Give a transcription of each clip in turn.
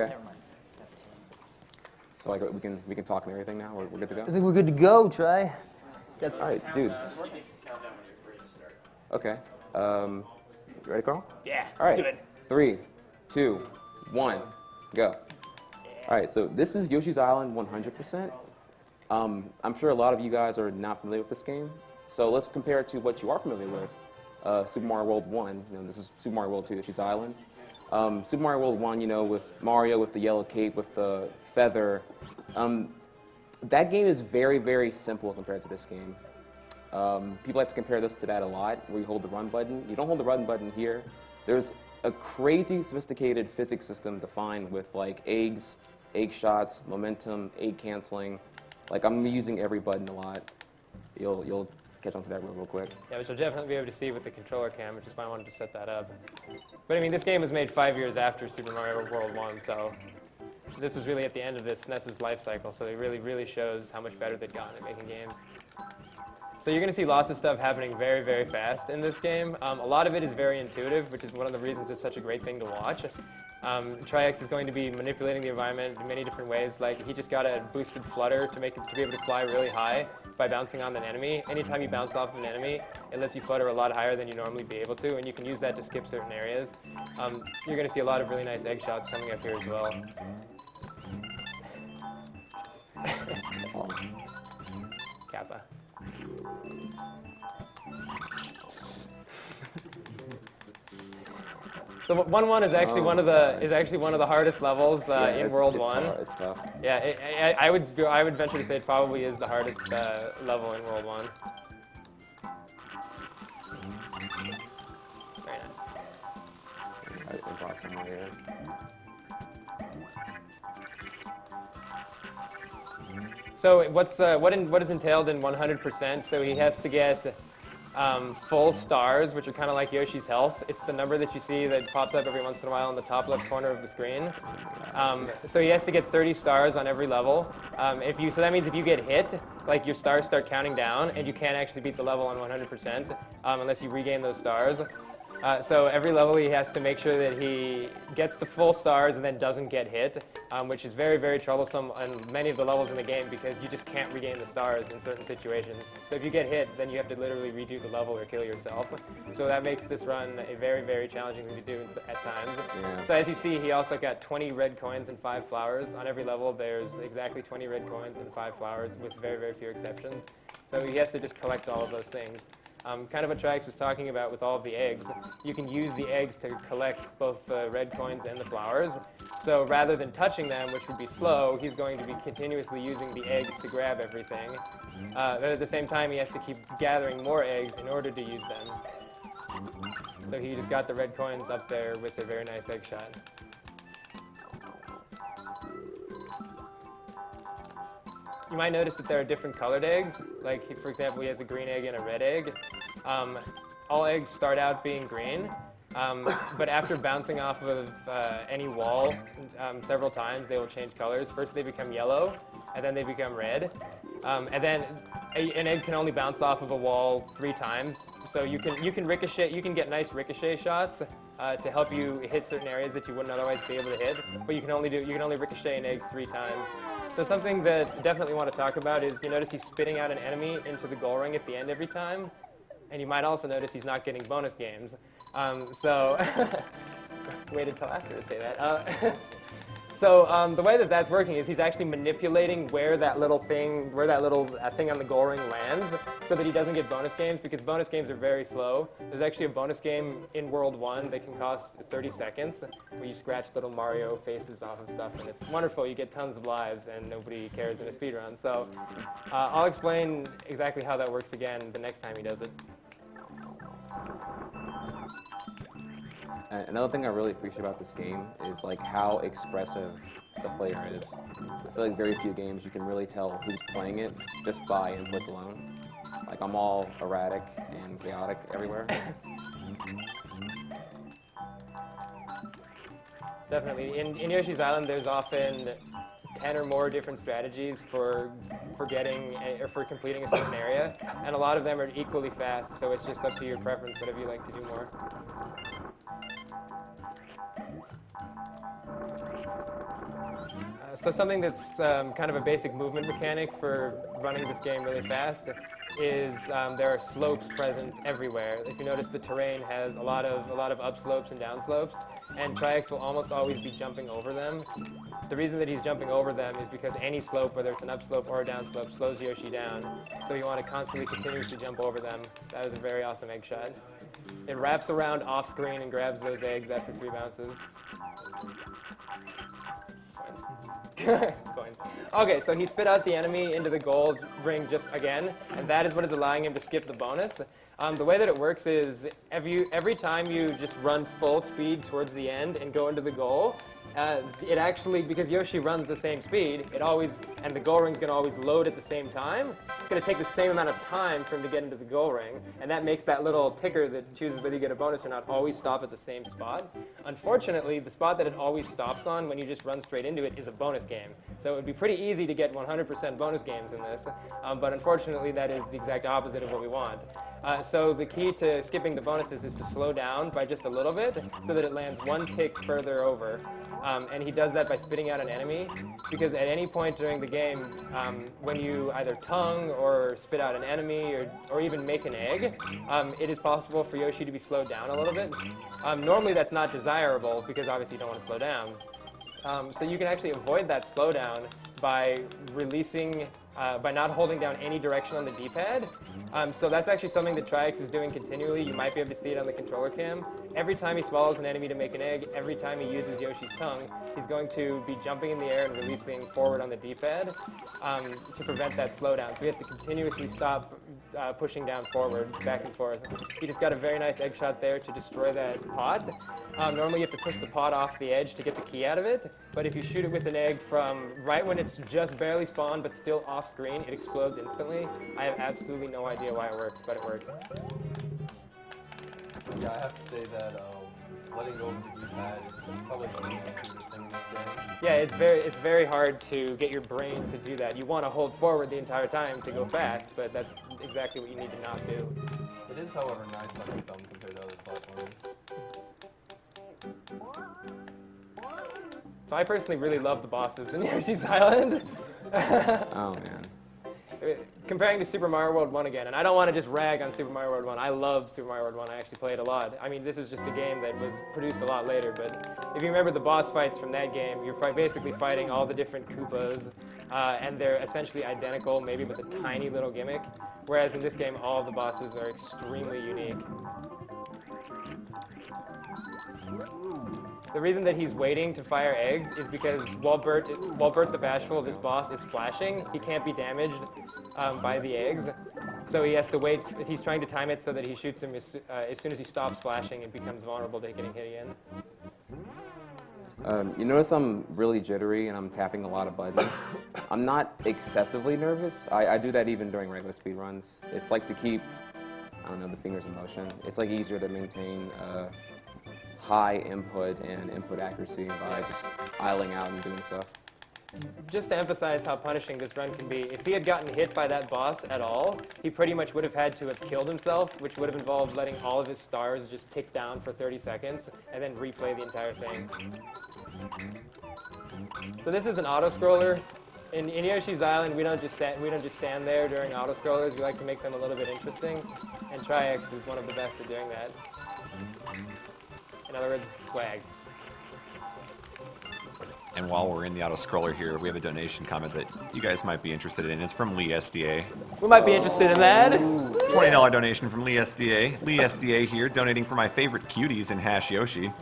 Okay. So like we can talk and everything now. We're good to go. I think we're good to go. Try. All right, dude. Okay. You ready, Carl? Yeah. All right. Do it. 3, 2, 1, go. All right. So this is Yoshi's Island 100%. I'm sure a lot of you guys are not familiar with this game. So let's compare it to what you are familiar with. Super Mario World 1. You know, this is Super Mario World 2, Yoshi's Island. Super Mario World 1, you know, with Mario with the yellow cape, with the feather. That game is very, very simple compared to this game. People like to compare this to that a lot, where you hold the run button. You don't hold the run button here. There's a crazy sophisticated physics system defined with like eggs, egg shots, momentum, egg canceling. Like I'm using every button a lot. You'll catch on to that real quick. Yeah, which you'll definitely be able to see with the controller cam, which is why I wanted to set that up. But I mean, this game was made 5 years after Super Mario World 1, so this was really at the end of this SNES's life cycle, so it really shows how much better they've gotten at making games. So you're going to see lots of stuff happening very, very fast in this game. A lot of it is very intuitive, which is one of the reasons it's such a great thing to watch. TRI-HEX is going to be manipulating the environment in many different ways. Like he just got a boosted flutter to be able to fly really high by bouncing on an enemy. Anytime you bounce off of an enemy, it lets you flutter a lot higher than you normally be able to, and you can use that to skip certain areas. You're going to see a lot of really nice egg shots coming up here as well. Kappa. So 1-1 is actually one of the hardest levels in World 1. It's tough. Yeah, I would venture to say it probably is the hardest level in World 1. Very nice. I brought some here. So what is entailed in 100%? So he has to get full stars, which are kind of like Yoshi's health. It's the number that you see that pops up every once in a while in the top left corner of the screen. So he has to get 30 stars on every level. So that means if you get hit, like your stars start counting down, and you can't actually beat the level on 100% unless you regain those stars. So every level he has to make sure that he gets the full stars and then doesn't get hit, which is very, very troublesome on many of the levels in the game because you just can't regain the stars in certain situations. So if you get hit, then you have to literally redo the level or kill yourself. So that makes this run a very, very challenging thing to do at times. Yeah. So as you see, he also got 20 red coins and 5 flowers. On every level, there's exactly 20 red coins and 5 flowers with very, very few exceptions. So he has to just collect all of those things. Kind of what TRI-HEX was talking about with all of the eggs, you can use the eggs to collect both the red coins and the flowers. So rather than touching them, which would be slow, he's going to be continuously using the eggs to grab everything. But at the same time, he has to keep gathering more eggs in order to use them. So he just got the red coins up there with a very nice egg shot. You might notice that there are different colored eggs. Like, for example, he has a green egg and a red egg. All eggs start out being green, but after bouncing off of any wall several times, they will change colors. First, they become yellow, and then they become red. And then an egg can only bounce off of a wall 3 times. So you can ricochet. You can get nice ricochet shots to help you hit certain areas that you wouldn't otherwise be able to hit. But you can only ricochet an egg 3 times. So something that I definitely want to talk about is you notice he's spitting out an enemy into the goal ring at the end every time. And you might also notice he's not getting bonus games. So waited till after to say that. So the way that that's working is he's actually manipulating where that little thing on the goal ring lands so that he doesn't get bonus games, because bonus games are very slow. There's actually a bonus game in World 1 that can cost 30 seconds where you scratch little Mario faces off of stuff, and it's wonderful. You get tons of lives, and nobody cares in a speedrun. So I'll explain exactly how that works again the next time he does it. Another thing I really appreciate about this game is like how expressive the player is. I feel like very few games you can really tell who's playing it just by inputs alone. Like I'm all erratic and chaotic everywhere. Definitely. In Yoshi's Island, there's often 10 or more different strategies for completing a certain area, and a lot of them are equally fast, so it's just up to your preference, whatever you like to do more. So something that's kind of a basic movement mechanic for running this game really fast is there are slopes present everywhere. If you notice, the terrain has a lot of upslopes and downslopes, and TRI-HEX will almost always be jumping over them. The reason that he's jumping over them is because any slope, whether it's an upslope or a downslope, slows Yoshi down. So you want to constantly, continuously jump over them. That was a very awesome egg shot. It wraps around off screen and grabs those eggs after 3 bounces. Coin. Okay, so he spit out the enemy into the gold ring just again, and that is what is allowing him to skip the bonus. The way that it works is every time you just run full speed towards the end and go into the goal, it actually, because Yoshi runs the same speed, and the goal ring's gonna always load at the same time, it's gonna take the same amount of time for him to get into the goal ring, and that makes that little ticker that chooses whether you get a bonus or not always stop at the same spot. Unfortunately, the spot that it always stops on when you just run straight into it is a bonus game. So it would be pretty easy to get 100% bonus games in this, but unfortunately that is the exact opposite of what we want. So the key to skipping the bonuses is to slow down by just a little bit so that it lands 1 tick further over. And he does that by spitting out an enemy, because at any point during the game, when you either tongue or spit out an enemy or even make an egg, it is possible for Yoshi to be slowed down a little bit. Normally that's not desirable because obviously you don't want to slow down. So you can actually avoid that slowdown by releasing, by not holding down any direction on the D-pad. So that's actually something that TRI-HEX is doing continually. You might be able to see it on the controller cam. Every time he swallows an enemy to make an egg, every time he uses Yoshi's tongue, he's going to be jumping in the air and releasing forward on the D-pad to prevent that slowdown. So we have to continuously stop pushing down forward, back and forth. He just got a very nice egg shot there to destroy that pot. Normally you have to push the pot off the edge to get the key out of it, but if you shoot it with an egg from right when it's just barely spawned but still off screen, it explodes instantly. I have absolutely no idea why it works, but it works. Yeah, I have to say that letting go of the D-pad is probably the least intuitive thing in this game. Yeah, it's very hard to get your brain to do that. You want to hold forward the entire time to go fast, but that's exactly what you need to not do. It is, however, nice on your thumb compared to other platforms. So I personally really love the bosses in Yoshi's Island. Oh man. Comparing to Super Mario World 1 again, and I don't want to just rag on Super Mario World 1. I love Super Mario World 1. I actually play it a lot. I mean, this is just a game that was produced a lot later, but if you remember the boss fights from that game, you're basically fighting all the different Koopas, and they're essentially identical, maybe with a tiny little gimmick, whereas in this game, all of the bosses are extremely unique. The reason that he's waiting to fire eggs is because while Bert the Bashful, this boss, is flashing, he can't be damaged by the eggs. So he has to wait. He's trying to time it so that he shoots him as soon as he stops flashing and becomes vulnerable to getting hit again. You notice I'm really jittery and I'm tapping a lot of buttons. I'm not excessively nervous. I do that even during regular speed runs. It's like to keep, I don't know, the fingers in motion. It's like easier to maintain high input and input accuracy by just idling out and doing stuff. Just to emphasize how punishing this run can be, if he had gotten hit by that boss at all, he pretty much would have had to have killed himself, which would have involved letting all of his stars just tick down for 30 seconds and then replay the entire thing. So this is an auto-scroller. In Yoshi's Island, we don't just stand there during auto-scrollers. We like to make them a little bit interesting, and TRI-HEX is one of the best at doing that. In other words, swag. And while we're in the auto-scroller here, we have a donation comment that you guys might be interested in. It's from Lee SDA. We might be interested in that. It's a $20 donation from Lee SDA. Lee SDA here, donating for my favorite cuties in Hash Yoshi.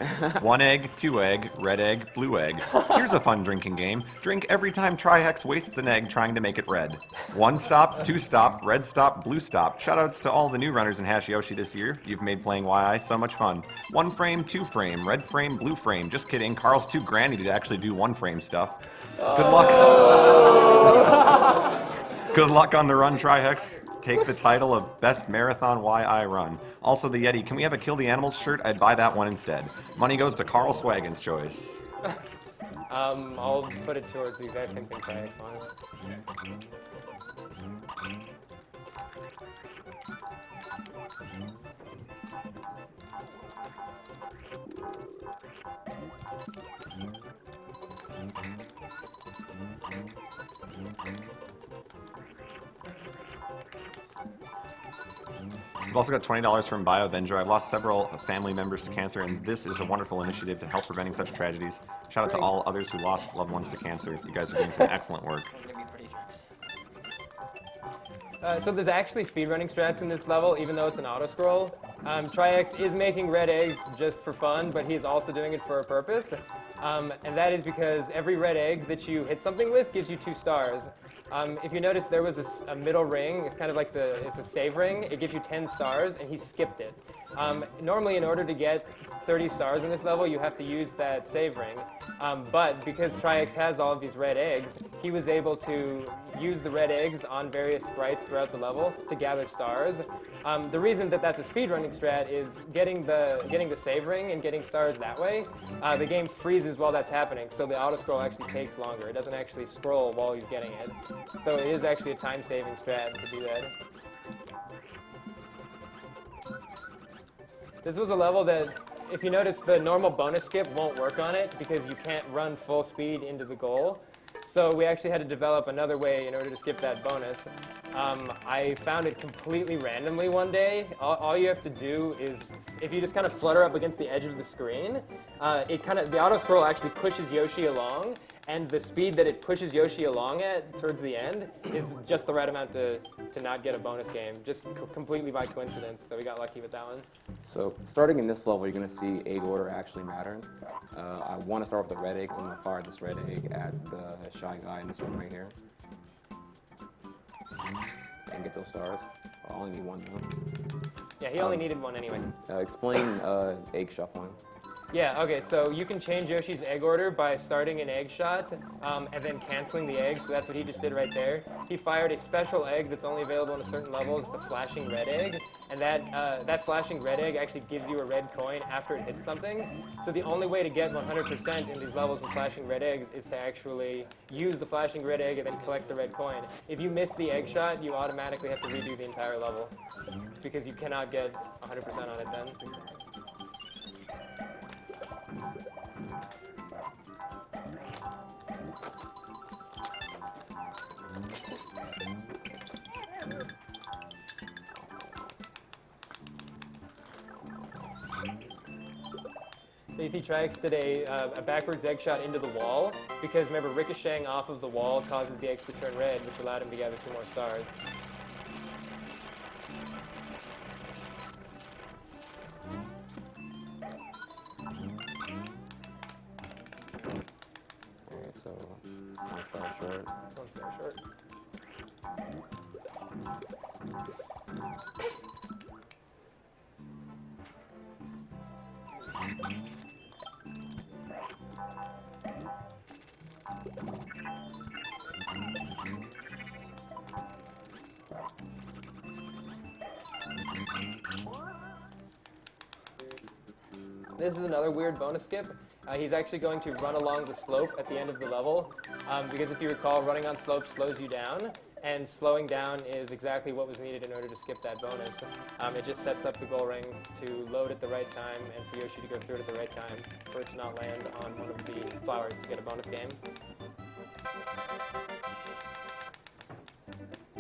1 egg, 2 egg, red egg, blue egg. Here's a fun drinking game. Drink every time TRI-HEX wastes an egg trying to make it red. 1 stop, 2 stop, red stop, blue stop. Shoutouts to all the new runners in Hash Yoshi this year. You've made playing YI so much fun. 1 frame, 2 frame, red frame, blue frame. Just kidding, Carl's too granny to actually do 1 frame stuff. Good luck. Good luck on the run, TRI-HEX. Take the title of Best Marathon YI Run. Also, the Yeti, can we have a Kill the Animals shirt? I'd buy that one instead. Money goes to Carl Swagin's choice. I'll put it towards the exact same thing TRI-HEX wanted. We've also got $20 from BioVenture. I've lost several family members to cancer, and this is a wonderful initiative to help preventing such tragedies. Shout out to all others who lost loved ones to cancer. You guys are doing some excellent work. So there's actually speedrunning strats in this level, even though it's an auto-scroll. TRI-HEX is making red eggs just for fun, but he's also doing it for a purpose. And that is because every red egg that you hit something with gives you 2 stars. If you notice, there was a middle ring. It's kind of like it's a save ring. It gives you 10 stars, and he skipped it. Normally, in order to get 30 stars in this level, you have to use that save ring. But because TRI-HEX has all of these red eggs, he was able to use the red eggs on various sprites throughout the level to gather stars. The reason that that's a speedrunning strat is getting the save ring and getting stars that way. The game freezes while that's happening, so the auto-scroll actually takes longer. It doesn't actually scroll while he's getting it. So it is actually a time-saving strat to do that. This was a level that, if you notice, the normal bonus skip won't work on it because you can't run full speed into the goal. So we actually had to develop another way in order to skip that bonus. I found it completely randomly one day. All you have to do is, if you just kind of flutter up against the edge of the screen, the auto scroll actually pushes Yoshi along, and the speed that it pushes Yoshi along at towards the end is just the right amount to not get a bonus game, just completely by coincidence. So we got lucky with that one. So starting in this level, you're going to see egg order actually mattering. I want to start with the red egg because I'm going to fire this red egg at the shy guy in this one right here. And get those stars. I only need 1 though. Yeah, he only needed 1 anyway. Explain egg shuffling. Yeah, okay, so you can change Yoshi's egg order by starting an egg shot and then canceling the egg, so that's what he just did right there. He fired a special egg that's only available in a certain level. It's the flashing red egg, and that flashing red egg actually gives you a red coin after it hits something. So the only way to get 100% in these levels with flashing red eggs is to actually use the flashing red egg and then collect the red coin. If you miss the egg shot, you automatically have to redo the entire level because you cannot get 100% on it then. So you see TRI-HEX did a backwards egg shot into the wall because, remember, ricocheting off of the wall causes the eggs to turn red, which allowed him to gather 2 more stars. Alright, so 1 star short. 1 star short. This is another weird bonus skip. He's actually going to run along the slope at the end of the level, because if you recall, running on slope slows you down, and slowing down is exactly what was needed in order to skip that bonus. It just sets up the goal ring to load at the right time and for Yoshi to go through it at the right time for it to not land on one of the flowers to get a bonus game.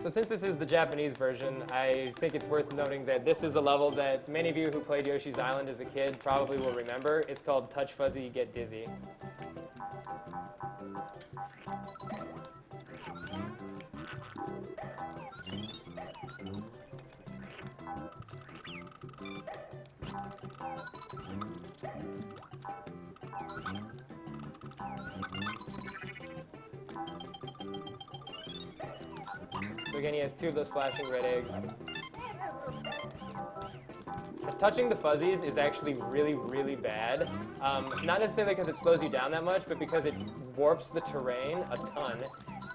So since this is the Japanese version, I think it's worth noting that this is a level that many of you who played Yoshi's Island as a kid probably will remember. It's called Touch Fuzzy, Get Dizzy. So again, he has 2 of those flashing red eggs. Touching the fuzzies is actually really, really bad. Not necessarily because it slows you down that much, but because it warps the terrain a ton.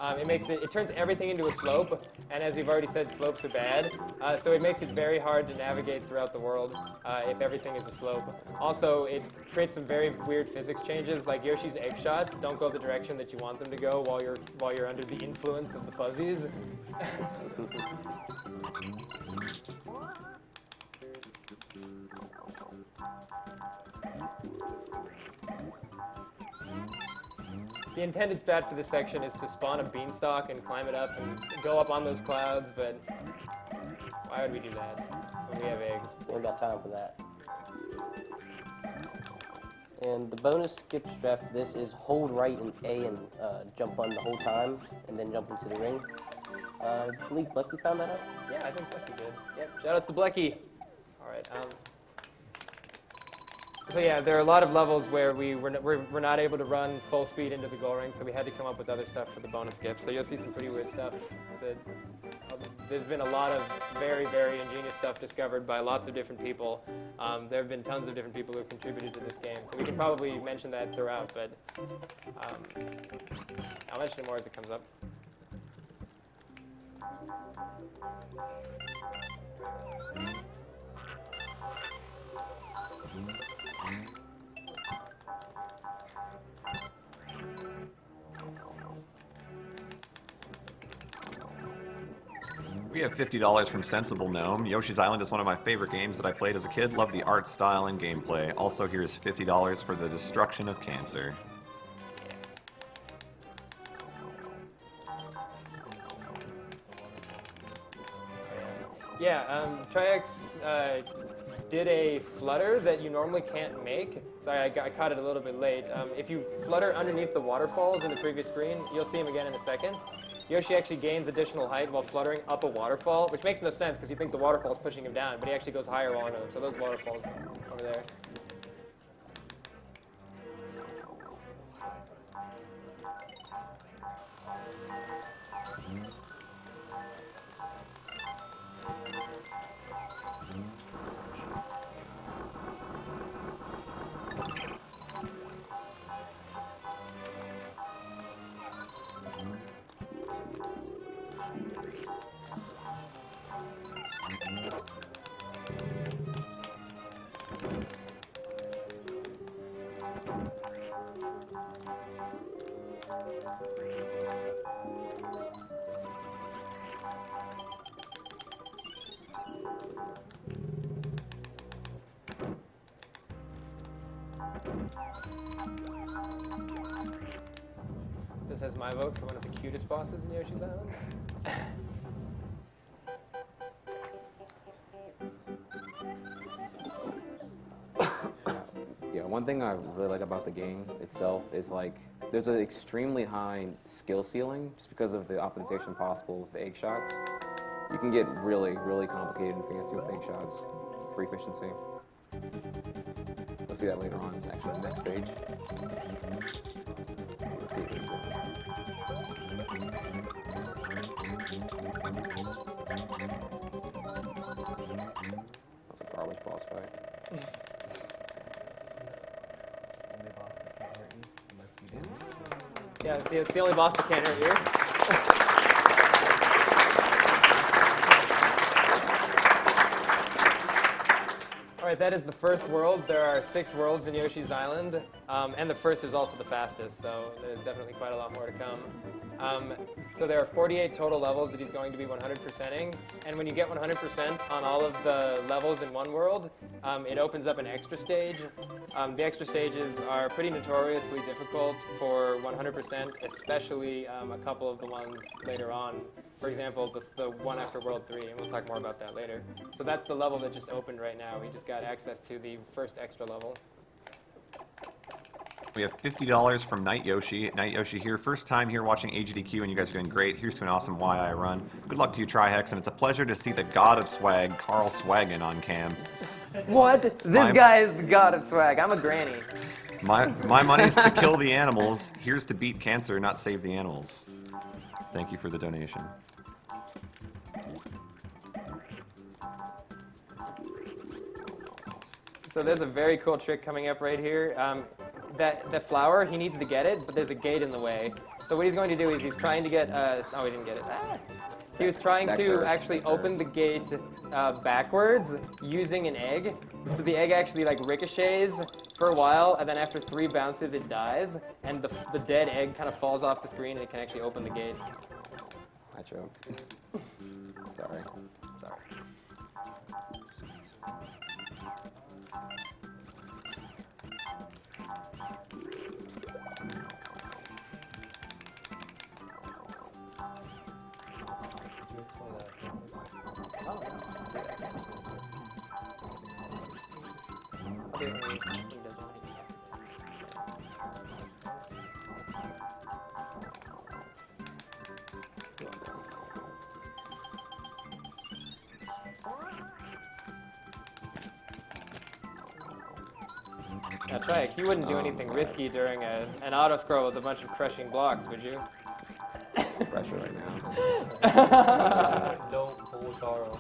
It turns everything into a slope, and as we've already said, slopes are bad. So it makes it very hard to navigate throughout the world if everything is a slope. Also, it creates some very weird physics changes, like Yoshi's egg shots don't go the direction that you want them to go while you're under the influence of the fuzzies. The intended spat for this section is to spawn a beanstalk and climb it up and go up on those clouds, but why would we do that when we have eggs? We ain't got time for that. And the bonus skip strat for this is hold right and A and jump button the whole time, and then jump into the ring. I believe Blecky found that out. Yeah, I think Blecky did. Yep, shoutouts to Blecky. All right. So yeah, there are a lot of levels where we're not able to run full speed into the goal ring, so we had to come up with other stuff for the bonus skip. So you'll see some pretty weird stuff. There's been a lot of very, very ingenious stuff discovered by lots of different people. There have been tons of different people who have contributed to this game, so we can probably mention that throughout, but I'll mention it more as it comes up. We have $50 from Sensible Gnome. Yoshi's Island is one of my favorite games that I played as a kid. Love the art style and gameplay. Also, here's $50 for the destruction of cancer. Yeah, TRI-HEX did a flutter that you normally can't make. Sorry, I caught it a little bit late. If you flutter underneath the waterfalls in the previous screen, you'll see him again in a second. Yoshi actually gains additional height while fluttering up a waterfall, which makes no sense because you think the waterfall is pushing him down, but he actually goes higher while under them. So those waterfalls over there. This has my vote for one of the cutest bosses in Yoshi's Island. Yeah, one thing I really like about the game itself is like there's an extremely high skill ceiling just because of the optimization possible with the egg shots. You can get really, really complicated and fancy with egg shots for efficiency. We'll see that later on, actually, the next stage. That's a garbage boss fight. Yeah, it's the only boss that can't hurt you. All right, that is the first world. There are 6 worlds in Yoshi's Island, and the first is also the fastest, so there's definitely quite a lot more to come. So there are 48 total levels that he's going to be 100%ing, and when you get 100% on all of the levels in one world, it opens up an extra stage. The extra stages are pretty notoriously difficult for 100%, especially a couple of the ones later on. For example, the one after World 3, and we'll talk more about that later. So that's the level that just opened right now. We just got access to the first extra level. We have $50 from Night Yoshi. Night Yoshi here, first time here watching AGDQ, and you guys are doing great. Here's to an awesome YI run. Good luck to you, TRI-HEX, and it's a pleasure to see the god of swag, Carl Swaggin, on cam. What? This guy is the god of swag. I'm a granny. My money's to kill the animals. Here's to beat cancer, not save the animals. Thank you for the donation. So there's a very cool trick coming up right here. That flower, he needs to get it, but there's a gate in the way. So what he's going to do is he's trying to get, oh, he didn't get it. He was trying to actually open the gate backwards using an egg. So the egg actually like ricochets for a while, and then after 3 bounces it dies, and the dead egg kind of falls off the screen and it can actually open the gate. I choked. Sorry. Sorry. TRI-HEX, you wouldn't do anything risky during an auto scroll with a bunch of crushing blocks, would you? It's pressure right now. Don't pull Taro.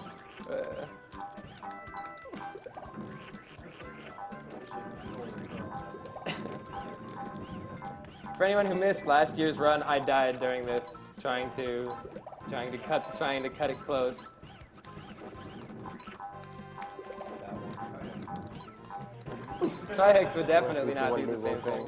For anyone who missed last year's run, I died during this, trying to cut it close. TRI-HEX would definitely not do the same thing.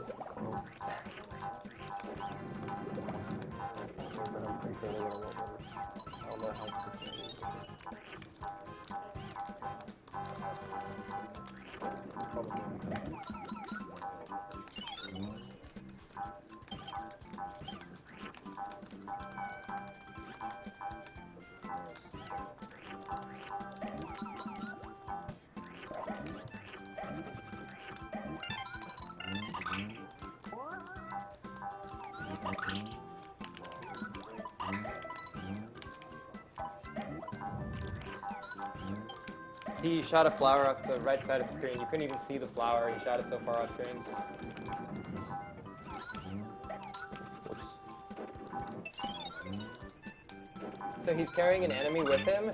He shot a flower off the right side of the screen. You couldn't even see the flower. He shot it so far off screen. Whoops. So he's carrying an enemy with him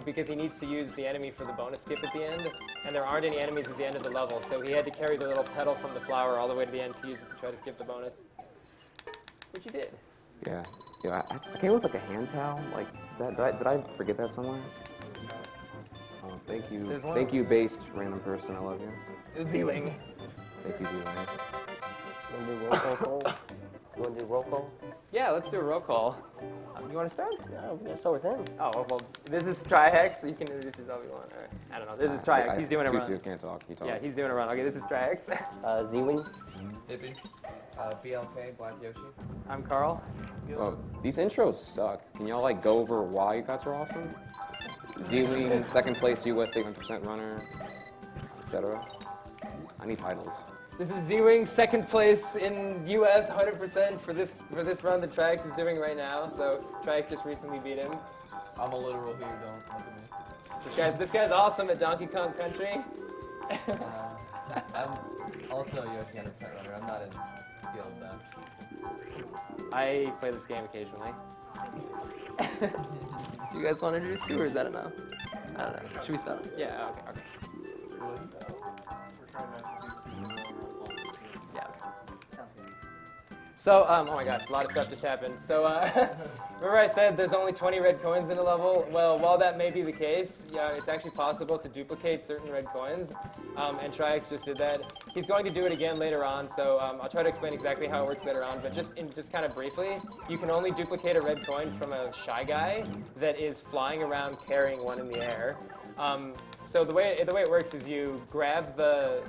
because he needs to use the enemy for the bonus skip at the end. And there aren't any enemies at the end of the level, so he had to carry the little petal from the flower all the way to the end to use it to try to skip the bonus. Which he did. Yeah. Yeah. I came with like a hand towel. Like that. Did I forget that somewhere? Oh, thank you. There's one Thank over you, based random person. I love you. Z-Wing. Thank you, Z-Wing. You want to do roll call? You want to do roll call? Yeah, let's do a roll call. You want to start? Yeah, we're going to start with him. Oh, well, this is TRI-HEX. You can introduce yourself if you want. All right. I don't know. This is TRI-HEX. He's doing a Too run. soon, can't talk. You talk. Yeah, he's doing a run. Okay, this is TRI-HEX. Z-Wing. Hippie. BLK, Black Yoshi. I'm Carl. Oh, these intros suck. Can y'all like go over why you guys are awesome? Z-Wing, second place US 800% runner, etc. I need titles. This is Z-Wing, second place in US 100% for this run that TRI-HEX is doing right now. So TRI-HEX just recently beat him. I'm a literal here, don't look at me. This guy's awesome at Donkey Kong Country. I'm also a Yoshi 100% runner. I'm not as skilled though. I play this game occasionally. Do you guys want to introduce two, or is that enough? I don't know. Should we stop? Yeah, okay. Yeah. So, oh my gosh, a lot of stuff just happened. So, remember I said there's only 20 red coins in a level? Well, while that may be the case, yeah, it's actually possible to duplicate certain red coins, and TRI-HEX just did that. He's going to do it again later on, so I'll try to explain exactly how it works later on, but just kind of briefly, you can only duplicate a red coin from a Shy Guy that is flying around carrying one in the air. So the way it works is you grab the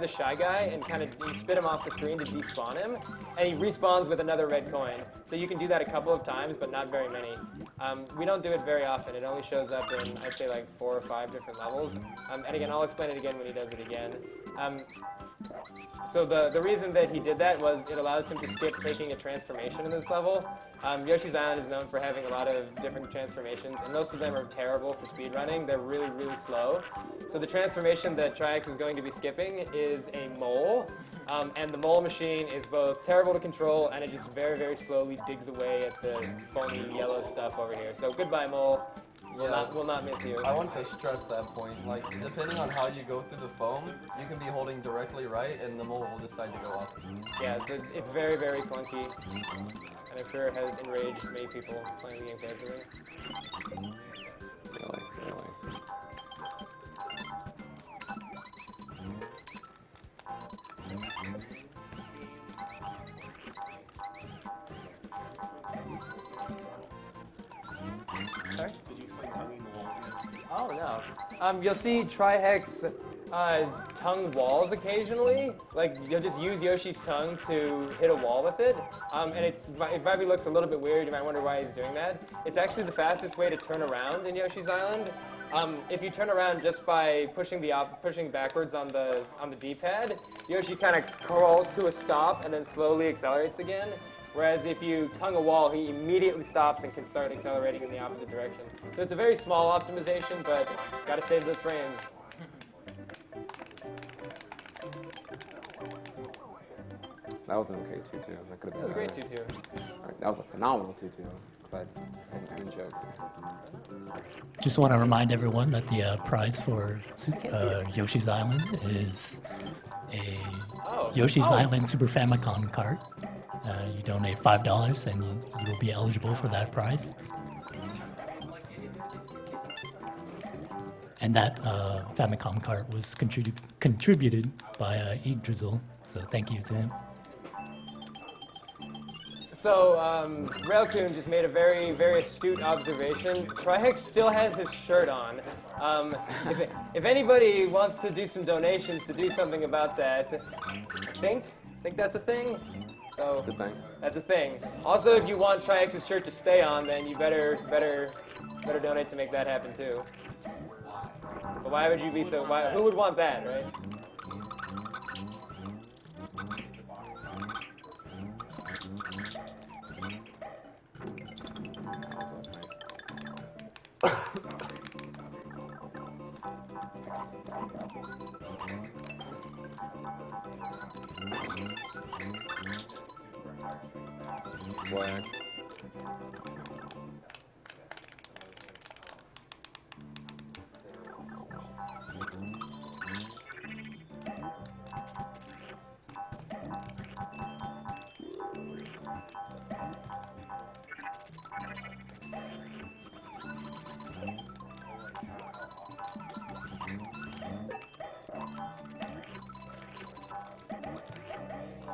Shy Guy and kind of you spit him off the screen to despawn him, and he respawns with another red coin. So you can do that a couple of times, but not very many. We don't do it very often. It only shows up in, I'd say, like 4 or 5 different levels. And again, I'll explain it again when he does it again. So the reason that he did that was it allows him to skip taking a transformation in this level. Yoshi's Island is known for having a lot of different transformations, and most of them are terrible for speedrunning. They're really, really slow. So the transformation that TRI-HEX is going to be skipping is a mole, and the mole machine is both terrible to control, and it just very, very slowly digs away at the foamy yellow stuff over here. So goodbye, mole. We'll not miss you. I want to stress that point. Like, depending on how you go through the foam, you can be holding directly right, and the mole will decide to go off. Yeah, it's very, very clunky, and I'm sure it has enraged many people playing the game casually. Really. Sorry? Oh, no. You'll see TRI-HEX tongue walls occasionally. Like, you'll just use Yoshi's tongue to hit a wall with it. And it probably looks a little bit weird. You might wonder why he's doing that. It's actually the fastest way to turn around in Yoshi's Island. If you turn around just by pushing backwards on the D-pad, Yoshi kind of crawls to a stop and then slowly accelerates again. Whereas if you tongue a wall, he immediately stops and can start accelerating in the opposite direction. So it's a very small optimization, but gotta save those frames. That was an okay 2-2. That could have That was been a great better. 2-2. Alright, that was a phenomenal 2-2. But I didn't joke. Just want to remind everyone that the prize for Yoshi's Island is a Yoshi's Island Super Famicom cart. You donate $5 and you will be eligible for that prize. And that Famicom cart was contributed by Yggdrasil, so thank you to him. So, Railcoon just made a very, very astute observation. TRI-HEX still has his shirt on. If anybody wants to do some donations to do something about that, I think that's a thing. So That's a thing. That's a thing. Also, if you want TRI-HEX's shirt to stay on, then you better donate to make that happen too. But why would you be so? Who would want that, right? Swag.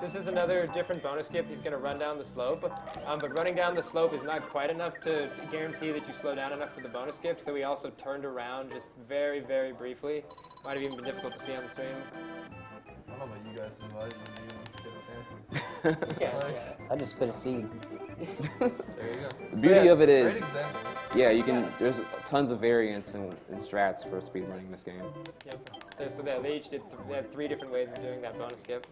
This is another different bonus skip. He's going to run down the slope, but running down the slope is not quite enough to guarantee that you slow down enough for the bonus skip, so he also turned around just very, very briefly. Might have even been difficult to see on the stream. I don't know about you guys, but you want to skip there. I just spit a seed. There you go. The beauty of it is, Great example. yeah, you can. There's tons of variants and strats for speedrunning this game. Yep. So they each did. They had 3 different ways of doing that bonus skip.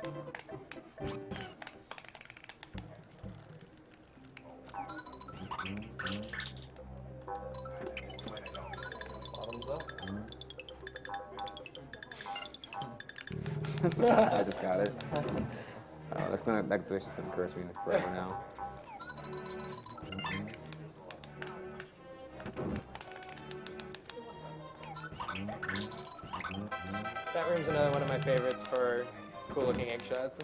Bottoms up. I just got it. That glitch is gonna curse me forever now. That room's another one of my favorites for cool-looking egg shots.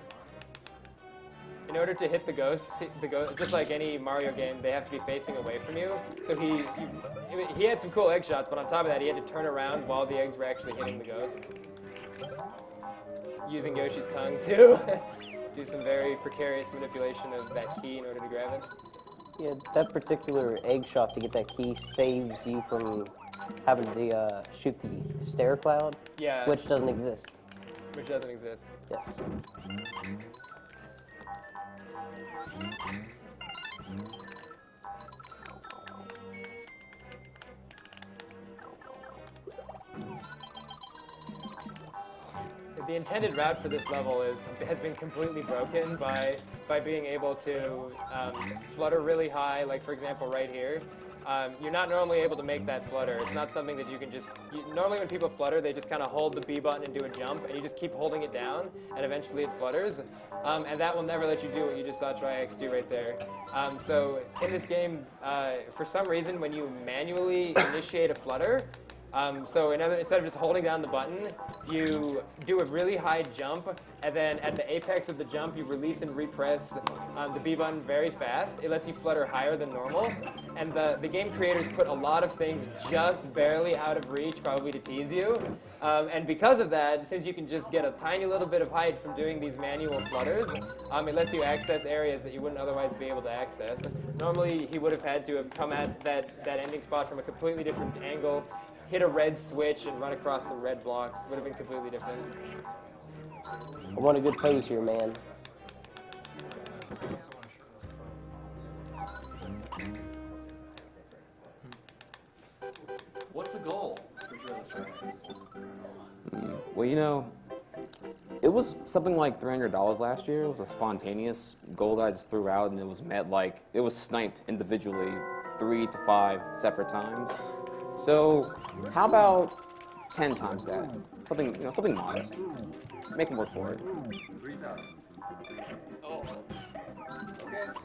In order to hit the ghosts, just like any Mario game, they have to be facing away from you. So he had some cool egg shots, but on top of that, he had to turn around while the eggs were actually hitting the ghosts. Using Yoshi's tongue to do some very precarious manipulation of that key in order to grab it. Yeah, that particular egg shot to get that key saves you from having to shoot the stair cloud, Yeah, which doesn't exist. which doesn't exist. Yes. The intended route for this level has been completely broken by being able to flutter really high, like for example right here. You're not normally able to make that flutter. It's not something that you can just... normally when people flutter, they just kind of hold the B button and do a jump, and you just keep holding it down, and eventually it flutters. And that will never let you do what you just saw TRI-HEX do right there. So in this game, for some reason, when you manually initiate a flutter, so instead of just holding down the button, you do a really high jump, and then at the apex of the jump, you release and repress the B button very fast. It lets you flutter higher than normal, and the game creators put a lot of things just barely out of reach, probably to tease you. And because of that, since you can just get a tiny little bit of height from doing these manual flutters, it lets you access areas that you wouldn't otherwise be able to access. Normally, he would have had to have come at that ending spot from a completely different angle, hit a red switch and run across some red blocks. Would have been completely different. I want a good pose here, man. What's the goal for Drizzle's Strikes? Well, you know, it was something like $300 last year. It was a spontaneous goal that I just threw out, and it was met like, it was sniped individually 3 to 5 separate times. So how about 10 times that? Something, something modest. Make them work for it. 3,000.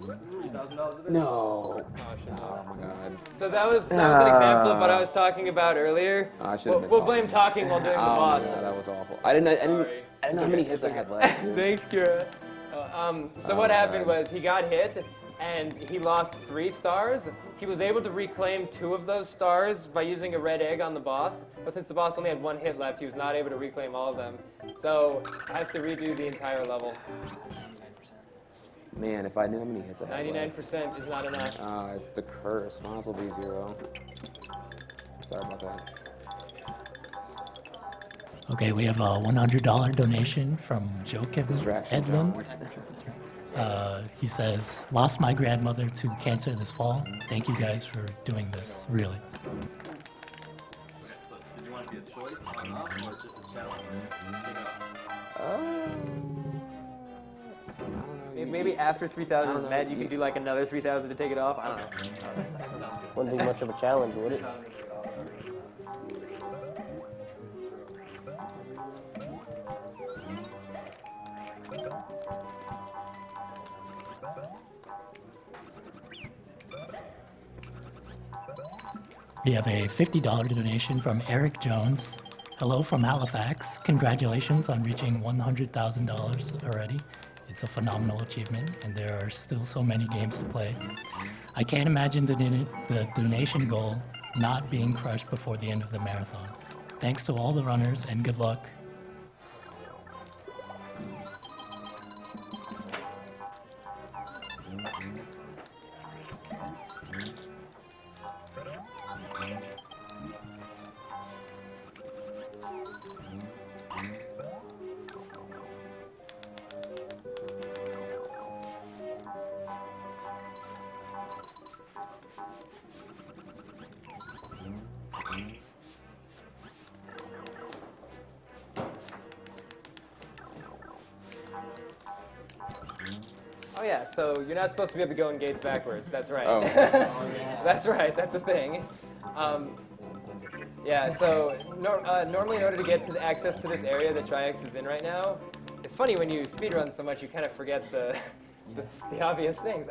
$3,000 No. Oh, shit. Oh my god. So that was an example of what I was talking about earlier. I should have been We'll talking. blame talking while doing the Oh boss. my god, that was awful. I didn't know how many hits I had left. Dude. Thanks, Kira. So what Oh, happened God. was he got hit and he lost 3 stars. He was able to reclaim 2 of those stars by using a red egg on the boss. But since the boss only had 1 hit left, he was not able to reclaim all of them. So has to redo the entire level. Man, if I knew how many hits I had 99% is not enough. left. It's the curse. Might as well be 0. Sorry about that. Okay, we have a $100 donation from Joe Distraction, Edlund. John. He says, lost my grandmother to cancer this fall. Thank you guys for doing this, really. So, did you want it to be a choice on off or just a challenge? Take it off. I don't know. Maybe after 3,000 I is don't met, know. you could do like another 3,000 to take it off. I don't know. Sounds good. Wouldn't be much of a challenge, would it? We have a $50 donation from Eric Jones. Hello from Halifax. Congratulations on reaching $100,000 already. It's a phenomenal achievement, and there are still so many games to play. I can't imagine the donation goal not being crushed before the end of the marathon. Thanks to all the runners, and good luck. Oh yeah, so you're not supposed to be able to go in gates backwards. That's right. Oh. That's right. That's a thing. Yeah. So normally, in order to get to the access to this area that TRI-HEX is in right now, it's funny when you speedrun so much, you kind of forget the obvious things.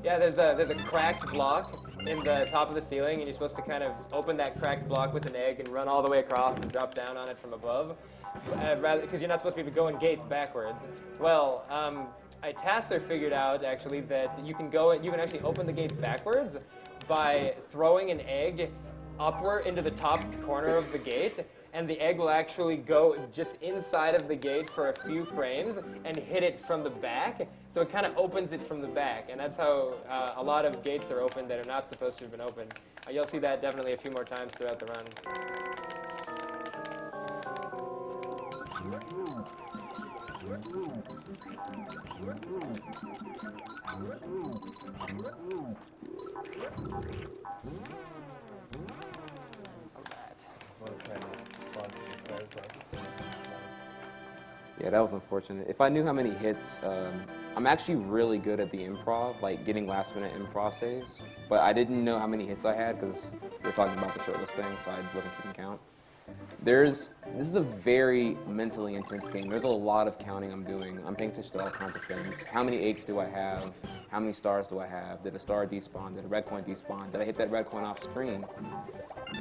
Yeah, there's a cracked block in the top of the ceiling, and you're supposed to kind of open that cracked block with an egg and run all the way across and drop down on it from above, rather because you're not supposed to be able to go in gates backwards. Well. Itasser figured out actually that you can actually open the gates backwards by throwing an egg upward into the top corner of the gate, and the egg will actually go just inside of the gate for a few frames and hit it from the back. So it kind of opens it from the back, and that's how a lot of gates are opened that are not supposed to have been opened. You'll see that definitely a few more times throughout the run. Yeah, that was unfortunate. If I knew how many hits, I'm actually really good at the improv, like getting last minute improv saves. But I didn't know how many hits I had because we were talking about the shortlist thing, so I wasn't keeping count. This is a very mentally intense game. There's a lot of counting I'm doing. I'm paying attention to all kinds of things. How many eggs do I have? How many stars do I have? Did a star despawn? Did a red coin despawn? Did I hit that red coin off screen?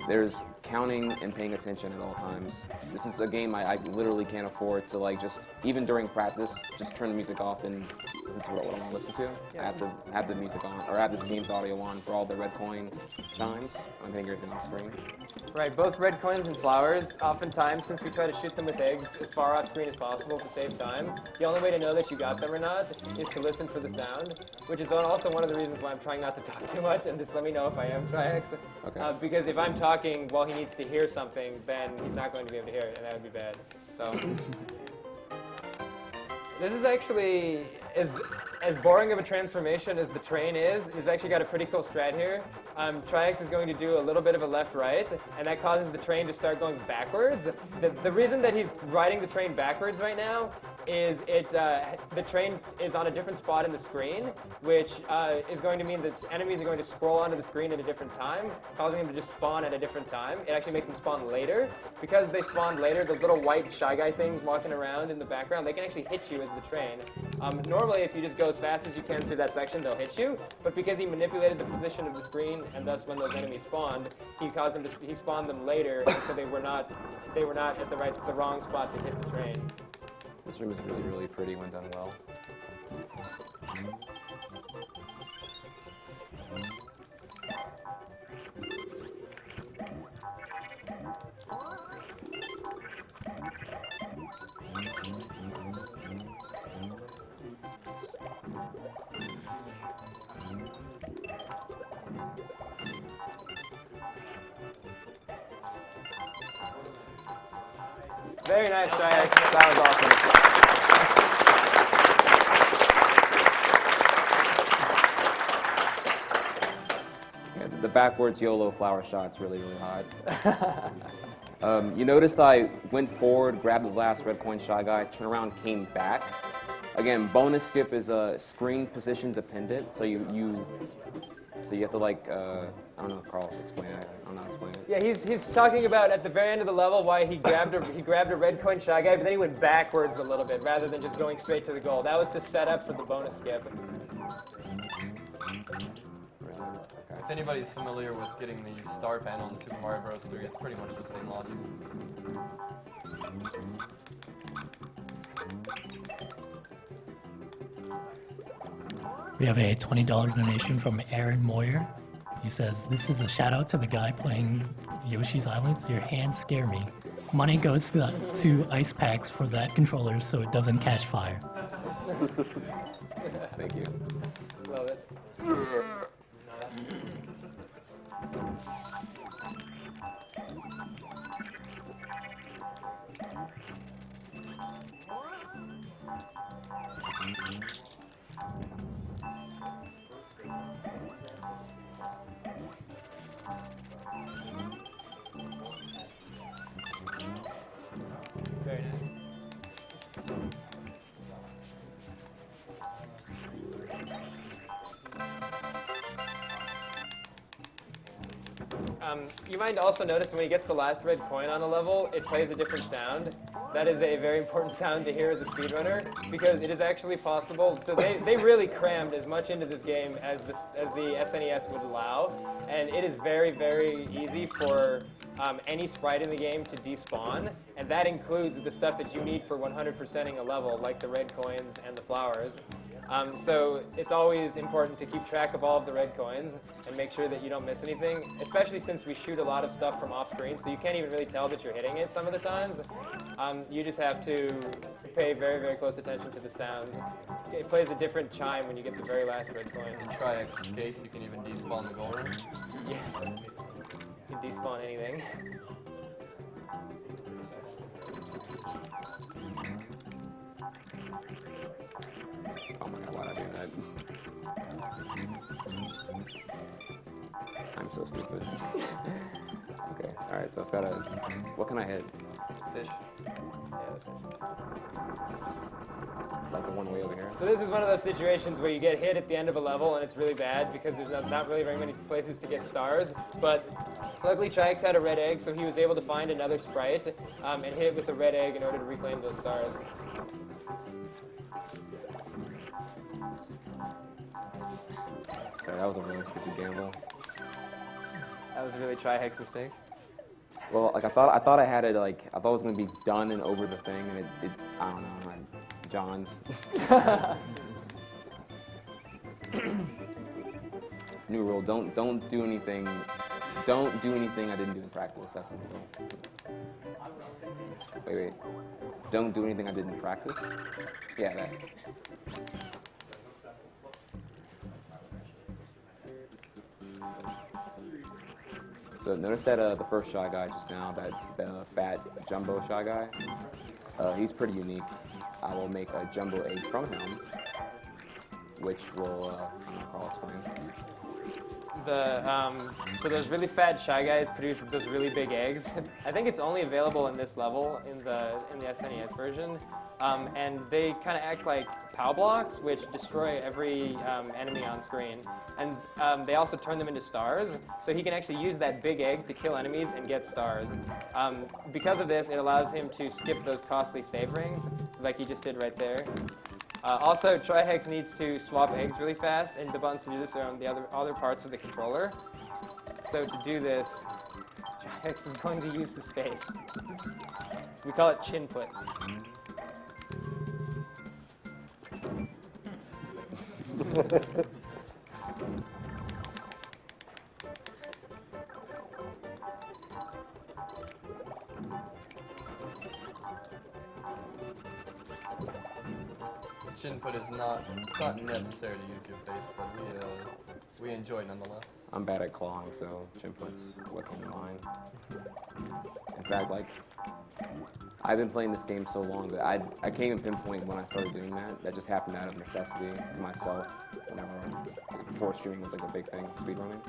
There's counting and paying attention at all times. This is a game I literally can't afford to just, even during practice, just turn the music off and listen to what I want to listen to. I have to have the music on, or have this game's audio on for all the red coin chimes. I'm hitting everything off screen. Right, both red coins and flowers, oftentimes, since we try to shoot them with eggs as far off screen as possible to save time, the only way to know that you got them or not is to listen for the sound, which is also one of the reasons why I'm trying not to talk too much, and just let me know if I am TRI-HEX. Okay. Because if I'm talking while he needs to hear something, then he's not going to be able to hear it, and that would be bad. So this is actually, as boring of a transformation as the train is, he's actually got a pretty cool strat here. TRI-HEX is going to do a little bit of a left-right, and that causes the train to start going backwards. The reason that he's riding the train backwards right now is the train is on a different spot in the screen, which is going to mean that enemies are going to scroll onto the screen at a different time, causing them to just spawn at a different time. It actually makes them spawn later. Because they spawn later, those little white Shy Guy things walking around in the background, they can actually hit you as the train. Normally, if you just go as fast as you can through that section, they'll hit you. But because he manipulated the position of the screen, and thus when those enemies spawned, he spawned them later, and so they were not at the wrong spot to hit the train. This room is really, really pretty when done well. Very nice, TRI-HEX. That was awesome. Yeah, the backwards YOLO flower shot's really, really hot. You noticed I went forward, grabbed the last red coin Shy Guy, turned around, came back. Again, bonus skip is screen position dependent, so you have to like, I don't know, Carl, explain it. I don't know how to explain it. Yeah, he's talking about at the very end of the level why he grabbed a red coin Shy Guy, but then he went backwards a little bit rather than just going straight to the goal. That was to set up for the bonus skip. Really? Okay. If anybody's familiar with getting the star panel in Super Mario Bros. 3, it's pretty much the same logic. We have a $20 donation from Aaron Moyer. He says, this is a shout out to the guy playing Yoshi's Island. Your hands scare me. Money goes to ice packs for that controller so it doesn't catch fire. Thank you. Love it. Very nice. You might also notice when he gets the last red coin on a level, it plays a different sound. That is a very important sound to hear as a speedrunner, because it is actually possible. So they really crammed as much into this game as the SNES would allow, and it is very, very easy for any sprite in the game to despawn, and that includes the stuff that you need for 100%ing a level, like the red coins and the flowers. So it's always important to keep track of all of the red coins and make sure that you don't miss anything, especially since we shoot a lot of stuff from off screen, so you can't even really tell that you're hitting it some of the times. You just have to pay very, very close attention to the sounds. It plays a different chime when you get the very last red coin. In TRI-HEX's case, you can even despawn the goal room. Yeah. You can despawn anything. Oh my god, why did I do that? I'm so stupid. Okay, alright, so I've got to... What can I hit? Fish. Like the one way over here? So this is one of those situations where you get hit at the end of a level and it's really bad because there's not really very many places to get stars. But luckily TRI-HEX had a red egg, so he was able to find another sprite and hit it with the red egg in order to reclaim those stars. Sorry, that was a really stupid gamble. That was a really TRI-HEX mistake. Well, like I thought I had it like I thought it was gonna be done and over the thing, and it I don't know, John's. New rule: don't do anything. Don't do anything I didn't do in practice. That's the rule. Wait. Don't do anything I did in practice. Yeah, that. So notice that the first Shy Guy just now, that fat jumbo Shy Guy, he's pretty unique. I will make a jumbo egg from him, which will, Carl explain. So those really fat Shy Guys produce those really big eggs. I think it's only available in this level in the SNES version, and they kind of act like POW blocks, which destroy every enemy on screen. And they also turn them into stars, so he can actually use that big egg to kill enemies and get stars. Because of this, it allows him to skip those costly save rings, like he just did right there. Also, TRI-HEX needs to swap eggs really fast, and the buttons to do this are on the other parts of the controller. So to do this, TRI-HEX is going to use his face. We call it chin put. Chin put is not, it's not necessary to use your face, but we enjoy it nonetheless. I'm bad at clawing, so chin put's what came to mind. In fact, like, I've been playing this game so long that I can't even pinpoint when I started doing that. That just happened out of necessity to myself before streaming was like a big thing, speedrunning.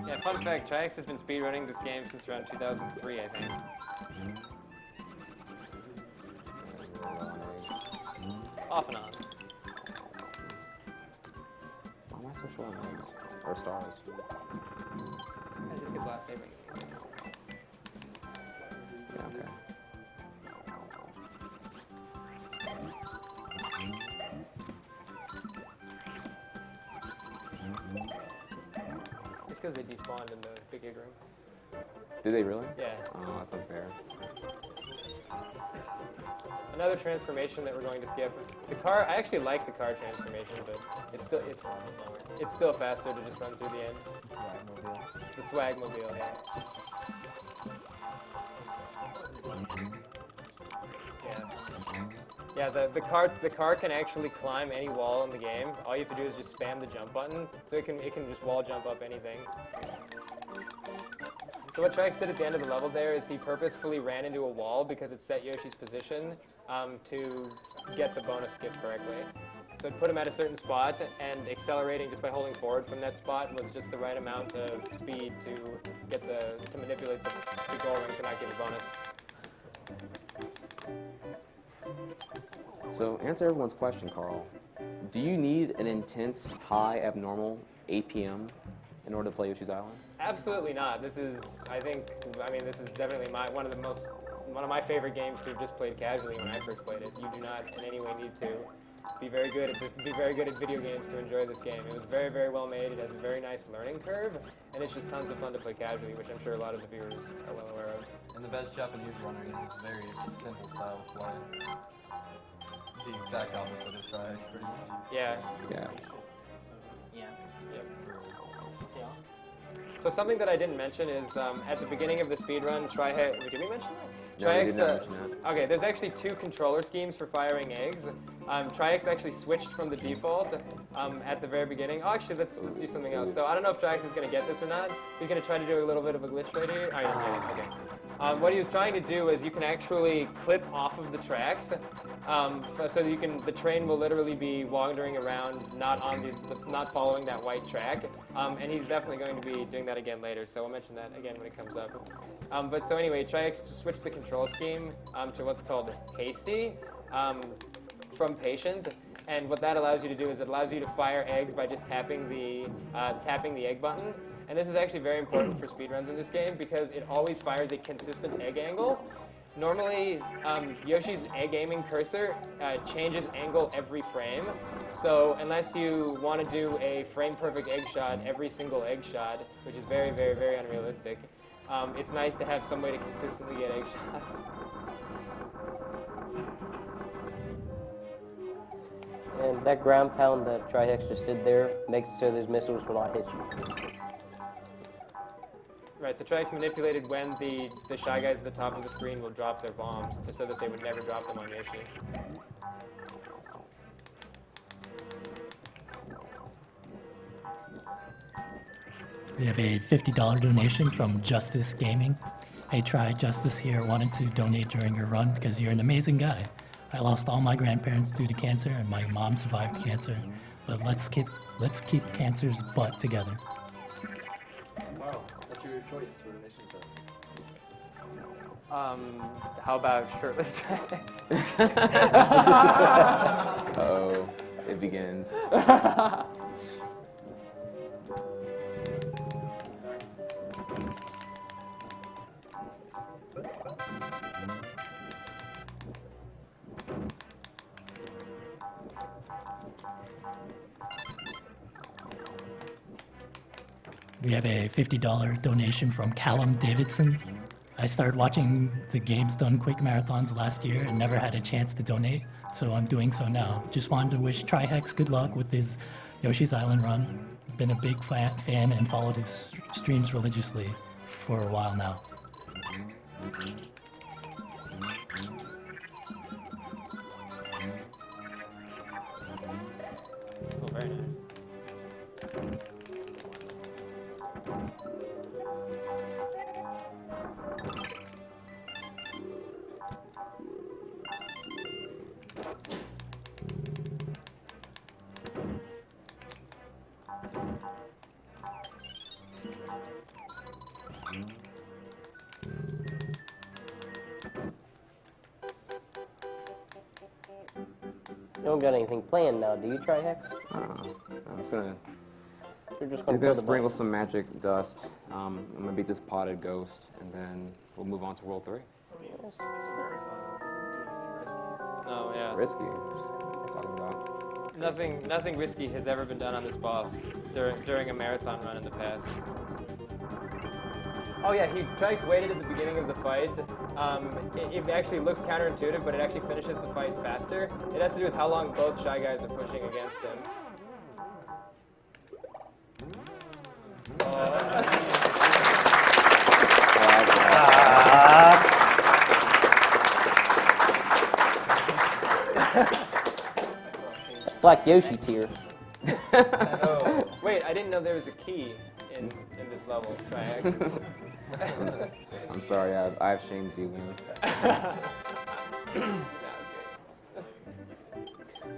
Yeah, fun fact, TRI-HEX has been speedrunning this game since around 2003, I think. Off and on. Why am I so short on eggs? Or stars? I just get last saving. Yeah, okay. It's because they despawned in the big egg room. Did they really? Yeah. Oh, that's unfair. Another transformation that we're going to skip. The car, I actually like the car transformation, but it's still faster to just run through the end. The swagmobile, yeah. Yeah, the car can actually climb any wall in the game. All you have to do is just spam the jump button, so it can just wall jump up anything. So what TRI-HEX did at the end of the level there is he purposefully ran into a wall because it set Yoshi's position to get the bonus skip correctly. So it put him at a certain spot, and accelerating just by holding forward from that spot was just the right amount of speed to manipulate the goal ring to not get a bonus. So answer everyone's question, Carl. Do you need an intense, high, abnormal APM in order to play Yoshi's Island? Absolutely not. This is definitely one of my favorite games to have just played casually when I first played it. You do not in any way need to be very good at video games to enjoy this game. It was very, very well made. It has a very nice learning curve, and it's just tons of fun to play casually, which I'm sure a lot of the viewers are well aware of. And the best Japanese runner is very simple style of play. The exact opposite of TRI-HEX, pretty much. Yeah. Yeah. Yep. So something that I didn't mention is at the beginning of the speedrun, TRI-HEX. Did we mention that? No, we did not mention that. Okay, there's actually two controller schemes for firing eggs. TRI-HEX actually switched from the default at the very beginning. Oh, actually, let's do something else. So I don't know if TRI-HEX is going to get this or not. He's going to try to do a little bit of a glitch right here. Oh, he didn't get it. Okay. What he was trying to do is you can actually clip off of the tracks, so you can. The train will literally be wandering around, not following that white track. And he's definitely going to be doing that again later. So I'll mention that again when it comes up. But so anyway, TRI-HEX switched the control scheme to what's called hasty from patient. And what that allows you to do is it allows you to fire eggs by just tapping the egg button. And this is actually very important for speedruns in this game because it always fires a consistent egg angle. Normally, Yoshi's egg aiming cursor changes angle every frame. So unless you want to do a frame-perfect egg shot every single egg shot, which is very, very, very unrealistic, it's nice to have some way to consistently get egg shots. And that ground pound that TRI-HEX just did there makes it so those missiles will not hit you. Right, so TRI-HEX manipulated when the Shy Guys at the top of the screen will drop their bombs so that they would never drop them on Yoshi. We have a $50 donation from Justice Gaming. Hey, Justice here. Wanted to donate during your run because you're an amazing guy. I lost all my grandparents due to cancer, and my mom survived cancer. But let's keep cancer's butt together. your choice for mission 7? How about shirtless TRI-HEX? Uh-oh, it begins. We have a $50 donation from Callum Davidson. I started watching the Games Done Quick Marathons last year and never had a chance to donate, so I'm doing so now. Just wanted to wish TRI-HEX good luck with his Yoshi's Island run. Been a big fan and followed his streams religiously for a while now. Oh, very nice. You don't got anything planned now, do you, TRI-HEX? I'm just gonna You're just He's gonna gonna throw the sprinkle ball. some magic dust. I'm gonna beat this potted ghost, and then we'll move on to World 3. It's a marathon. Oh yeah. Risky. What are you talking about? Nothing risky has ever been done on this boss during a marathon run in the past. Oh yeah, TRI-HEX waited at the beginning of the fight. It actually looks counterintuitive, but it actually finishes the fight faster. It has to do with how long both Shy Guys are pushing against him. Black Yoshi tier. Oh, Wait, I didn't know there was a key in this level, TRI-HEX. I'm sorry, I've shamed you, man.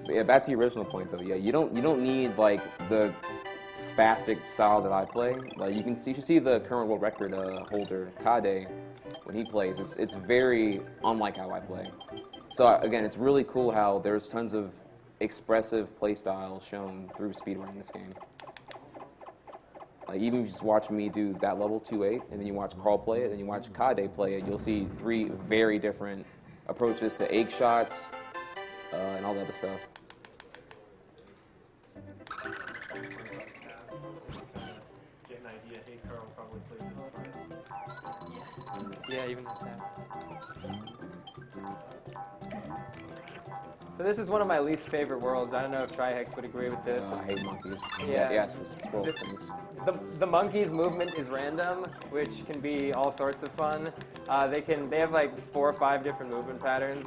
But yeah, back to your original point though. Yeah, you don't need like the spastic style that I play. Like you should see the current world record holder Kade when he plays. It's very unlike how I play. So again, it's really cool how there's tons of expressive play styles shown through speedrun in this game. Like even if you just watch me do that level 2-8, and then you watch Carl play it, and you watch Kade play it, you'll see 3 very different approaches to egg shots and all that other stuff. Get an idea. Hey, Carl probably played this fight. Yeah, even that. So this is one of my least favorite worlds. I don't know if TRI-HEX would agree with this. I hate monkeys. Yeah. Yes, this world stinks. The monkey's movement is random, which can be all sorts of fun. They have like 4 or 5 different movement patterns.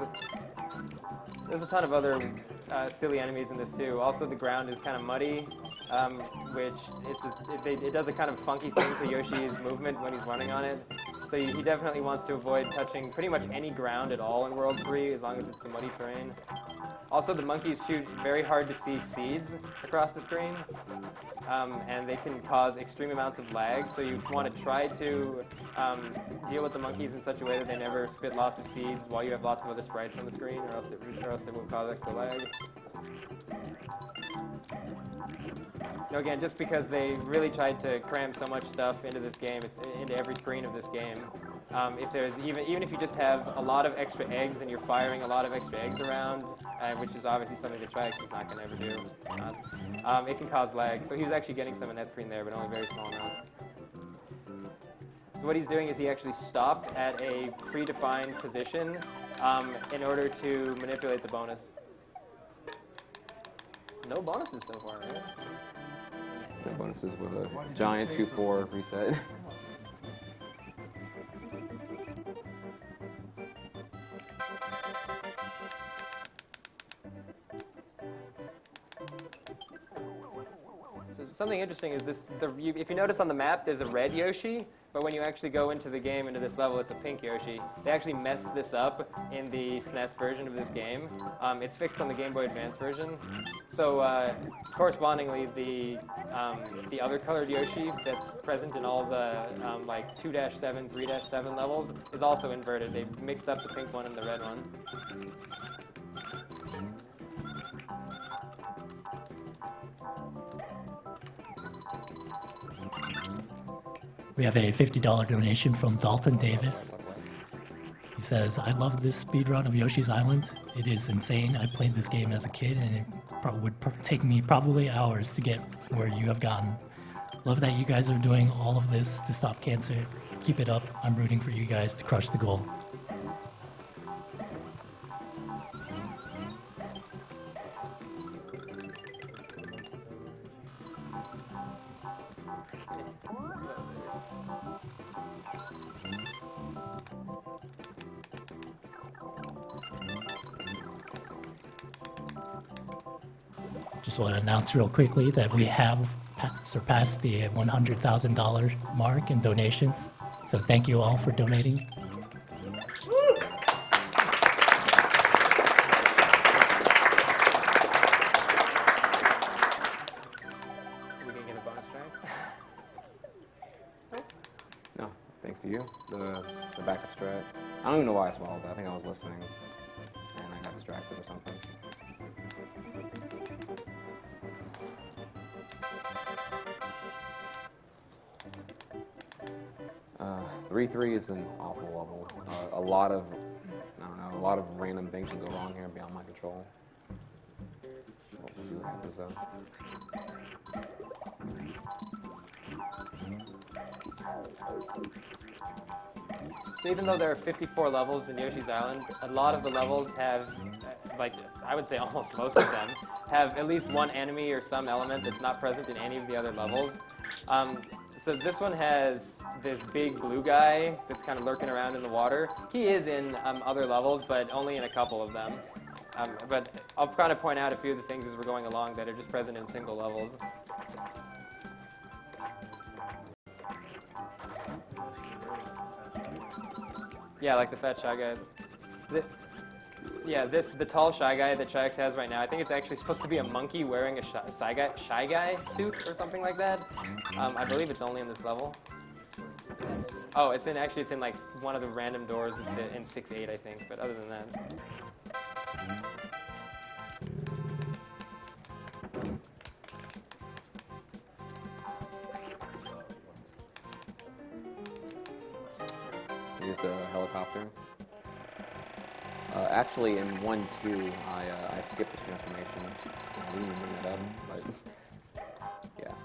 There's a ton of other silly enemies in this too. Also, the ground is kind of muddy, which it does a kind of funky thing to Yoshi's movement when he's running on it. So he definitely wants to avoid touching pretty much any ground at all in World 3, as long as it's the muddy terrain. Also, the monkeys shoot very hard to see seeds across the screen, and they can cause extreme amounts of lag. So you want to try to deal with the monkeys in such a way that they never spit lots of seeds while you have lots of other sprites on the screen, or else it will cause extra lag. No, again, just because they really tried to cram so much stuff into this game, into every screen of this game. If there's even if you just have a lot of extra eggs and you're firing a lot of extra eggs around, which is obviously something that TRI-HEX is not going to ever do, it can cause lag. So he was actually getting some in that screen there, but only very small amounts. So what he's doing is he actually stopped at a predefined position in order to manipulate the bonus. No bonuses so far, right? No bonuses with a giant 2-4 reset. So something interesting is this. If you notice on the map, there's a red Yoshi, but when you actually go into the game, into this level, it's a pink Yoshi. They actually messed this up in the SNES version of this game. It's fixed on the Game Boy Advance version. So correspondingly, the other colored Yoshi that's present in all the like 2-7, 3-7 levels is also inverted. They mixed up the pink one and the red one. We have a $50 donation from Dalton Davis. He says, I love this speedrun of Yoshi's Island. It is insane. I played this game as a kid and it would take me probably hours to get where you have gotten. Love that you guys are doing all of this to stop cancer. Keep it up. I'm rooting for you guys to crush the goal. Just want to announce real quickly that we have surpassed the $100,000 mark in donations. So thank you all for donating. We can get a bonus track. No, thanks to you. The backup strat. I don't even know why I swallowed that. I think I was listening and I got distracted or something. 3-3 is an awful level. A lot of random things can go wrong here beyond my control. We'll see what happens though. So even though there are 54 levels in Yoshi's Island, a lot of the levels have, like, I would say almost most of them, have at least one enemy or some element that's not present in any of the other levels. So this one has this big blue guy that's kind of lurking around in the water. He is in other levels, but only in a couple of them. But I'll kind of point out a few of the things as we're going along that are just present in single levels. Yeah, like the fat Shy Guys. The tall Shy Guy that TRI-HEX has right now, I think it's actually supposed to be a monkey wearing a Shy Guy suit or something like that. I believe it's only in this level. Oh, it's in like one of the random doors in 6-8, I think, but other than that. Here's the helicopter. Actually, in 1-2, I skipped this transformation. I didn't even bring it up, but yeah.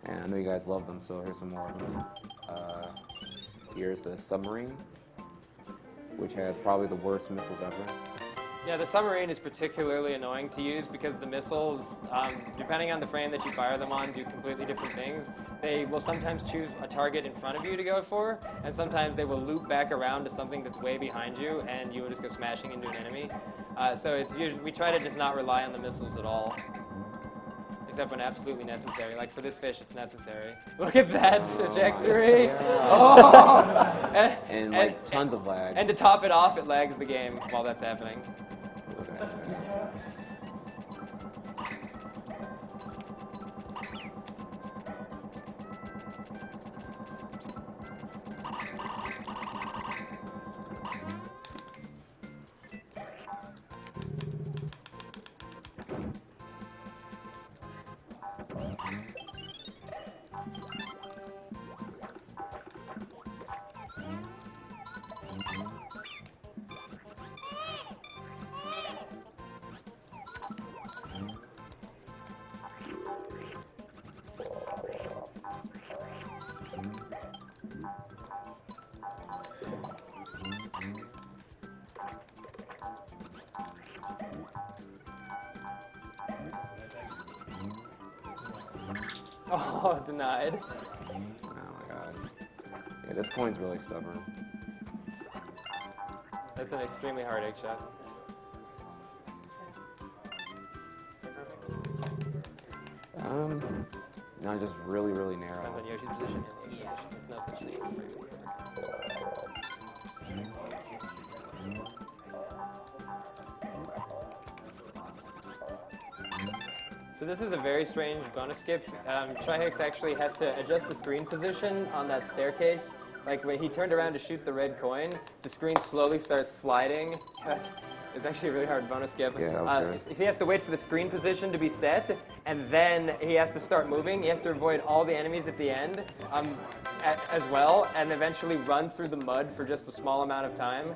And I know you guys love them, so here's some more of them. Here's the submarine, which has probably the worst missiles ever. Yeah, the submarine is particularly annoying to use because the missiles, depending on the frame that you fire them on, do completely different things. They will sometimes choose a target in front of you to go for, and sometimes they will loop back around to something that's way behind you, and you will just go smashing into an enemy. So it's usually, we try to just not rely on the missiles at all, except when absolutely necessary. Like for this fish, it's necessary. Look at that trajectory! Oh! And like tons of lag. And to top it off, it lags the game while that's happening. Look at that. Oh, denied. Oh my god. Yeah, this coin's really stubborn. That's an extremely hard egg shot. No, just really, really narrow. Depends on Yoshi's position and Yoshi's position. It's no such thing as free. So this is a very strange bonus skip. TRI-HEX actually has to adjust the screen position on that staircase. Like when he turned around to shoot the red coin, the screen slowly starts sliding. It's actually a really hard bonus skip. Yeah, that was good. He has to wait for the screen position to be set, and then he has to start moving. He has to avoid all the enemies at the end as well, and eventually run through the mud for just a small amount of time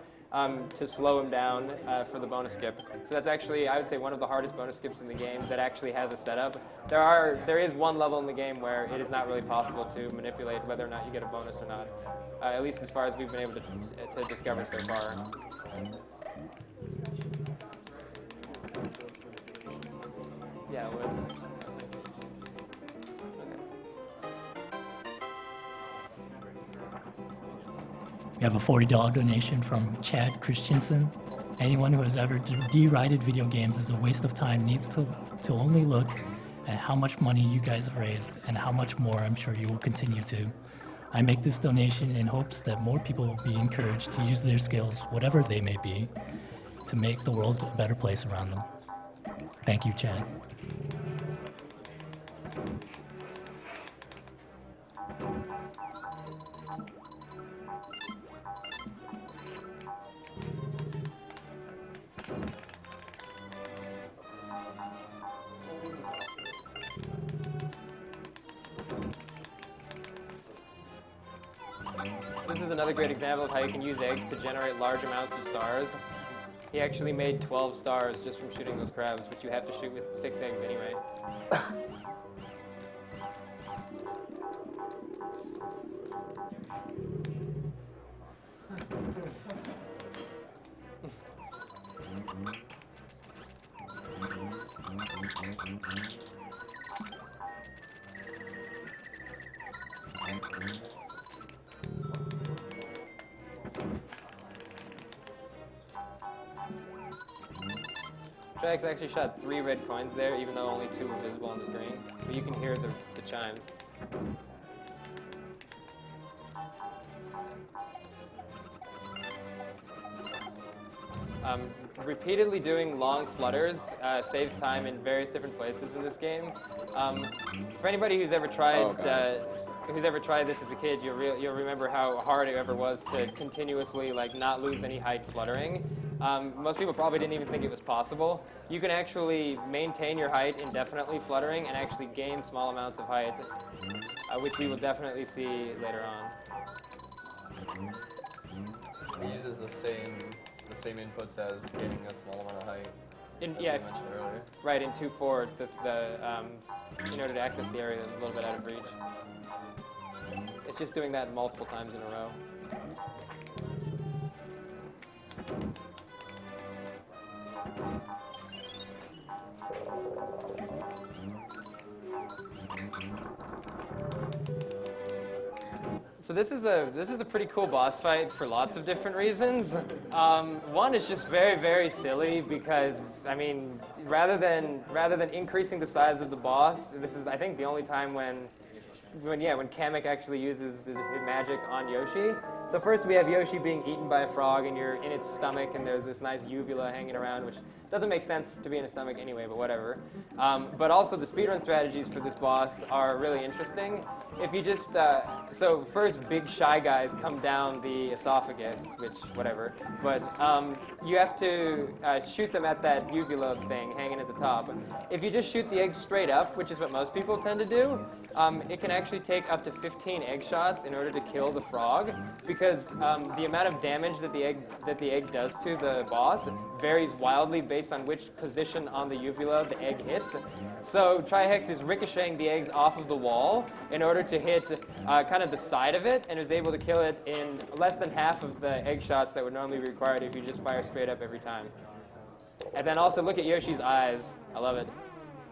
to slow him down for the bonus skip. So that's actually, I would say, one of the hardest bonus skips in the game that actually has a setup. There is one level in the game where it is not really possible to manipulate whether or not you get a bonus or not, at least as far as we've been able to discover so far. Yeah, it would. We have a $40 donation from Chad Christensen. Anyone who has ever derided video games as a waste of time needs to only look at how much money you guys have raised and how much more I'm sure you will continue to. I make this donation in hopes that more people will be encouraged to use their skills, whatever they may be, to make the world a better place around them. Thank you, Chad. This is another great example of how you can use eggs to generate large amounts of stars. He actually made 12 stars just from shooting those crabs, which you have to shoot with 6 eggs anyway. TRI-HEX actually shot 3 red coins there, even though only 2 were visible on the screen. But you can hear the chimes. Repeatedly doing long flutters saves time in various different places in this game. For anybody who's ever tried this as a kid, you'll remember how hard it ever was to continuously not lose any height fluttering. Most people probably didn't even think it was possible. You can actually maintain your height indefinitely fluttering and actually gain small amounts of height, which we will definitely see later on. It uses the same inputs as gaining a small amount of height. Yeah, as you mentioned earlier. right, in 2.4, in order to access the area that's a little bit out of reach. It's just doing that multiple times in a row. So this is a pretty cool boss fight for lots of different reasons. One is just very, very silly because, I mean, rather than increasing the size of the boss, this is, I think, the only time when Kamek actually uses his magic on Yoshi. So first we have Yoshi being eaten by a frog, and you're in its stomach, and there's this nice uvula hanging around, which doesn't make sense to be in a stomach anyway, but whatever. But also the speedrun strategies for this boss are really interesting. If you just, so first big shy guys come down the esophagus, which, whatever. But you have to shoot them at that uvula thing hanging at the top. If you just shoot the egg straight up, which is what most people tend to do, it can actually take up to 15 egg shots in order to kill the frog, because the amount of damage that the egg does to the boss varies wildly based on which position on the uvula the egg hits. So TRI-HEX is ricocheting the eggs off of the wall in order to hit kind of the side of it, and is able to kill it in less than half of the egg shots that would normally be required if you just fire straight up every time. And then also look at Yoshi's eyes. I love it.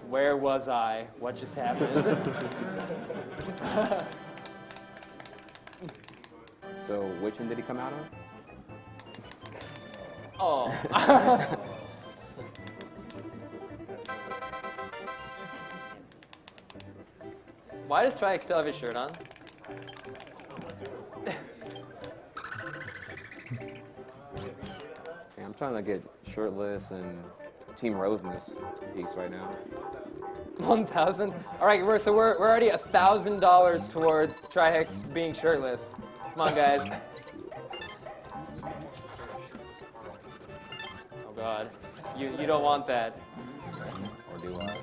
Where was I? What just happened? So which one did he come out of? Oh. Why does TRI-HEX still have his shirt on? Yeah, I'm trying to get shirtless and Team Rose in this piece right now. 1,000. All right, so we're already $1,000 towards TRI-HEX being shirtless. Come on, guys. Oh God, you don't want that. Or do I?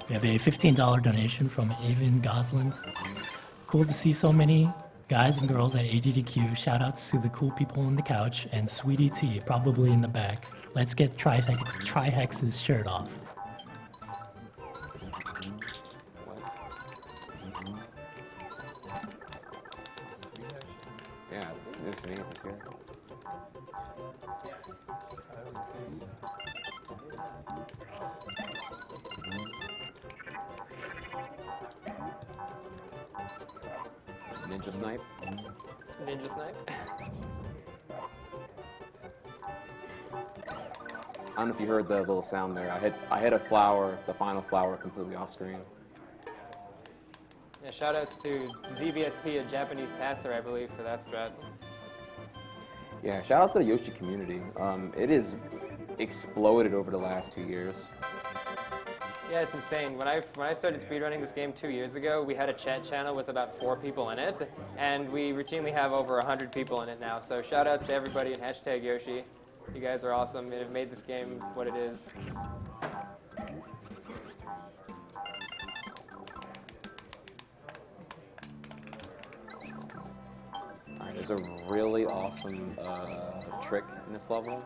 We have a $15 donation from Avon Goslin. Cool to see so many guys and girls at AGDQ. Shoutouts to the cool people on the couch and Sweetie T, probably in the back. Let's get TRI-HEX's shirt off. Yeah, there's an English here. Ninja Snipe. Ninja Snipe. I don't know if you heard the little sound there. I hit a flower, the final flower, completely off screen. Yeah, shoutouts to ZBSP, a Japanese passer, I believe, for that strat. Yeah, shout outs to the Yoshi community. It has exploded over the last 2 years. Yeah, it's insane. When I started speedrunning this game 2 years ago, we had a chat channel with about 4 people in it, and we routinely have over 100 people in it now. So shout outs to everybody and hashtag Yoshi. You guys are awesome and have made this game what it is. Alright, there's a really awesome trick in this level.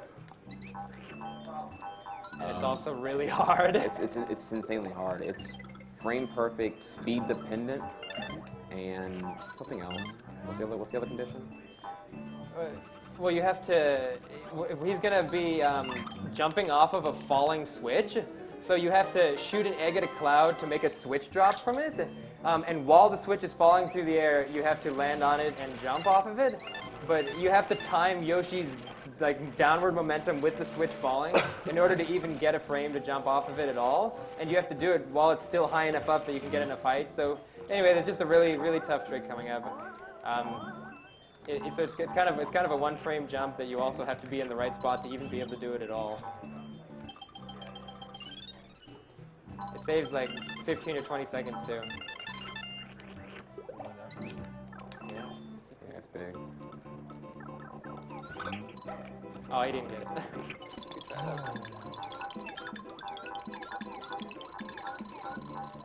And it's also really hard. It's insanely hard. It's frame perfect, speed dependent, and something else. What's the other condition? Well, you have to. He's gonna be jumping off of a falling switch, so you have to shoot an egg at a cloud to make a switch drop from it. And while the switch is falling through the air, you have to land on it and jump off of it. But you have to time Yoshi's downward momentum with the switch falling in order to even get a frame to jump off of it at all. And you have to do it while it's still high enough up that you can get in a fight. So anyway, there's just a really tough trick coming up. So it's kind of a one frame jump that you also have to be in the right spot to even be able to do it at all. It saves like 15 or 20 seconds too. Yeah, it's big. Oh, he didn't get it.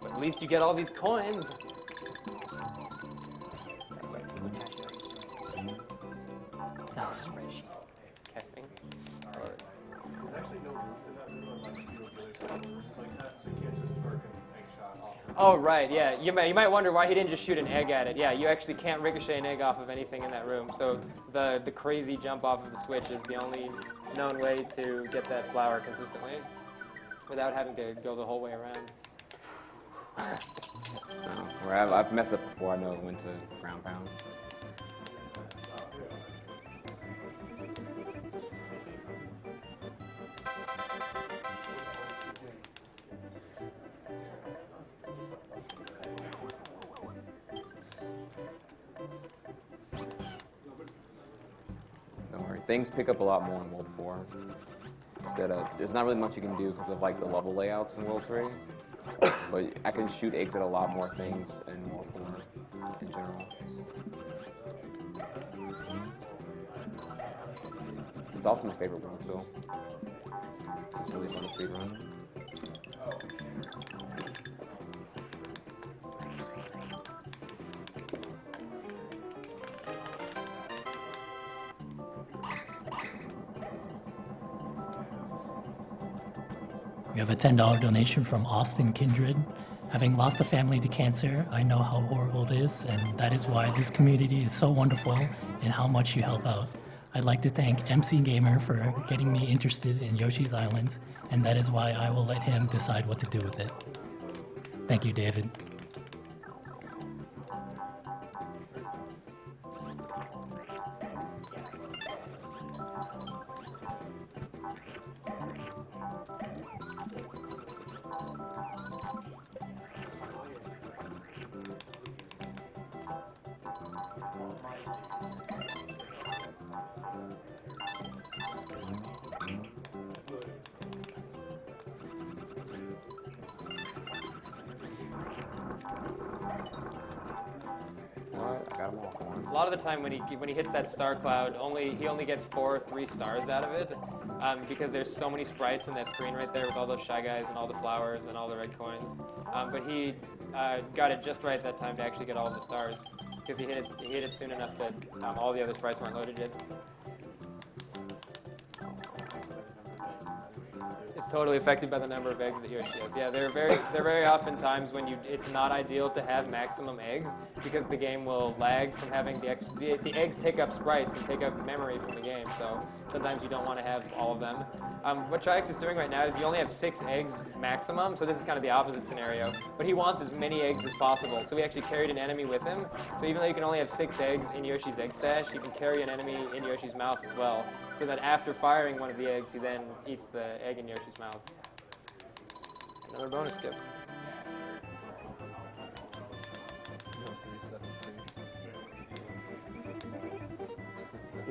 But at least you get all these coins. No, spreadsheet. Guessing. There's actually no roof in that room unless you go to the other side. It's just like that, so you can't just perk an egg shot off. Oh, right, yeah. You might wonder why he didn't just shoot an egg at it. Yeah, you actually can't ricochet an egg off of anything in that room. So the crazy jump off of the switch is the only known way to get that flower consistently without having to go the whole way around. No, where I've messed up before. I know when to ground pound. Don't worry, things pick up a lot more in World 4. There's not really much you can do because of like the level layouts in World 3. But I can shoot eggs at a lot more things in World 4 in general. It's also my favorite world too. It's just really fun to speedrun. We have a $10 donation from Austin Kindred. Having lost a family to cancer, I know how horrible it is, and that is why this community is so wonderful and how much you help out. I'd like to thank MC Gamer for getting me interested in Yoshi's Island, and that is why I will let him decide what to do with it. Thank you, David. got them all at once. A lot of the time when he hits that star cloud, he only gets 4 or 3 stars out of it, because there's so many sprites in that screen right there with all those Shy Guys and all the flowers and all the red coins. But he got it just right that time to actually get all of the stars, because he hit it soon enough that all the other sprites weren't loaded yet. It's totally affected by the number of eggs that Yoshi has. Yeah, there are very often times when it's not ideal to have maximum eggs, because the game will lag from having the eggs take up sprites and take up memory from the game. So sometimes you don't want to have all of them. What TRI-HEX is doing right now is you only have 6 eggs maximum, so this is kind of the opposite scenario. But he wants as many eggs as possible, so he actually carried an enemy with him. So even though you can only have 6 eggs in Yoshi's egg stash, you can carry an enemy in Yoshi's mouth as well. So that after firing one of the eggs, he then eats the egg in Yoshi's mouth. Another bonus skip.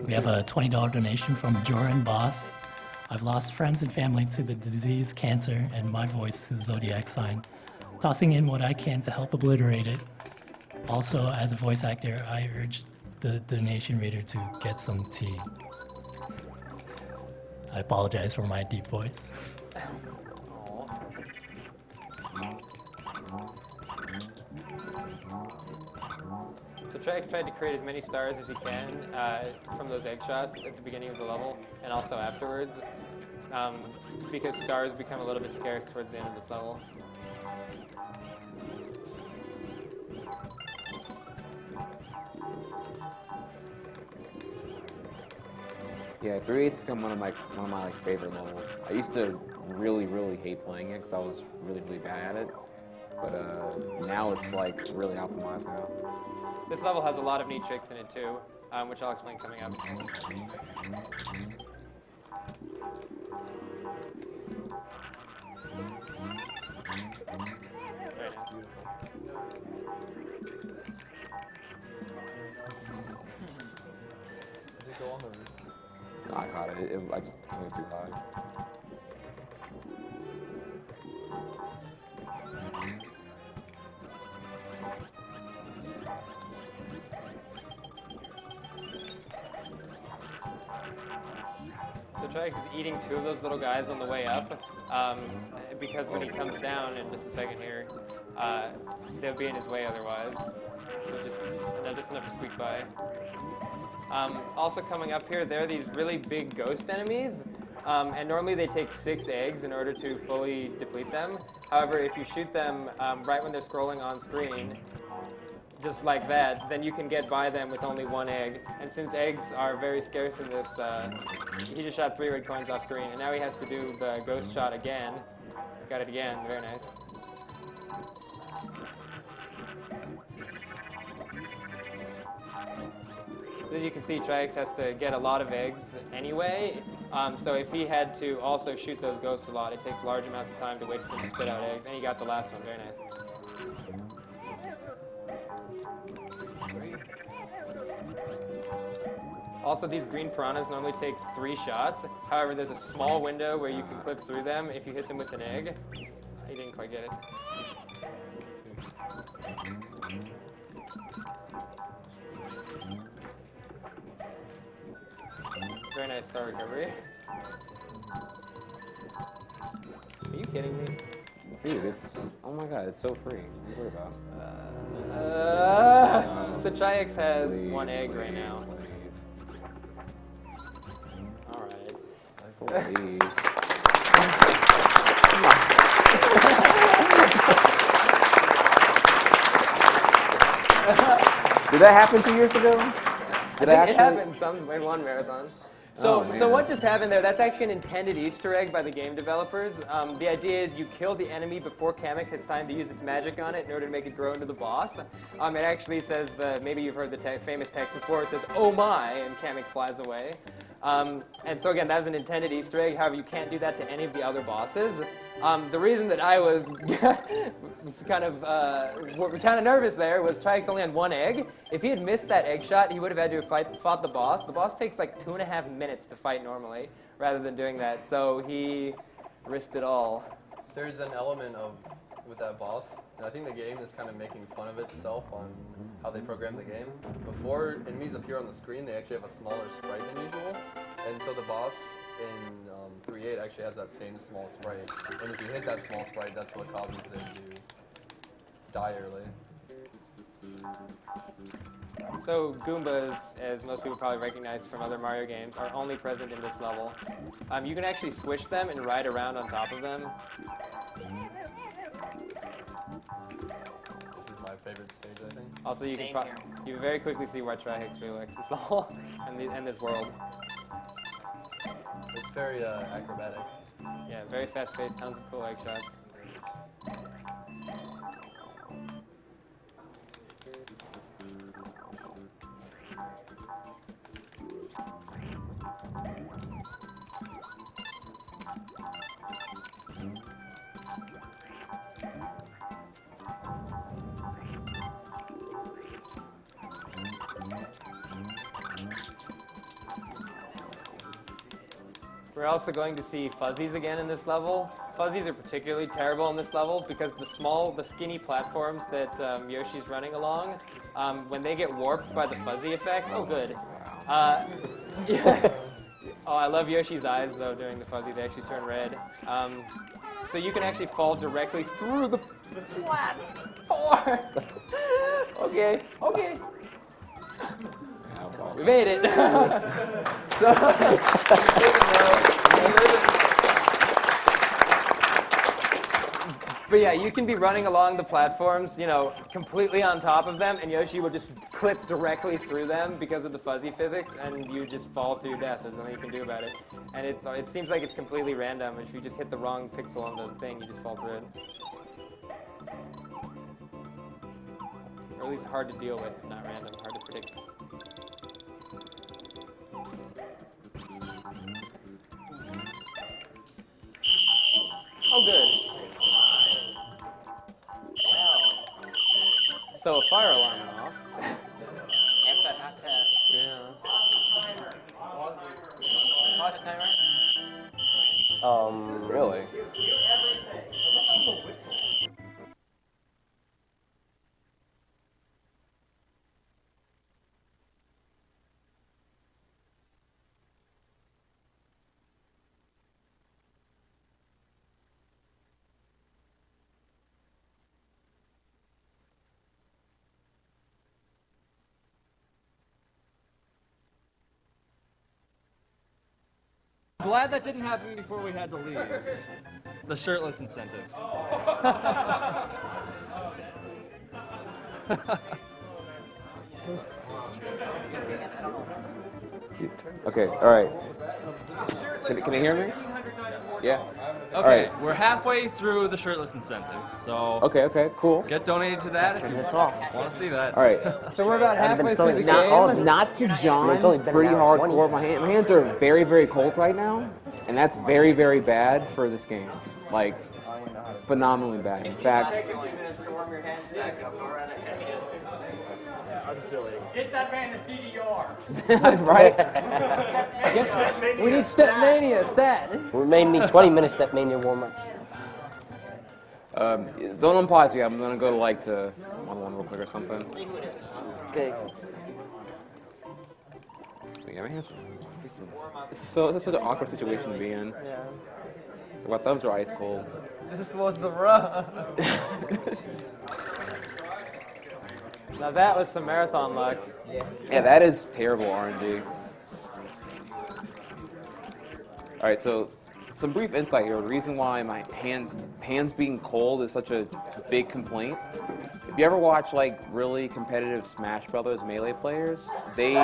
We have a $20 donation from Joran Boss. I've lost friends and family to the disease, cancer, and my voice to the zodiac sign. Tossing in what I can to help obliterate it. Also, as a voice actor, I urge the donation reader to get some tea. I apologize for my deep voice. So TRI-HEX tried to create as many stars as he can from those egg shots at the beginning of the level and also afterwards, because stars become a little bit scarce towards the end of this level. Yeah, 3/8's become one of my favorite levels. I used to really hate playing it because I was really bad at it, but now it's like really optimized now. This level has a lot of neat tricks in it too, which I'll explain coming up. Very nice. Did it go on the roof? No, I caught it. I just went too high. So TRI-HEX is eating 2 of those little guys on the way up, because when he comes down in just a second here, they'll be in his way otherwise. So just enough to squeak by. Also coming up here, there are these really big ghost enemies, and normally they take 6 eggs in order to fully deplete them. However, if you shoot them right when they're scrolling on screen, just like that, then you can get by them with only 1 egg. And since eggs are very scarce in this, he just shot 3 red coins off screen, and now he has to do the ghost shot again. Got it again, very nice. As you can see, TRI-HEX has to get a lot of eggs anyway, so if he had to also shoot those ghosts a lot, it takes large amounts of time to wait for them to spit out eggs, and he got the last one, very nice. Also, these green piranhas normally take 3 shots. However, there's a small window where you can clip through them if you hit them with an egg. He didn't quite get it. Very nice star recovery. Are you kidding me? Dude, it's, oh my god, it's so free. What are you about? So TRI-HEX has Please, 1 egg please, right now. please. Alright. Please. Did that happen 2 years ago? Did I think it happened in one marathon. So, Oh, so man. what just happened there, that's actually an intended Easter egg by the game developers. The idea is you kill the enemy before Kamek has time to use its magic on it in order to make it grow into the boss. It actually says, maybe you've heard the famous text before, it says, "Oh my," and Kamek flies away. And so again, that was an intended Easter egg. However, you can't do that to any of the other bosses. The reason that I was kind of nervous there was TRI-HEX only had 1 egg. If he had missed that egg shot, he would have had to have fought the boss. The boss takes like 2.5 minutes to fight normally, rather than doing that. So he risked it all. There's an element of with that boss, and I think the game is kind of making fun of itself on how they program the game. Before enemies appear on the screen, they actually have a smaller sprite than usual, and so the boss in 3.8 actually has that same small sprite. And if you hit that small sprite, that's what causes them to die early. So Goombas, as most people probably recognize from other Mario games, are only present in this level. You can actually squish them and ride around on top of them. This is my favorite stage, I think. Also, you can very quickly see why TRI-HEX really likes this level and this world. It's very acrobatic. Yeah, very fast-paced, tons of cool egg shots. We're also going to see fuzzies again in this level. Fuzzies are particularly terrible in this level because the skinny platforms that Yoshi's running along, when they get warped by the fuzzy effect, oh good. Yeah. Oh, I love Yoshi's eyes though during the fuzzy, they actually turn red. So you can actually fall directly through the platform. Okay. We made it. But yeah, you can be running along the platforms, you know, completely on top of them, and Yoshi will just clip directly through them because of the fuzzy physics, and you just fall to your death. There's nothing you can do about it. And it seems like it's completely random. If you just hit the wrong pixel on the thing, you just fall through it. Or at least hard to deal with, if not random, hard to predict. Oh, good. So a fire alarm went off. After that hot test. Yeah. Pause the timer. Really? Glad that didn't happen before we had to leave. The shirtless incentive. Okay, all right. Can you hear me? Yeah. Okay, All right. we're halfway through the shirtless incentive, so Okay, cool. get donated to that if you want to see that. All right. So we're about halfway through the Not, game. not to John, It's only been pretty an hour hardcore. 20. My hands are very, very cold right now, and that's very, very bad for this game. Like, phenomenally bad. In fact, Get that man his DDR. right? We need Step Mania, stat. We made me 20 minutes that mania warm-ups. Don't unpause yet. I'm gonna go to like to one real quick or something. Okay. Yeah, my hands are so this is such an awkward situation to be in. Yeah. My thumbs are ice cold. This was the run. Now that was some marathon luck. Yeah, that is terrible RNG. All right, so some brief insight here. The reason why my hands being cold is such a big complaint. If you ever watch like really competitive Smash Brothers Melee players, they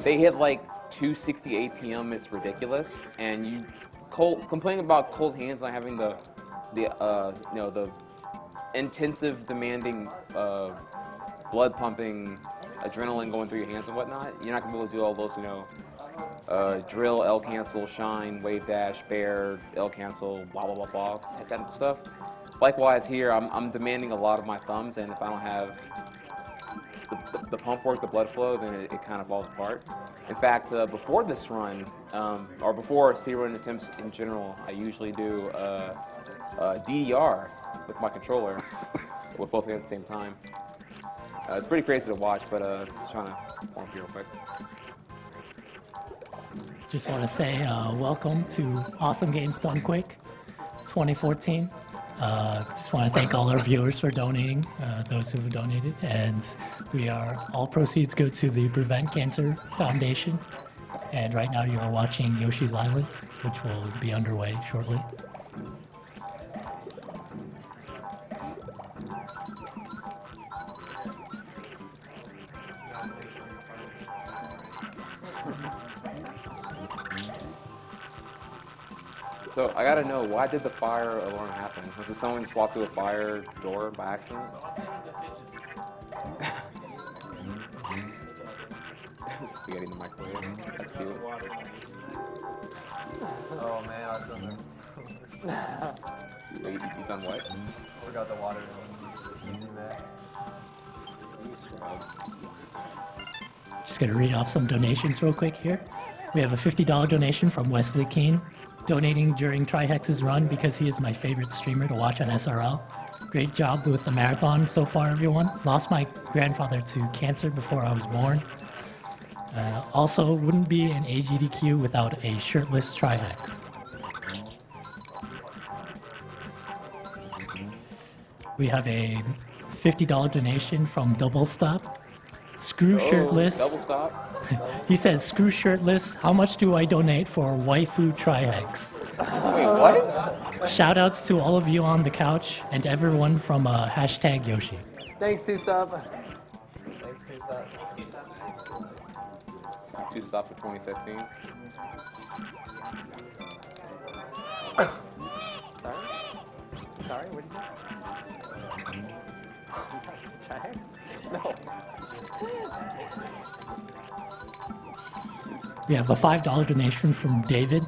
hit like 260 APM. It's ridiculous, and you complaining about cold hands, not having the intensive, demanding blood pumping, adrenaline going through your hands and whatnot. You're not gonna be able to do all those, drill, L cancel, shine, wave dash, bear, L cancel, blah blah blah blah, that kind of stuff. Likewise here, I'm demanding a lot of my thumbs, and if I don't have the pump work, the blood flow, then it kind of falls apart. In fact, before this run, or before speedrun attempts in general, I usually do DDR with my controller with both at the same time. It's pretty crazy to watch, but just trying to warm up here real quick. Just want to say welcome to Awesome Games Done Quick 2014. Just want to thank all our viewers for donating, those who have donated, and all proceeds go to the Prevent Cancer Foundation. And right now you are watching Yoshi's Island, which will be underway shortly. So I gotta know, why did the fire alarm happen? Was it someone just walked through a fire door by accident? Spaghetti in the microwave. That's cute. Oh man, I was done there. You done what? Forgot the water. Easy, man. Just going to read off some donations real quick here. We have a $50 donation from Wesley Keane, donating during TRI-HEX's run because he is my favorite streamer to watch on SRL. Great job with the marathon so far, everyone. Lost my grandfather to cancer before I was born. Also, wouldn't be an AGDQ without a shirtless TRI-HEX. We have a $50 donation from Double Stop. Screw shirtless. Double stop. He says, screw shirtless. How much do I donate for waifu TRI-HEX? Wait, what? Shout outs to all of you on the couch and everyone from hashtag Yoshi. Thanks, Two Stop. Thanks, Two Stop. Two stop for 2015. Sorry, what did you say? TRI-HEX? No. We have a $5 donation from David.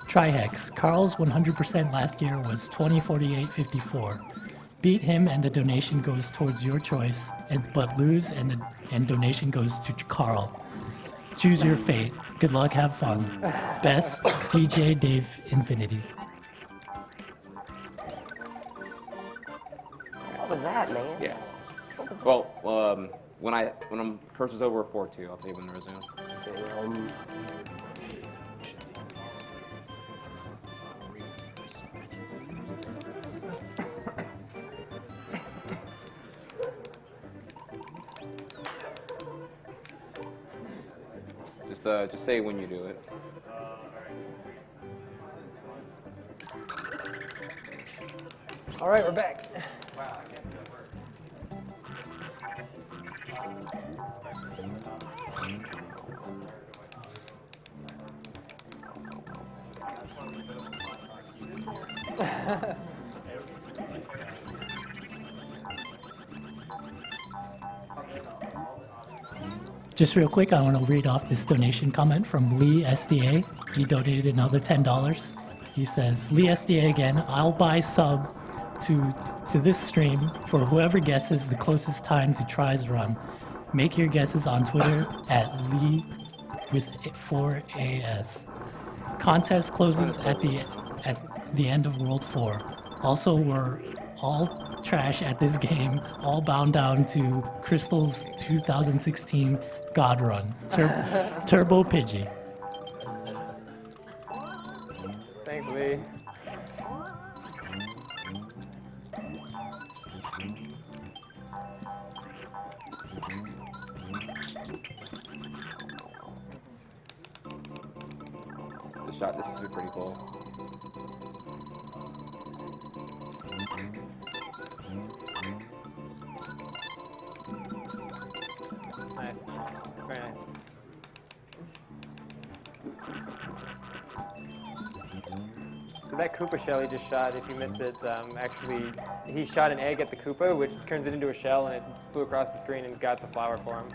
TRI-HEX. Carl's 100% last year was 2048.54. Beat him and the donation goes towards your choice, but lose and donation goes to Carl. Choose your fate. Good luck, have fun. Best, DJ Dave Infinity. What was that, man? Yeah. Well, when I'm cursor's over 4-2, I'll tell you when to resume. Okay, Just say when you do it. All right, we're back. Just real quick, I want to read off this donation comment from Lee SDA. He donated another $10. He says, Lee SDA again, I'll buy sub to this stream for whoever guesses the closest time to Tri's run. Make your guesses on Twitter at Lee with 4AS. Contest closes at the end of World 4. Also, we're all trash at this game, all bound down to Crystal's 2016 God Run. Turbo Pidgey. Thanks, Lee. This is pretty cool. Nice. Very nice. So that Koopa shell he just shot, if you missed it, actually, he shot an egg at the Koopa, which turns it into a shell, and it flew across the screen and got the flower for him.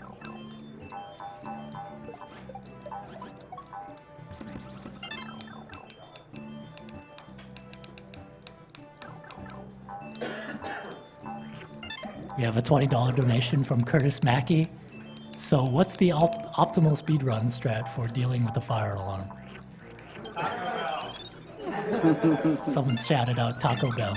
We have a $20 donation from Curtis Mackey. So what's the optimal speedrun strat for dealing with the fire alarm? Someone shouted out Taco Bell.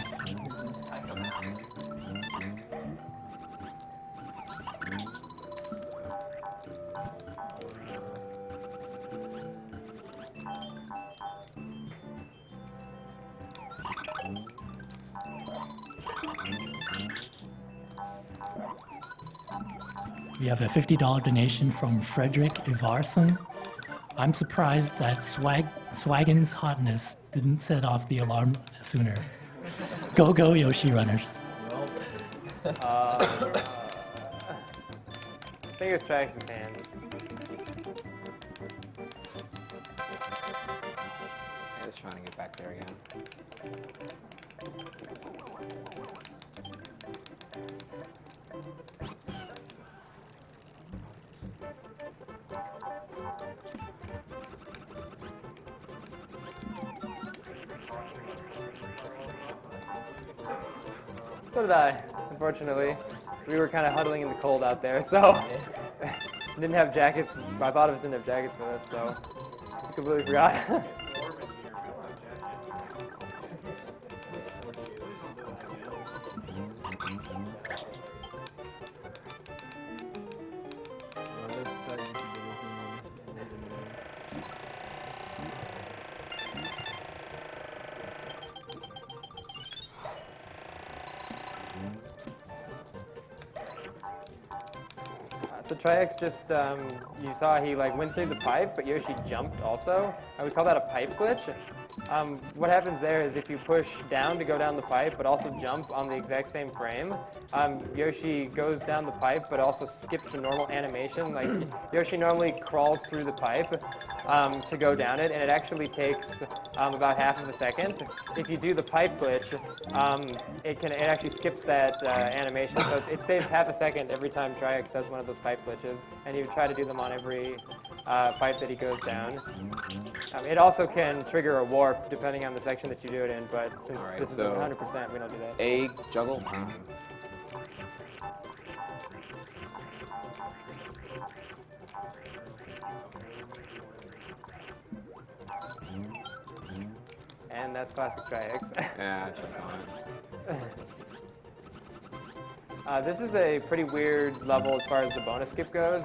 We have a $50 donation from Frederick Ivarson. I'm surprised that Swagan's hotness didn't set off the alarm sooner. Go, go, Yoshi runners. I think it was TRI-HEX's hands. I'm just trying to get back there again. So did I, unfortunately. We were kind of huddling in the cold out there, so didn't have jackets. My bottoms didn't have jackets with us, so I completely forgot. So TRI-HEX just, you saw he like went through the pipe, but Yoshi jumped also. We call that a pipe glitch. What happens there is if you push down to go down the pipe, but also jump on the exact same frame, Yoshi goes down the pipe, but also skips the normal animation. Like Yoshi normally crawls through the pipe to go down it, and it actually takes about half of a second. If you do the pipe glitch, it actually skips that animation, so it saves half a second every time TRI-HEX does one of those pipe glitches, and you try to do them on every pipe that he goes down. It also can trigger a warp depending on the section that you do it in, but since this is 100%, we don't do that. Egg juggle time. And that's classic TRI-HEX. Yeah, I checked on it. This is a pretty weird level as far as the bonus skip goes,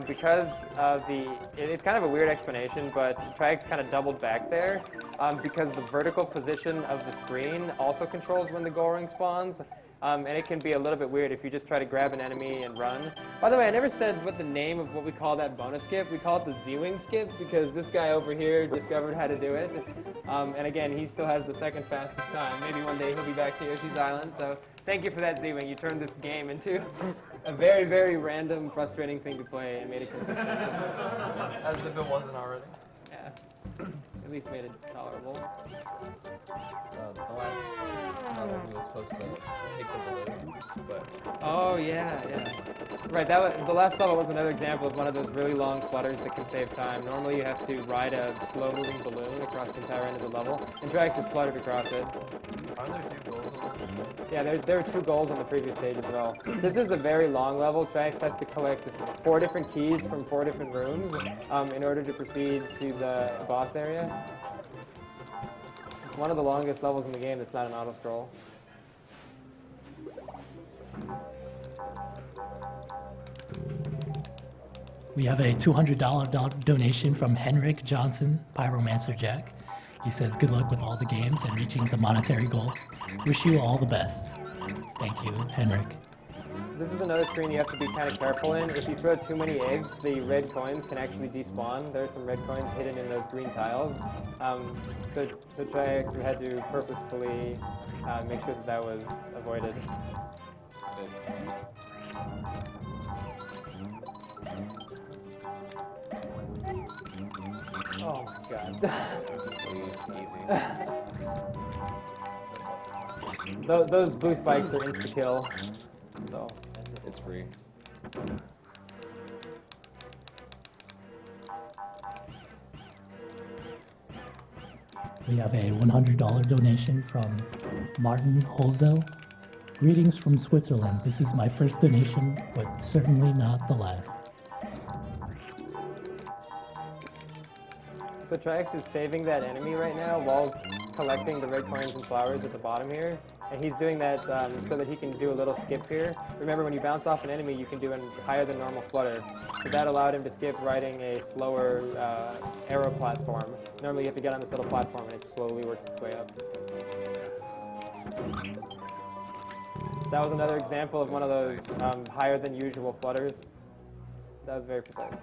because of it's kind of a weird explanation, but TRI-HEX kind of doubled back there, because the vertical position of the screen also controls when the goal ring spawns, and it can be a little bit weird if you just try to grab an enemy and run. By the way, I never said what the name of what we call that bonus skip. We call it the Z-Wing skip, because this guy over here discovered how to do it, and again, he still has the second fastest time. Maybe one day he'll be back to Yoshi's Island, so thank you for that, Z-Wing. You turned this game into a very, very random, frustrating thing to play and made it consistent. As if it wasn't already. Yeah. At least made it tolerable. The last level he was supposed to take the balloon, but... Oh, yeah. Right, the last level was another example of one of those really long flutters that can save time. Normally you have to ride a slow-moving balloon across the entire end of the level, and TRI-HEX just fluttered across it. Aren't there 2 goals on this? Yeah, there were 2 goals on the previous stage as well. This is a very long level. TRI-HEX has to collect 4 different keys from 4 different rooms in order to proceed to the boss area. It's one of the longest levels in the game that's not an auto-scroll. We have a $200 donation from Henrik Johnson, Pyromancer Jack. He says, good luck with all the games and reaching the monetary goal. Wish you all the best. Thank you, Henrik. This is another screen you have to be kind of careful in. If you throw too many eggs, the red coins can actually despawn. There are some red coins hidden in those green tiles. So TRI-HEX, we had to purposefully make sure that was avoided. Oh my god. Easy. Those blue spikes are insta-kill, so it's free. We have a $100 donation from Martin Holzel. Greetings from Switzerland. This is my first donation, but certainly not the last. So TRI-HEX is saving that enemy right now while collecting the red coins and flowers at the bottom here. And he's doing that so that he can do a little skip here. Remember, when you bounce off an enemy, you can do a higher than normal flutter. So that allowed him to skip riding a slower arrow platform. Normally you have to get on this little platform and it slowly works its way up. That was another example of one of those higher than usual flutters. That was very precise.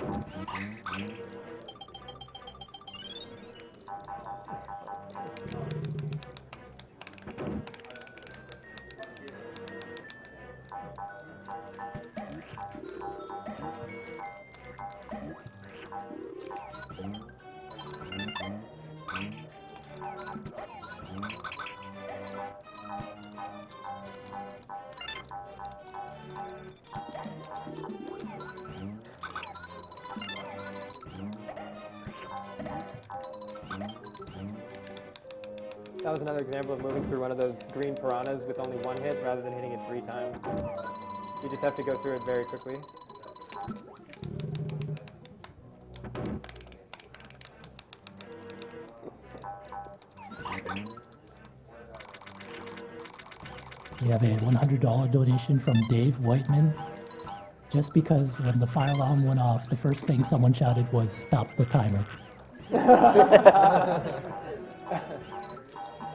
That was another example of moving through one of those green piranhas with only one hit rather than hitting it 3 times. You just have to go through it very quickly. We have a $100 donation from Dave Whiteman. Just because when the fire alarm went off, the first thing someone shouted was, "Stop the timer."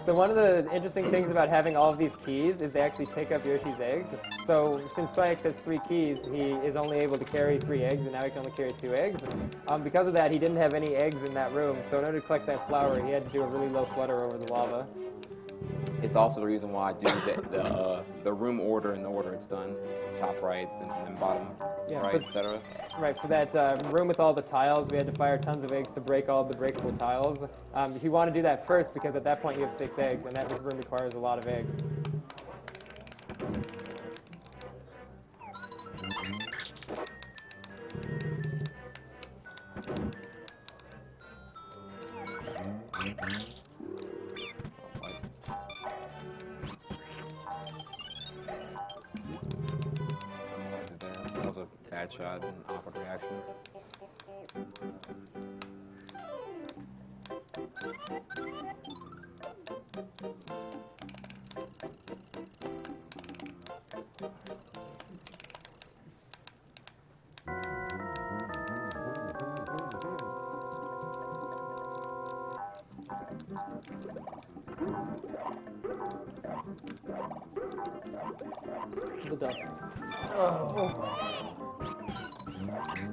So one of the interesting things about having all of these keys is they actually take up Yoshi's eggs. So since TRI-HEX has 3 keys, he is only able to carry 3 eggs, and now he can only carry 2 eggs. Because of that, he didn't have any eggs in that room, so in order to collect that flower, he had to do a really low flutter over the lava. It's also the reason why I do the room order and the order it's done. Top right, and then bottom right, etc. Right, for that room with all the tiles, we had to fire tons of eggs to break all of the breakable tiles. You want to do that first because at that point you have 6 eggs, and that room requires a lot of eggs. That was a bad shot and awkward reaction.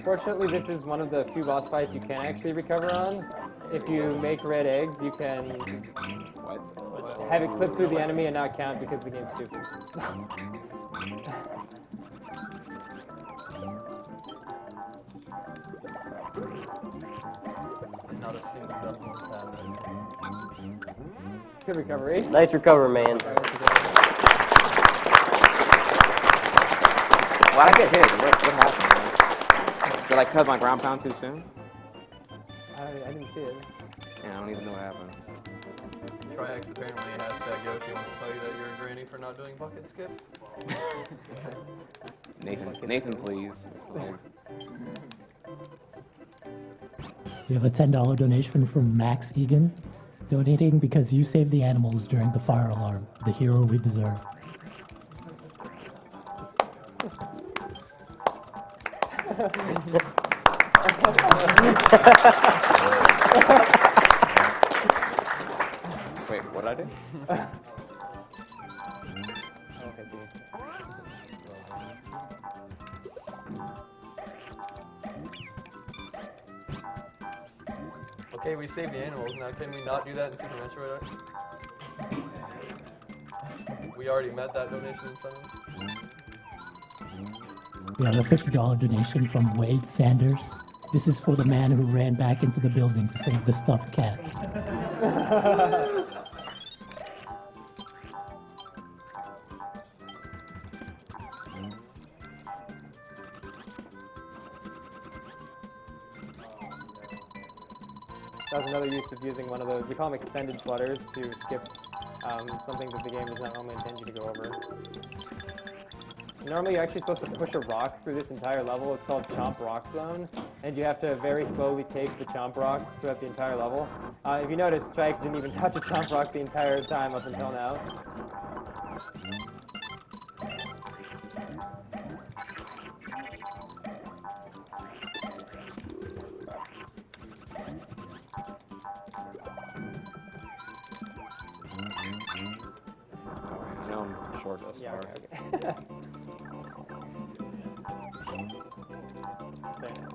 Fortunately, this is one of the few boss fights you can actually recover on. If you make red eggs, you can have it clip through the enemy and not count because the game's stupid. Not a single double happened. Good recovery. Nice recover, man. Why'd I get hit? What happened? Did I cut my ground pound too soon? I didn't see it. Yeah, I don't even know what happened. TRI-HEX apparently hashtag Yoshi wants to tell you that you're a granny for not doing bucket skip. Nathan, please. We have a $10 donation from Max Egan, donating because you saved the animals during the fire alarm. The hero we deserve. Wait, what did I do? Okay, we saved the animals. Now, can we not do that in Super Metroid? We already met that donation in some way. We have a $50 donation from Wade Sanders. This is for the man who ran back into the building to save the stuffed cat. That was another use of using one of those, we call them extended flutters, to skip something that the game does not normally intend you to go over. Normally you're actually supposed to push a rock through this entire level. It's called Chomp Rock Zone, and you have to very slowly take the Chomp Rock throughout the entire level. If you notice, TRI-HEX didn't even touch a Chomp Rock the entire time up until now. Jump short of Yeah, start. okay. Very nice.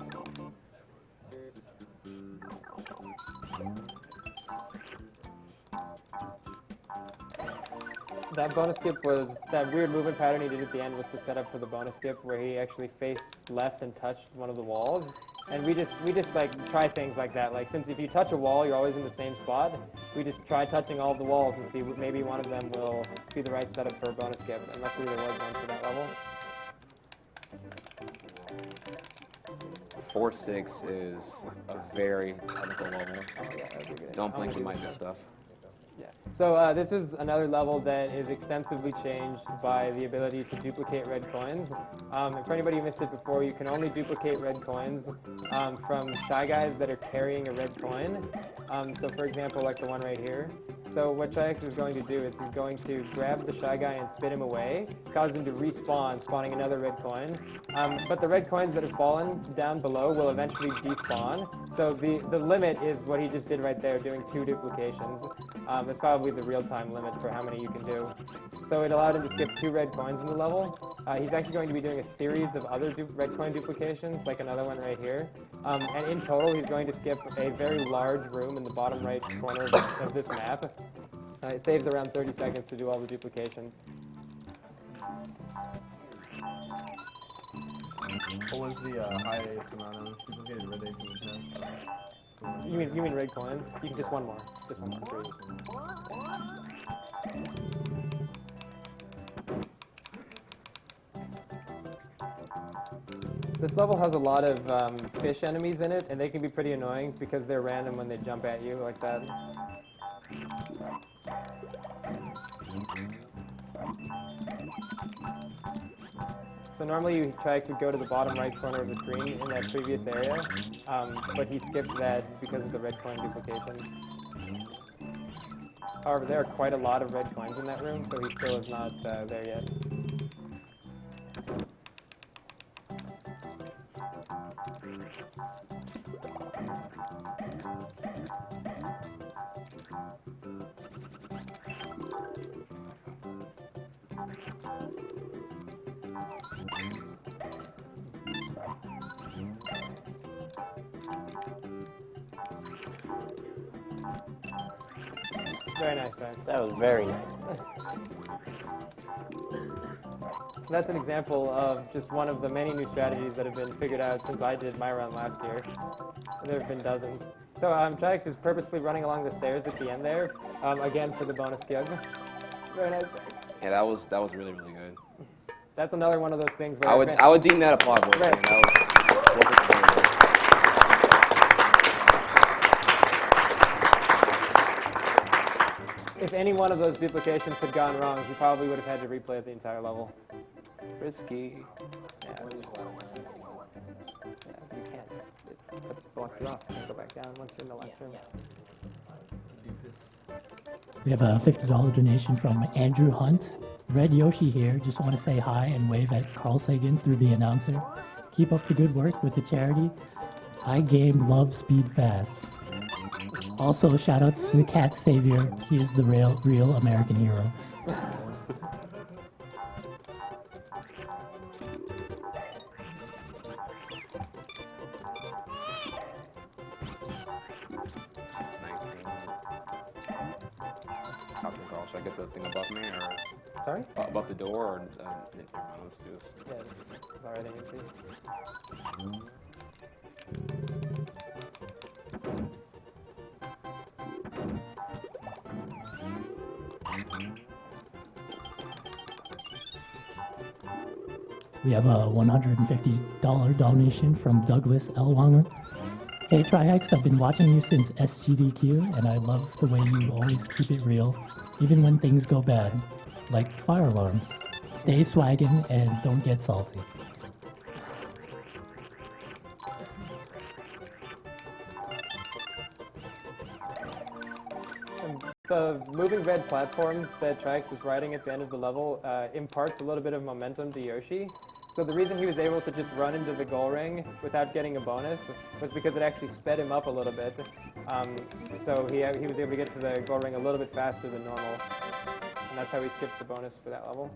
That bonus skip was, that weird movement pattern he did at the end was to set up for the bonus skip where he actually faced left and touched one of the walls. And we just like try things like that. Like, since if you touch a wall, you're always in the same spot, we just try touching all of the walls and see maybe one of them will be the right setup for a bonus skip. And luckily there was one for that level. 4-6 is a very technical level. Oh, yeah, that would be good. Don't I'm blink, gonna you do might this miss stuff. Yeah. So this is another level that is extensively changed by the ability to duplicate red coins. For anybody who missed it before, you can only duplicate red coins from Shy Guys that are carrying a red coin. So for example, like the one right here. So what TRI-HEX is going to do is he's going to grab the Shy Guy and spit him away, cause him to respawn, spawning another red coin. But the red coins that have fallen down below will eventually despawn. So the limit is what he just did right there, doing 2 duplications. That's probably the real-time limit for how many you can do. So it allowed him to skip 2 red coins in the level. He's actually going to be doing a series of other red coin duplications, like another one right here. And in total, he's going to skip a very large room in the bottom right corner of this map. It saves around 30 seconds to do all the duplications. What was the highest amount of duplicated red eggs in the past? You mean red coins? You can just one more. Just one more. 3. This level has a lot of fish enemies in it, and they can be pretty annoying because they're random when they jump at you like that. So normally TRI-HEX would go to the bottom right corner of the screen in that previous area, but he skipped that because of the red coin duplications. However, there are quite a lot of red coins in that room, so he still is not there yet. Very nice, man. That was very nice. So that's an example of just one of the many new strategies that have been figured out since I did my run last year. There have been dozens. So TRI-HEX is purposefully running along the stairs at the end there, again for the bonus skip. Very nice. Yeah, that was really, really good. That's another one of those things where I would deem that applause worthy. Right. That was if any one of those duplications had gone wrong, he probably would have had to replay the entire level. risky. Yeah, you can't. It blocks you off. You can go back down once you're in the last room. We have a $50 donation from Andrew Hunt. Red Yoshi here. Just want to say hi and wave at Carl Sagan through the announcer. Keep up the good work with the charity. I game love speed fast. Also, shout outs to the cat savior. He is the real American hero. Should I get the thing above me, or Sorry? above the door, or never mind, let's do this. Yeah, it's already empty. We have a $150 donation from Douglas Elwanger. Hey TRI-HEX, I've been watching you since SGDQ, and I love the way you always keep it real, even when things go bad, like fire alarms. Stay swaggin' and don't get salty. The moving red platform that TRI-HEX was riding at the end of the level imparts a little bit of momentum to Yoshi. So the reason he was able to just run into the goal ring without getting a bonus was because it actually sped him up a little bit. So he was able to get to the goal ring a little bit faster than normal. And that's how he skipped the bonus for that level.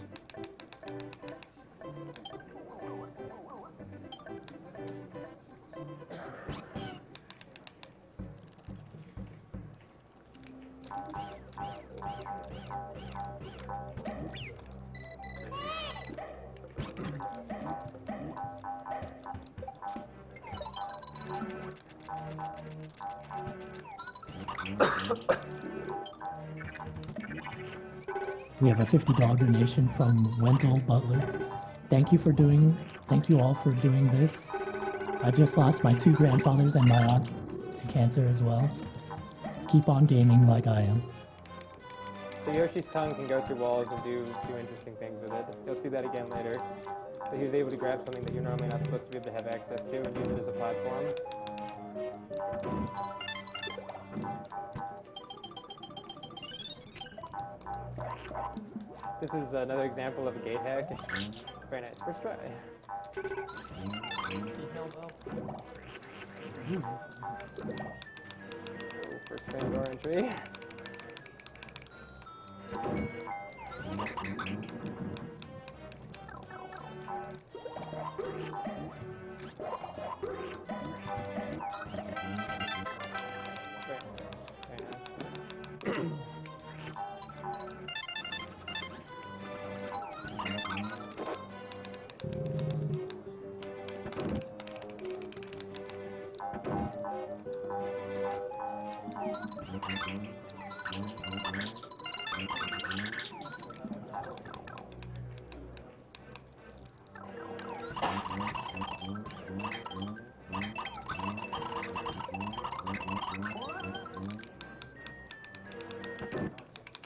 We have a $50 donation from Wendell Butler. Thank you all for doing this. I just lost my 2 grandfathers and my aunt to cancer as well. Keep on gaming like I am. So Yoshi's tongue can go through walls and do interesting things with it. You'll see that again later. But he was able to grab something that you're normally not supposed to be able to have access to and use it as a platform. This is another example of a gate hack. Very nice. First try. First frame door entry.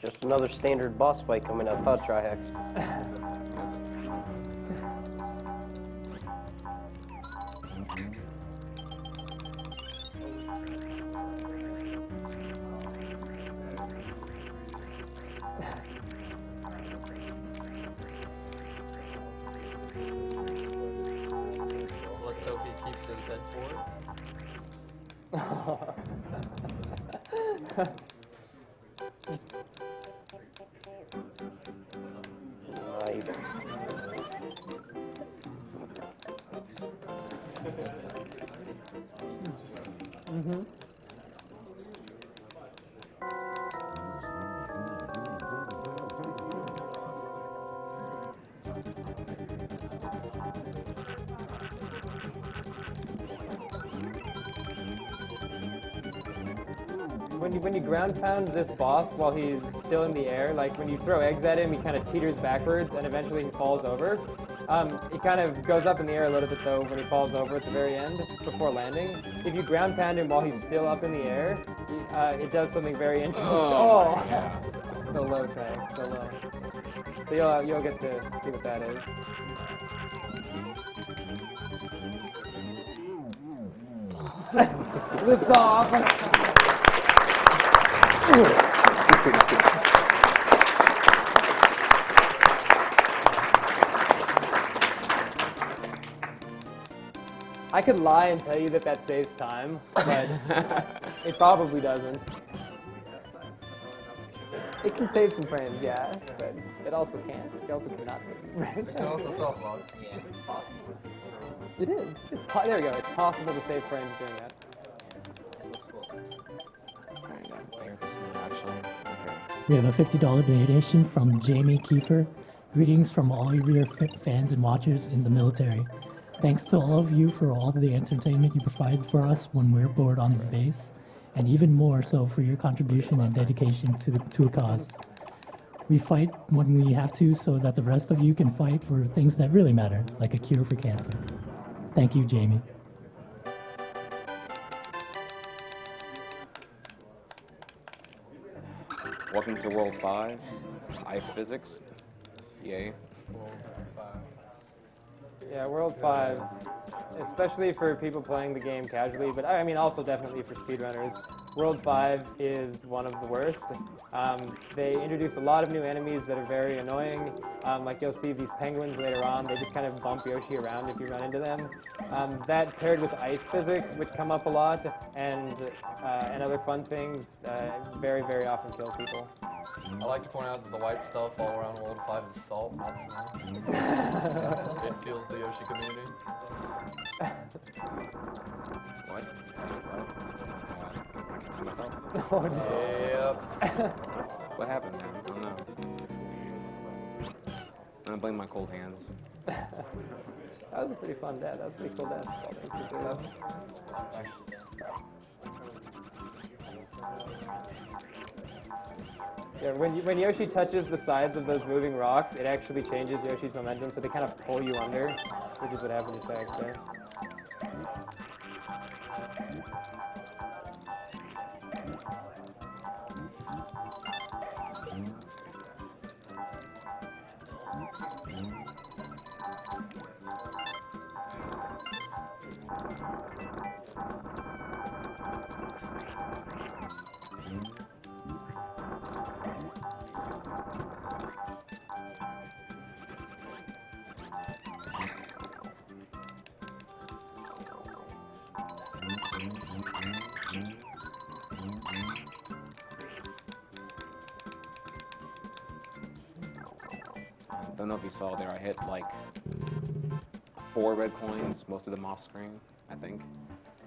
Just another standard boss fight coming up, huh, TRI-HEX? Let's hope he keeps his head forward. Nice. When you ground pound this boss while he's still in the air, like when you throw eggs at him, he kind of teeters backwards and eventually he falls over. He kind of goes up in the air a little bit though when he falls over at the very end before landing. If you ground pound him while he's still up in the air, it does something very interesting. Oh, so low, TRI-HEX, so low. So you'll get to see what that is. Lift off. I could lie and tell you that that saves time, but it probably doesn't. It can save some frames, yeah, but it also can't. It also cannot save frames. It can also self-log. Yeah, it's possible to see. It is. There we go. It's possible to save frames doing that. We have a $50 donation from Jamie Kiefer. Greetings from all of your fans and watchers in the military. Thanks to all of you for all the entertainment you provide for us when we're bored on the base, and even more so for your contribution and dedication to a cause. We fight when we have to so that the rest of you can fight for things that really matter, like a cure for cancer. Thank you, Jamie. Welcome to World 5, Ice Physics. Yay. Yeah, World 5, especially for people playing the game casually, but I mean also definitely for speedrunners, World 5 is one of the worst. They introduce a lot of new enemies that are very annoying. Like you'll see these penguins later on, they just kind of bump Yoshi around if you run into them. That paired with ice physics, which come up a lot, and other fun things, very, very often kill people. I like to point out that the white stuff all around World 5 is salt, not snow. It fuels the Yoshi community. What? Oh, no. Yep. What happened, man? I don't know. I'm gonna blame my cold hands. That was a pretty fun death. That was a pretty cool death. Yeah, when Yoshi touches the sides of those moving rocks, it actually changes Yoshi's momentum, so they kind of pull you under, which is what happened to TRI-HEX there. Don't know if you saw there, I hit like 4 red coins, most of them off screen, I think,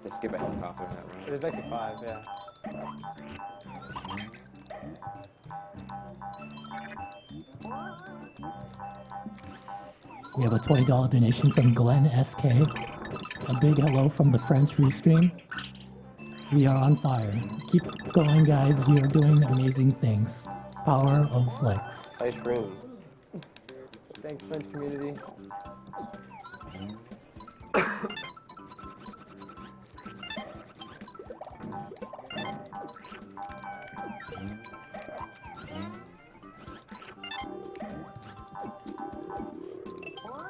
to skip a helicopter in that room. There's actually 5, yeah. We have a $20 donation from Glenn SK. A big hello from the Friends Restream. We are on fire. Keep going, guys. You are doing amazing things. Power of Flex. Ice cream. Thanks, French community.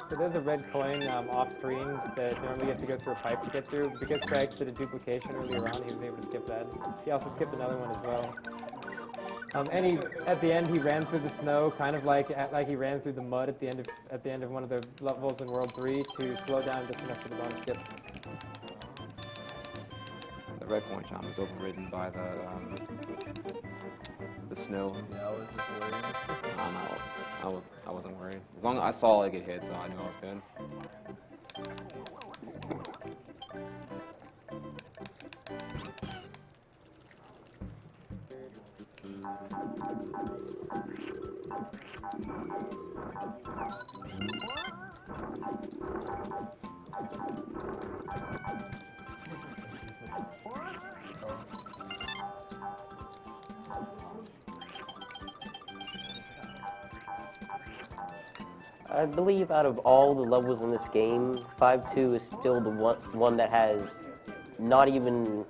So there's a red coin off screen that normally you have to go through a pipe to get through. Because TRI-HEX did a duplication earlier on, he was able to skip that. He also skipped another one as well. And at the end, he ran through the snow, kind of like he ran through the mud at the end of one of the levels in World 3 to slow down just enough for the bonus skip. The red coin chomp was overridden by the snow. Yeah, I was just worried. I wasn't worried. As long as I saw it get hit, so I knew I was good. I believe out of all the levels in this game, 5-2 is still the one that has not even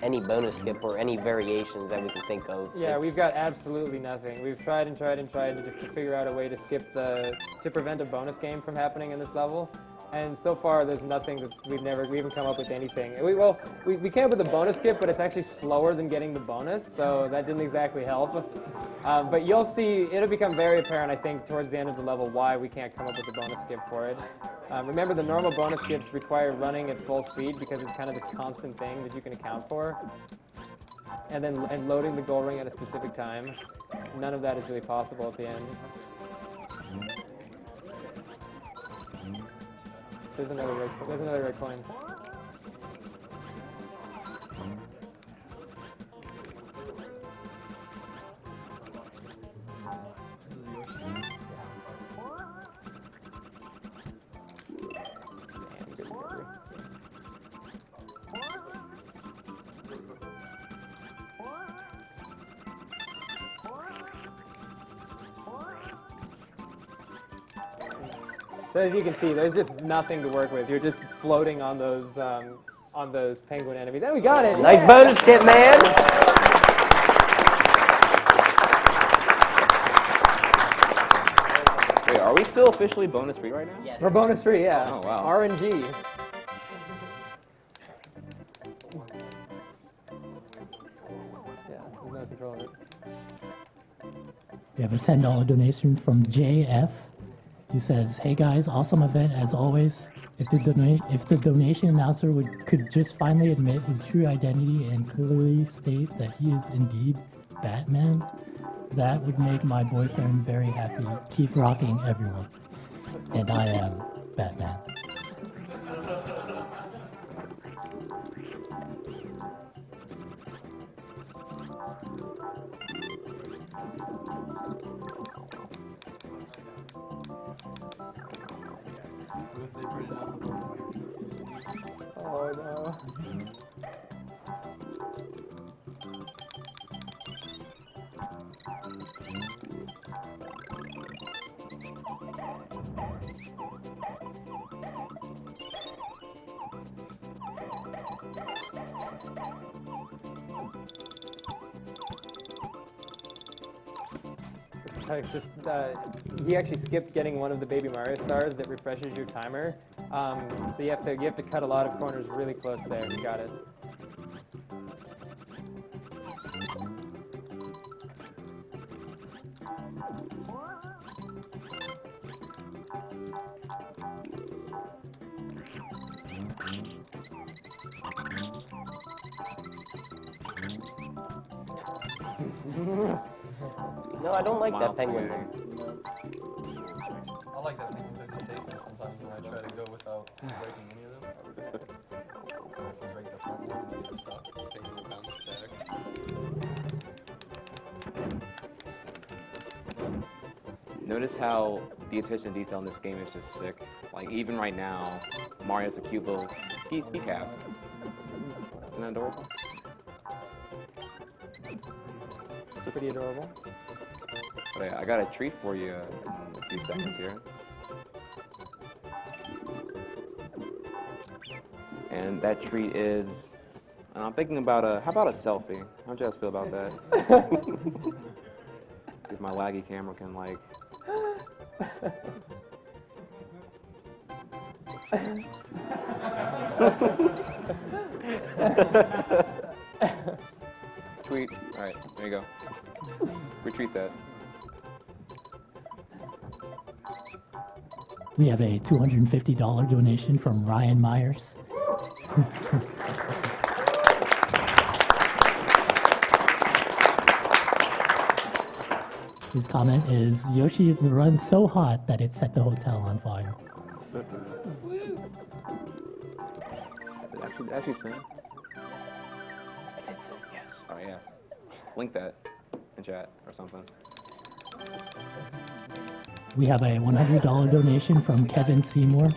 any bonus skip or any variations that we can think of. Yeah, we've got absolutely nothing. We've tried and tried and tried to figure out a way to skip to prevent a bonus game from happening in this level. And so far, there's nothing that we haven't come up with anything. We came up with a bonus skip, but it's actually slower than getting the bonus, so that didn't exactly help. But you'll see, it'll become very apparent, I think, towards the end of the level why we can't come up with a bonus skip for it. Remember, the normal bonus skips require running at full speed because it's kind of this constant thing that you can account for. And loading the goal ring at a specific time. None of that is really possible at the end. There's another red coin. So as you can see, there's just nothing to work with. You're just floating on those penguin enemies. And we got it! Nice bonus skip, man! Wait, Are we still officially bonus free right now? Yes. We're bonus free, yeah. Oh, wow. RNG. Yeah, there's no control of it. We have a $10 donation from JF. He says, "Hey guys, awesome event as always. If the donation announcer could just finally admit his true identity and clearly state that he is indeed Batman, that would make my boyfriend very happy. Keep rocking, everyone." And I am Batman. Oh no. He actually skipped getting one of the Baby Mario stars that refreshes your timer. So you have to cut a lot of corners really close there. You got it. No, I don't like Mild that penguin. tuning. I like that penguin because it's safer sometimes when I try to go without breaking any of them. So if you break the front ones, you get stuck. The penguin will bounce back. Notice how the attention to detail in this game is just sick. Like, even right now, Mario's a cute little ski cap. Isn't that adorable? It's pretty adorable. But I got a treat for you in a few seconds here. And that treat is, I'm thinking about how about a selfie? How do you guys feel about that? See if my laggy camera can like. Tweet. All right, there you go. Retweet that. We have a $250 donation from Ryan Myers. His comment is, "Yoshi is the run so hot that it set the hotel on fire." Actually sing. I did sing, yes. Oh yeah. Link that in chat or something. We have a $100 donation from Kevin Seymour.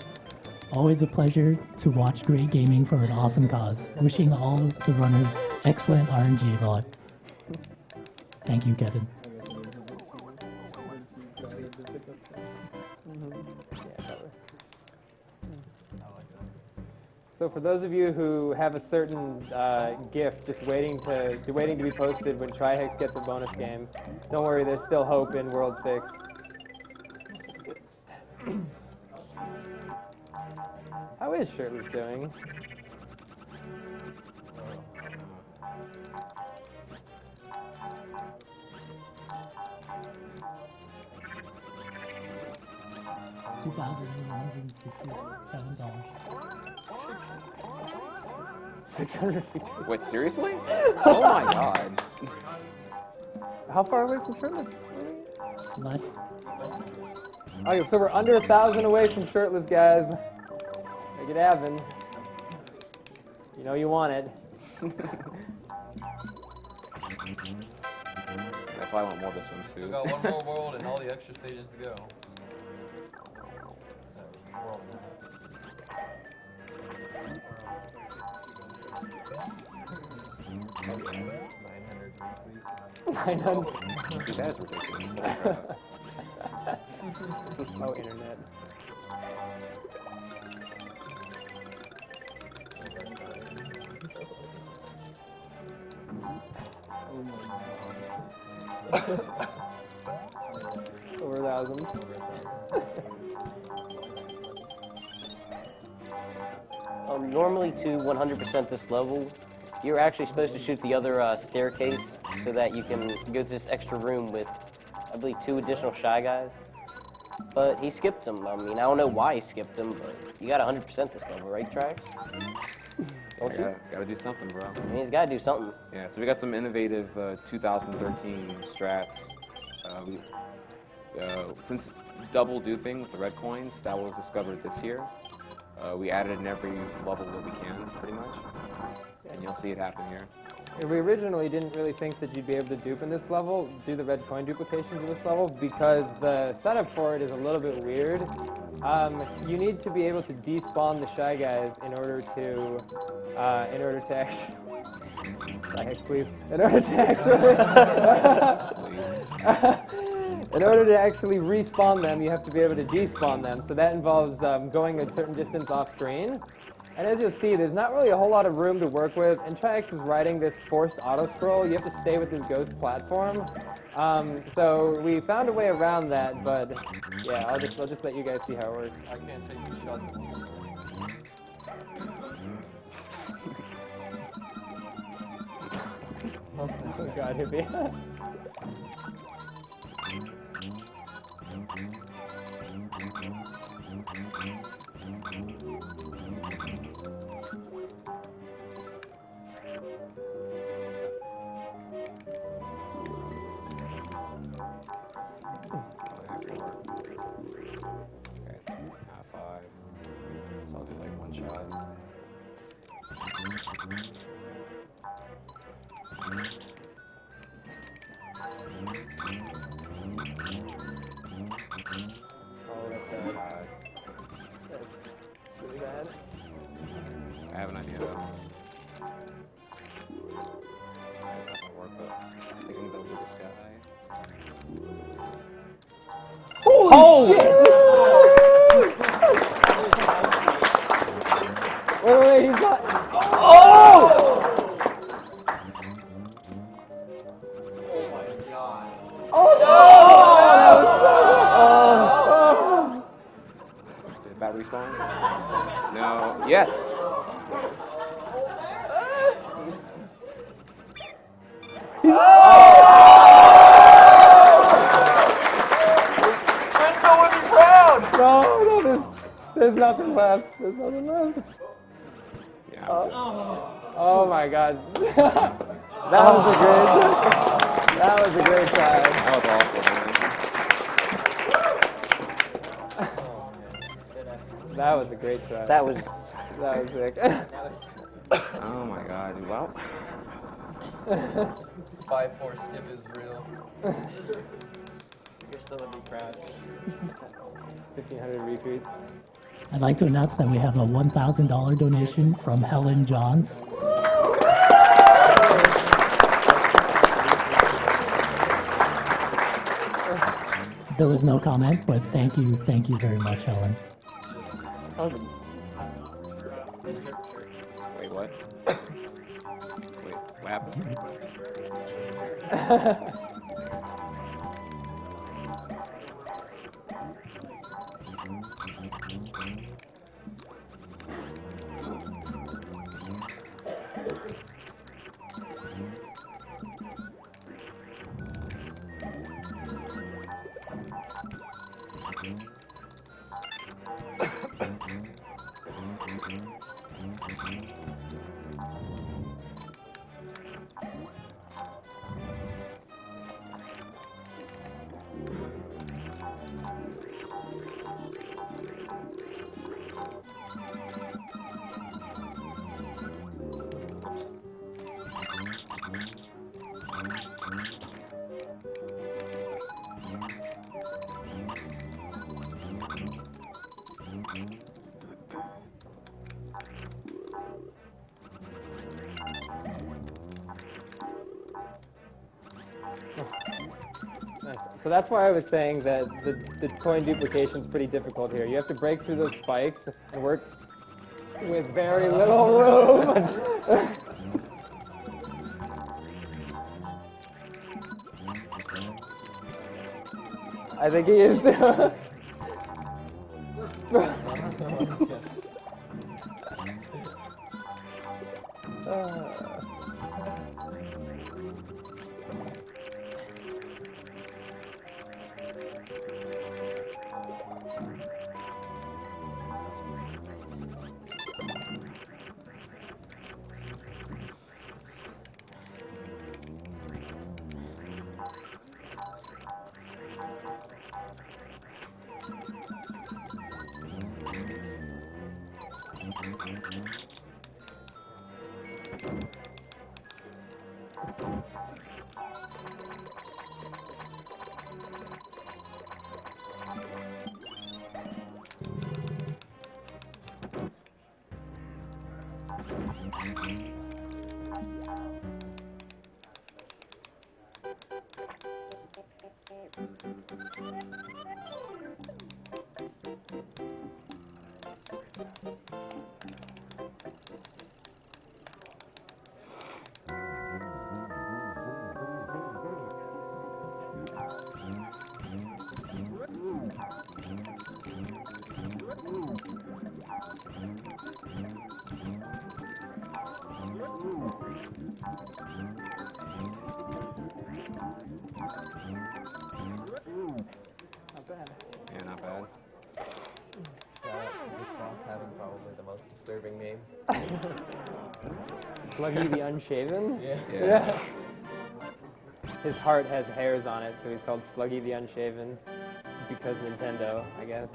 "Always a pleasure to watch great gaming for an awesome cause. Wishing all the runners excellent RNG luck." Thank you, Kevin. So for those of you who have a certain gift just waiting to be posted when TRI-HEX gets a bonus game, don't worry, there's still hope in World 6. How is Shirtless doing? $2,167. 650. Wait, seriously? Oh my god. How far away from Shirtless? Less. Okay, so we're under 1,000 away from Shirtless, guys. Make it happen. You know you want it. I probably want more of this one Still too. got one more world and all the extra stages to go. World. 900. Dude, that is ridiculous. Oh, internet. Over 1,000. Normally to 100% this level, you're actually supposed to shoot the other staircase so that you can go to this extra room with, I believe, 2 additional Shy Guys. But he skipped them. I mean, I don't know why he skipped them, but you got 100% this level, right, Trax? Gotta do something, bro. I mean, he's got to do something. Yeah, so we got some innovative 2013 strats. Since double duping with the red coins, that was discovered this year. We added it in every level that we can, pretty much. And you'll see it happen here. We originally didn't really think that you'd be able to dupe in this level, do the red coin duplications in this level, because the setup for it is a little bit weird. You need to be able to despawn the Shy Guys in order to actually... TRI-HEX, please. In order to actually respawn them, you have to be able to despawn them. So that involves going a certain distance off screen. And as you'll see, there's not really a whole lot of room to work with. And TRI-HEX is riding this forced auto-scroll. You have to stay with this ghost platform. So we found a way around that, but yeah, I'll just let you guys see how it works. I can't take 2 shots. Oh god, hippie. So I'll do like 1 shot. Oh, that's bad. That's really bad. I have an idea though. It's not gonna work, but I can go to the sky. Holy shit! Wait, he's not. Oh! Did that respawn? No. Yes. No, there's nothing left. There's nothing left. Yeah. Oh my god. That was a great try. That was awful, man. That was a great try. That was sick. Oh my god, dude. Well. 5-4 skip is real. You're still gonna be proud. 1,500 retweets. I'd like to announce that we have a $1,000 donation from Helen Johns. There was no comment, but thank you very much, Helen. Wait, what? Wait, what happened? Nice. So that's why I was saying that the coin duplication is pretty difficult here. You have to break through those spikes and work with very little room. I think he is too. Yeah, not bad. This boss having probably the most disturbing name. Sluggy the Unshaven? Yeah. His heart has hairs on it, so he's called Sluggy the Unshaven because Nintendo, I guess.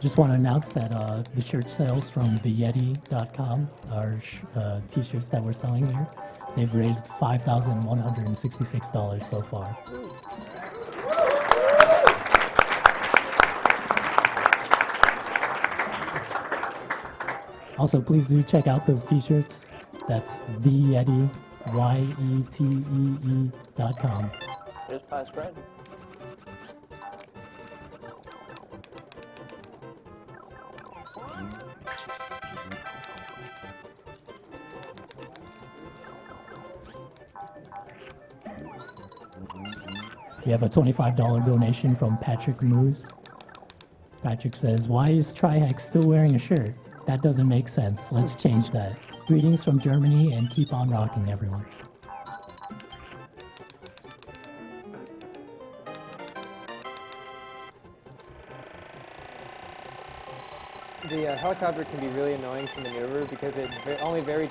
Just want to announce that the shirt sales from theyeti.com are t-shirts that we're selling here. They've raised $5,166 so far. Also, please do check out those t-shirts. That's theyeti, YETEE.com. There's pie spread. We have a $25 donation from Patrick Moose. Patrick says, "Why is TRI-HEX still wearing a shirt? That doesn't make sense. Let's change that. Greetings from Germany and keep on rocking, everyone." The helicopter can be really annoying to maneuver because it only very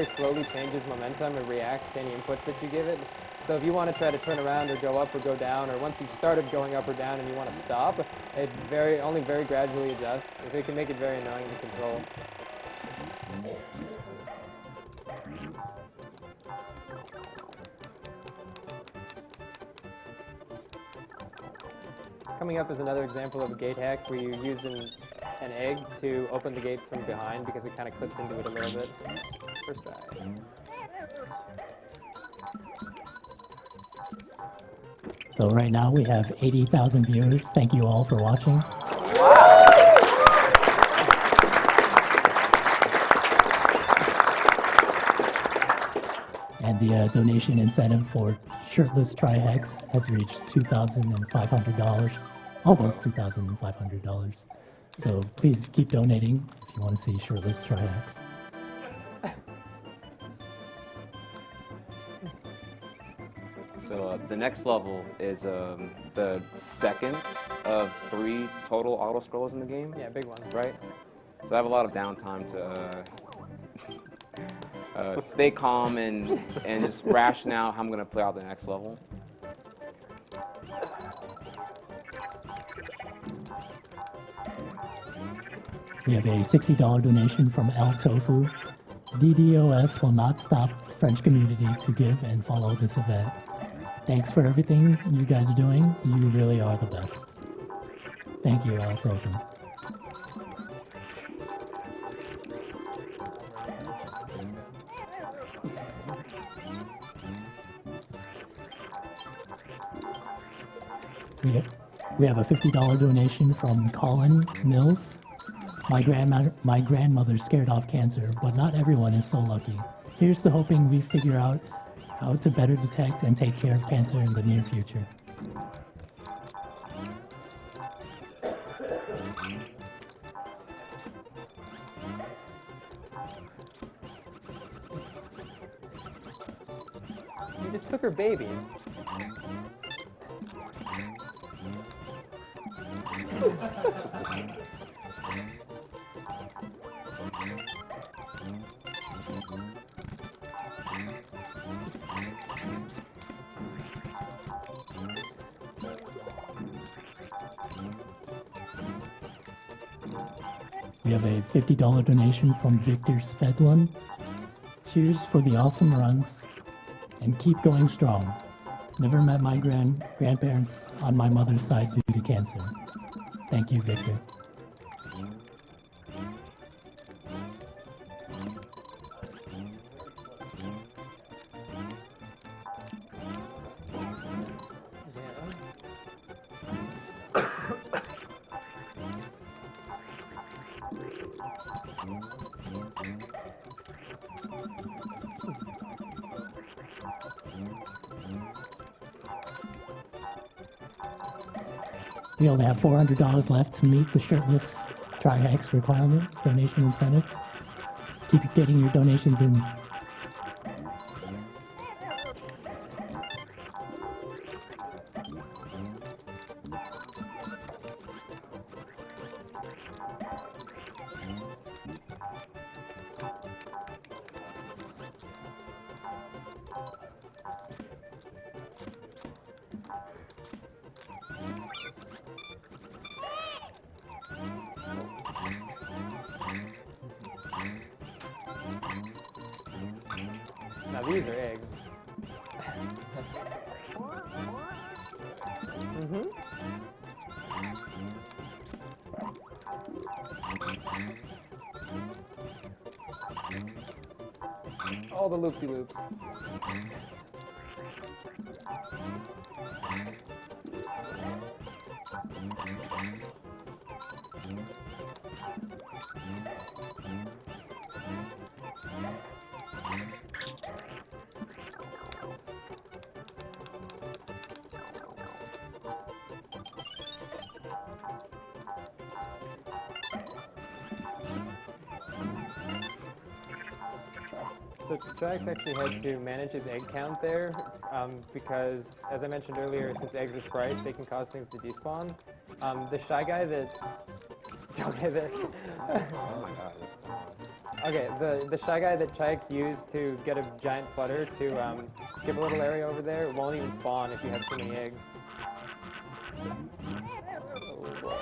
slowly changes momentum and reacts to any inputs that you give it. So if you want to try to turn around or go up or go down, or once you've started going up or down and you want to stop, it only very gradually adjusts. So it can make it very annoying to control. Coming up is another example of a gate hack where you use an egg to open the gate from behind because it kind of clips into it a little bit. First try. So right now we have 80,000 viewers. Thank you all for watching. And the donation incentive for shirtless TRI-HEX has reached $2,500, almost $2,500. So please keep donating if you want to see shirtless TRI-HEX. So the next level is the second of 3 total auto scrollers in the game. Yeah, big one. Right? So I have a lot of downtime to stay calm and just ration out how I'm going to play out the next level. We have a $60 donation from El Tofu. DDoS will not stop the French community to give and follow this event. Thanks for everything you guys are doing. You really are the best. Thank you, El Tofu. We have a $50 donation from Colin Mills. My grandmother scared off cancer, but not everyone is so lucky. Here's to hoping we figure out how to better detect and take care of cancer in the near future. You just took her babies. We have a $50 donation from Victor Svedlin. Cheers for the awesome runs, and keep going strong. Never met my grandparents on my mother's side due to cancer. Thank you, Victor. We only have $400 left to meet the shirtless TRI-HEX requirement, donation incentive. Keep getting your donations in. Now these are eggs. All the loop-de-loops. So TRI-HEX actually had to manage his egg count there because, as I mentioned earlier, since eggs are sprites, they can cause things to despawn. The shy guy that... Okay, Oh my god. okay, the shy guy that TRI-HEX used to get a giant flutter to skip a little area over there won't even spawn if you have too many eggs. Oh boy.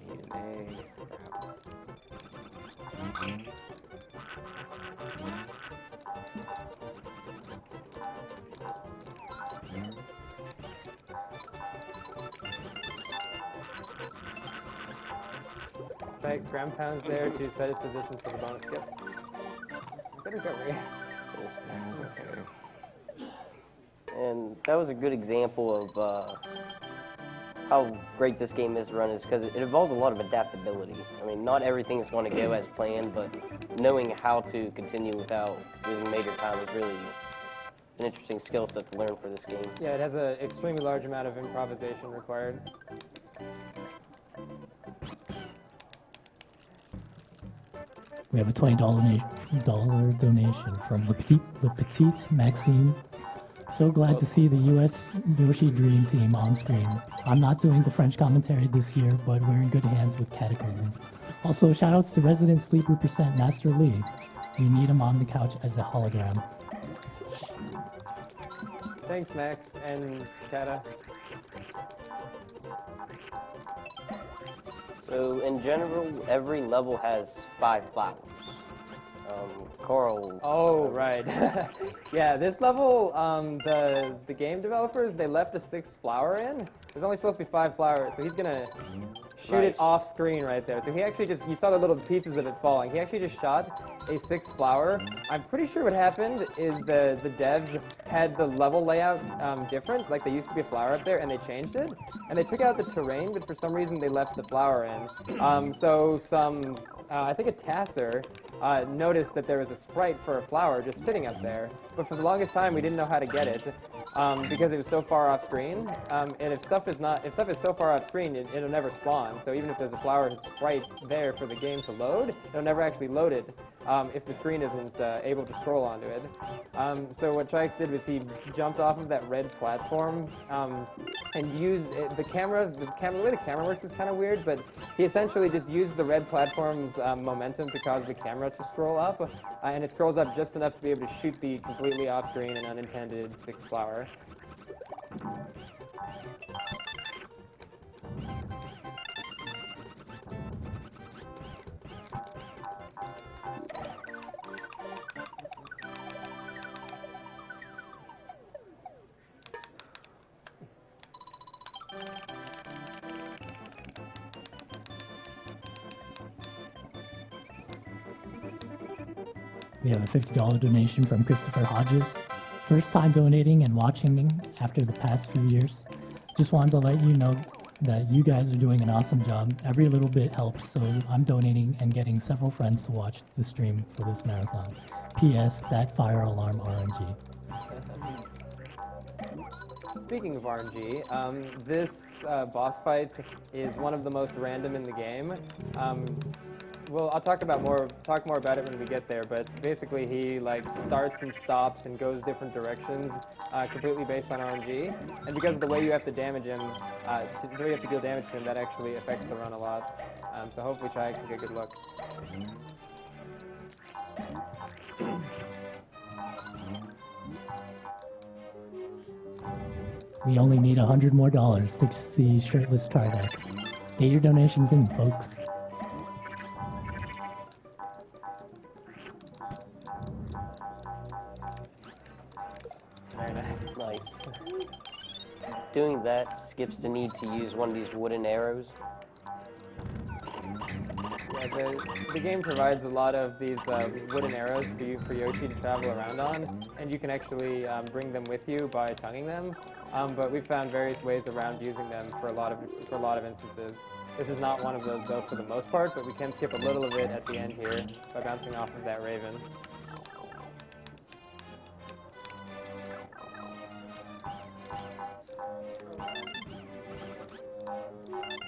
Need an egg. TRI-HEX ground pounds there to set his position for the bonus skip. Good recovery. Okay. And that was a good example of how great this game is run, is because it involves a lot of adaptability. I mean, not everything is going to go as planned, but knowing how to continue without losing major time is really an interesting skill set to learn for this game. Yeah, it has an extremely large amount of improvisation required. We have a $20 donation from Le Petit Maxime. So glad to see the US Yoshi Dream Team on screen. I'm not doing the French commentary this year, but we're in good hands with Cataclysm. Also, shoutouts to Resident Sleeper Percent Master Lee. We need him on the couch as a hologram. Thanks, Max and Kata. So in general, every level has 5 flowers. Coral. Oh, right. Yeah, this level, the game developers, they left a 6th flower in. There's only supposed to be 5 flowers, so he's gonna shoot it off screen right there. So he actually just, you saw the little pieces of it falling. He actually just shot a 6th flower. I'm pretty sure what happened is the devs had the level layout different, like there used to be a flower up there and they changed it. And they took out the terrain, but for some reason they left the flower in. So some, I think a Tasser noticed that there was a sprite for a flower just sitting up there. But for the longest time, we didn't know how to get it because it was so far off screen. And if stuff is so far off screen, it'll never spawn. So even if there's a flower sprite there for the game to load, it'll never actually load it if the screen isn't able to scroll onto it. So what TRI-HEX did was he jumped off of that red platform and used the camera. The way the camera works is kind of weird, but he essentially just used the red platform's momentum to cause the camera to scroll up, and it scrolls up just enough to be able to shoot the completely off-screen and unintended sixth flower. We have a $50 donation from Christopher Hodges. First time donating and watching after the past few years. Just wanted to let you know that you guys are doing an awesome job. Every little bit helps, so I'm donating and getting several friends to watch the stream for this marathon. P.S. That fire alarm RNG. Speaking of RNG, this boss fight is one of the most random in the game. Well, I'll talk more about it when we get there. But basically, he like starts and stops and goes different directions, completely based on RNG. And because of the way you have to damage him, the way you have to deal damage to him, that actually affects the run a lot. So hopefully, TRI-HEX will get good luck. We only need $100 more to see shirtless TRI-HEX. Get your donations in, folks. Very nice. Nice. Doing that skips the need to use one of these wooden arrows. Yeah, the game provides a lot of these wooden arrows for Yoshi to travel around on, and you can actually bring them with you by tonguing them. But we've found various ways around using them for a lot of instances. This is not one of those though for the most part, but we can skip a little of it at the end here by bouncing off of that raven.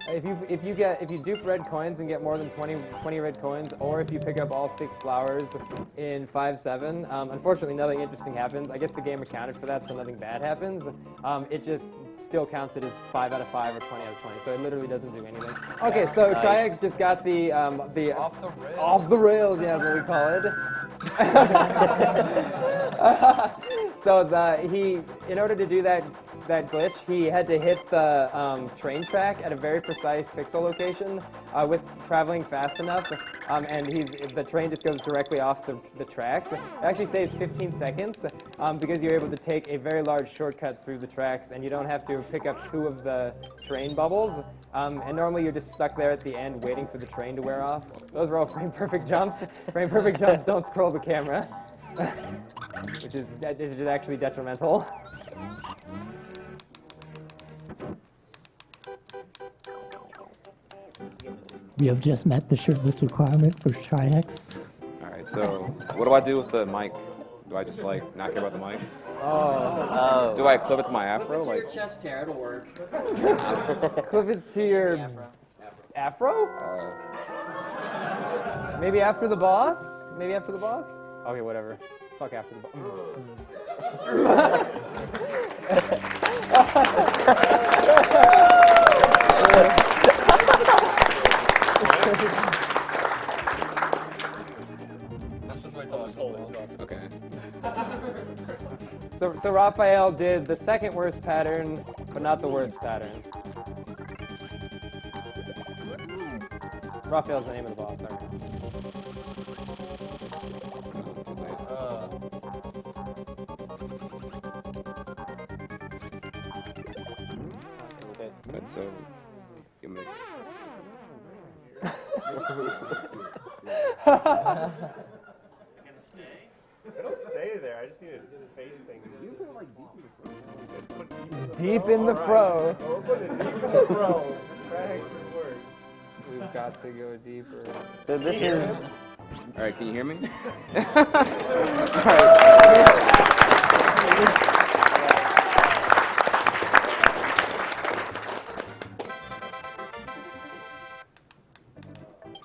If you dupe red coins and get more than 20 red coins, or if you pick up all 6 flowers in 5-7, unfortunately nothing interesting happens. I guess the game accounted for that, so nothing bad happens. It just still counts it as 5 out of 5 or 20 out of 20, so it literally doesn't do anything. Okay, so Nice. TRI-HEX just got the off the rails, yeah, that's what we call it. So in order to do that glitch, he had to hit the train track at a very precise pixel location with traveling fast enough, and the train just goes directly off the tracks. It actually saves 15 seconds because you're able to take a very large shortcut through the tracks, and you don't have to pick up 2 of the train bubbles. And normally you're just stuck there at the end waiting for the train to wear off. Those are all frame perfect jumps. Frame perfect jumps don't scroll the camera, which is actually detrimental. We have just met the shirtless requirement for TRI-HEX. All right, so what do I do with the mic? Do I just like not care about the mic? Oh. Do I clip it to my afro? Your Like, chest hair, it'll work. Clip it to your afro? Maybe after the boss? Maybe after the boss? Okay, whatever. Fuck after the boss. Let's just wait till I'm told. okay. So Raphael did the second worst pattern, but not the worst pattern. Raphael's the name of the boss, sorry. But so, give me. It'll stay there. I just need it facing. Deep in the fro. Oh, we're putting it deep in the fro. TRI-HEX's words. We've got to go deeper. So this is All right, can you hear me? All right.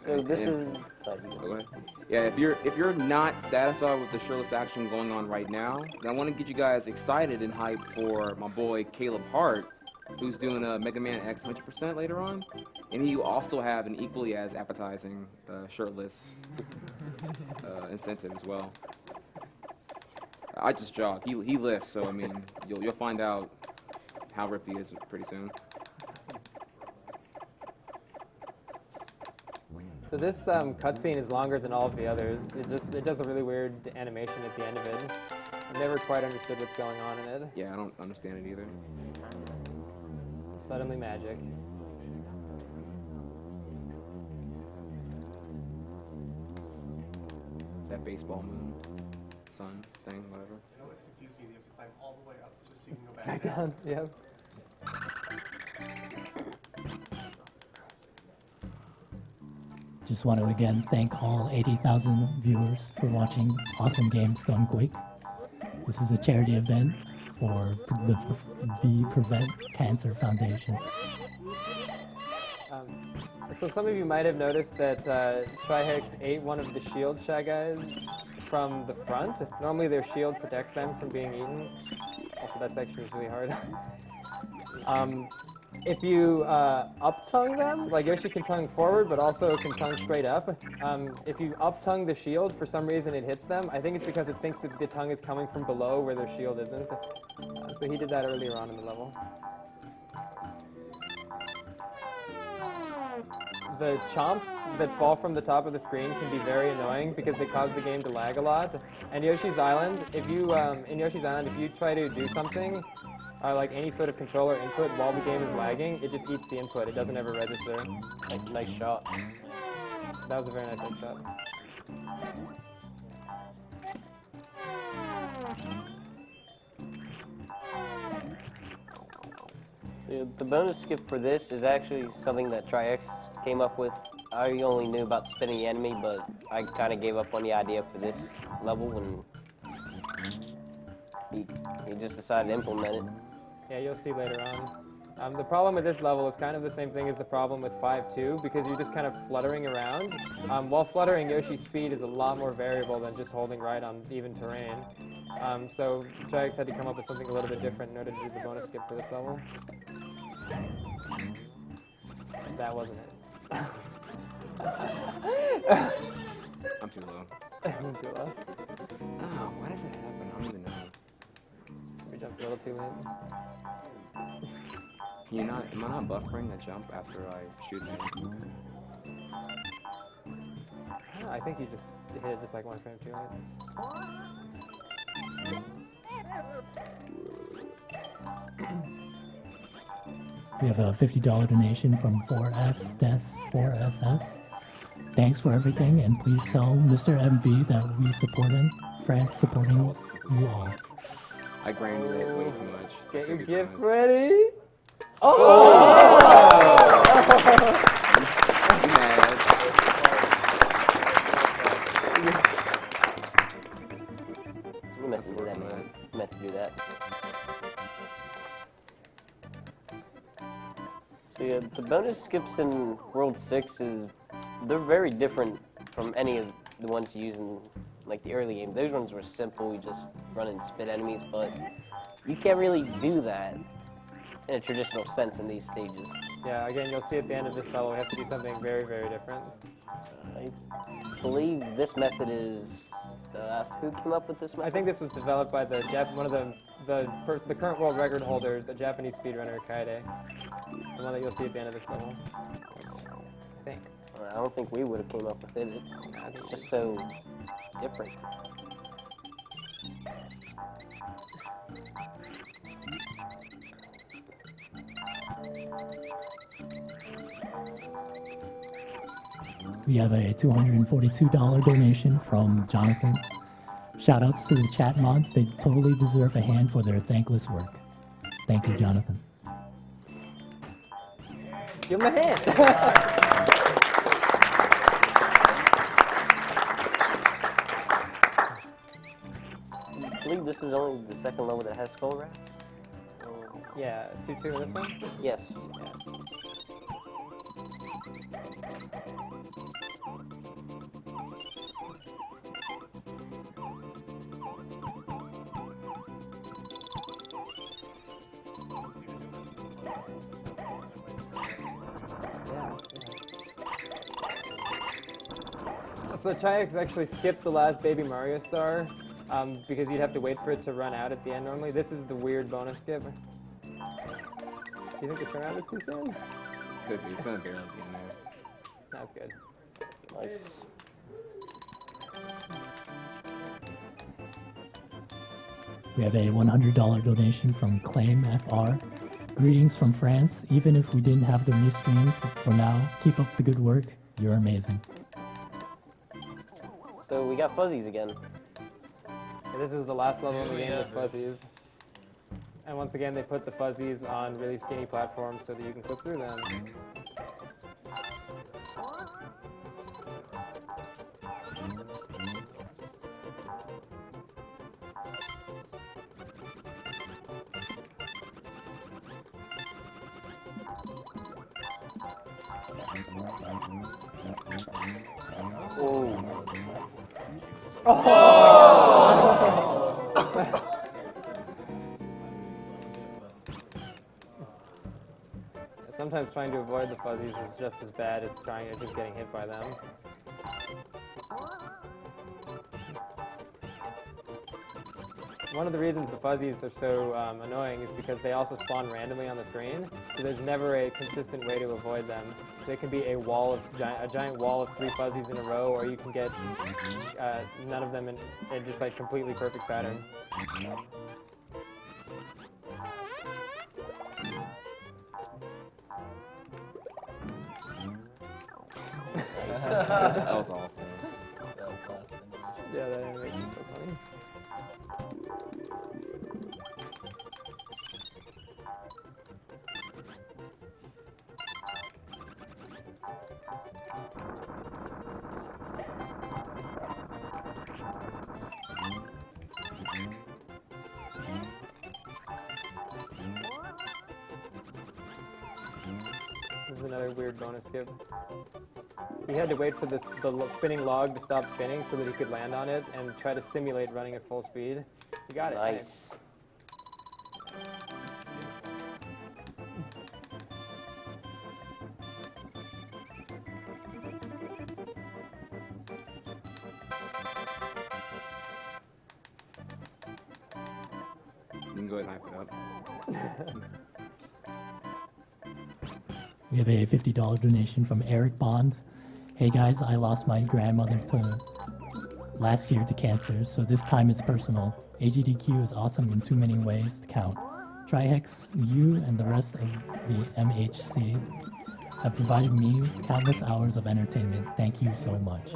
So this is. Go ahead. Yeah, if you're not satisfied with the shirtless action going on right now, then I want to get you guys excited and hyped for my boy Caleb Hart, who's doing a Mega Man X 100% later on, and he also have an equally as appetizing shirtless incentive as well. I just jog. He lifts, so I mean you'll find out how ripped he is pretty soon. So this cutscene is longer than all of the others. It does a really weird animation at the end of it. I've never quite understood what's going on in it. Yeah, I don't understand it either. Suddenly magic. That baseball moon, sun thing, whatever. It always confused me. You have to climb all the way up just so you can go back Back down. down. Yep. Just want to again thank all 80,000 viewers for watching Awesome Game Stonequake. This is a charity event for the Prevent Cancer Foundation. So some of you might have noticed that TRI-HEX ate one of the shield Shy Guys from the front. Normally their shield protects them from being eaten. Also, that section is really hard. If you up-tongue them, like Yoshi can tongue forward, but also can tongue straight up. If you up-tongue the shield, for some reason it hits them. I think it's because it thinks that the tongue is coming from below where their shield isn't. So he did that earlier on in the level. The chomps that fall from the top of the screen can be very annoying because they cause the game to lag a lot. And Yoshi's Island, if you in Yoshi's Island, if you try to do something, like any sort of controller input while the game is lagging, it just eats the input. It doesn't ever register. Nice shot. That was a very nice egg shot. The bonus skip for this is actually something that TRI-HEX came up with. I only knew about spinning the enemy, but I kind of gave up on the idea for this level when he just decided to implement it. Yeah, you'll see later on. The problem with this level is kind of the same thing as the problem with 5-2, because you're just kind of fluttering around. While fluttering, Yoshi's speed is a lot more variable than just holding right on even terrain. So TRI-HEX had to come up with something a little bit different in order to do the bonus skip for this level. That wasn't it. I'm too low. Too low. Oh, why does that happen? I don't even know. We jumped a little too late. Am I not buffering the jump after I shoot it? I think you just hit it just like one frame too late. We have a $50 donation from 4SS. Thanks for everything, and please tell Mr. MV that we support him. France supporting you all. I grinded it way too much. Get your gifts ready. You mad? You meant to do that, man. You meant to do that. So yeah, the bonus skips in World 6 they're very different from any of the ones you use in like the early game. Those ones were simple, you just run and spit enemies, but you can't really do that in a traditional sense in these stages. Yeah, again, you'll see at the end of this level, we have to do something very, very different. I believe this method is, who came up with this method? I think this was developed by the the current world record holder, the Japanese speedrunner Kaede. The one that you'll see at the end of this level. I think. I don't think we would have came up with it. It's just so different. We have a $242 donation from Jonathan. Shoutouts to the chat mods. They totally deserve a hand for their thankless work. Thank you, Jonathan. Give him a hand. I believe this is only the second level that has skull rats. Yeah, 2-2 this one? Yes. Yeah. So TRI-HEX actually skipped the last Baby Mario star because you'd have to wait for it to run out at the end normally. This is the weird bonus skip. Do you think the turnout is too soon? Could be. It's gonna barely be in there. That's good. Nice. We have a $100 donation from Claim FR. Greetings from France. Even if we didn't have the restream for now, keep up the good work. You're amazing. So we got fuzzies again. And this is the last level in the game with fuzzies. And once again, they put the fuzzies on really skinny platforms so that you can clip through them. Sometimes trying to avoid the fuzzies is just as bad as just getting hit by them. One of the reasons the fuzzies are so annoying is because they also spawn randomly on the screen, so there's never a consistent way to avoid them. There can be a giant wall of 3 fuzzies in a row, or you can get none of them in just like completely perfect pattern. That was awful. Yeah, that animation is so funny. This is another weird bonus skip. He had to wait for the spinning log to stop spinning so that he could land on it and try to simulate running at full speed. He got it. Nice. You can go ahead and hype it up. We have a $50 donation from Eric Bond. Hey guys, I lost my grandmother last year to cancer, so this time it's personal. AGDQ is awesome in too many ways to count. TRI-HEX, you and the rest of the MHC have provided me countless hours of entertainment. Thank you so much.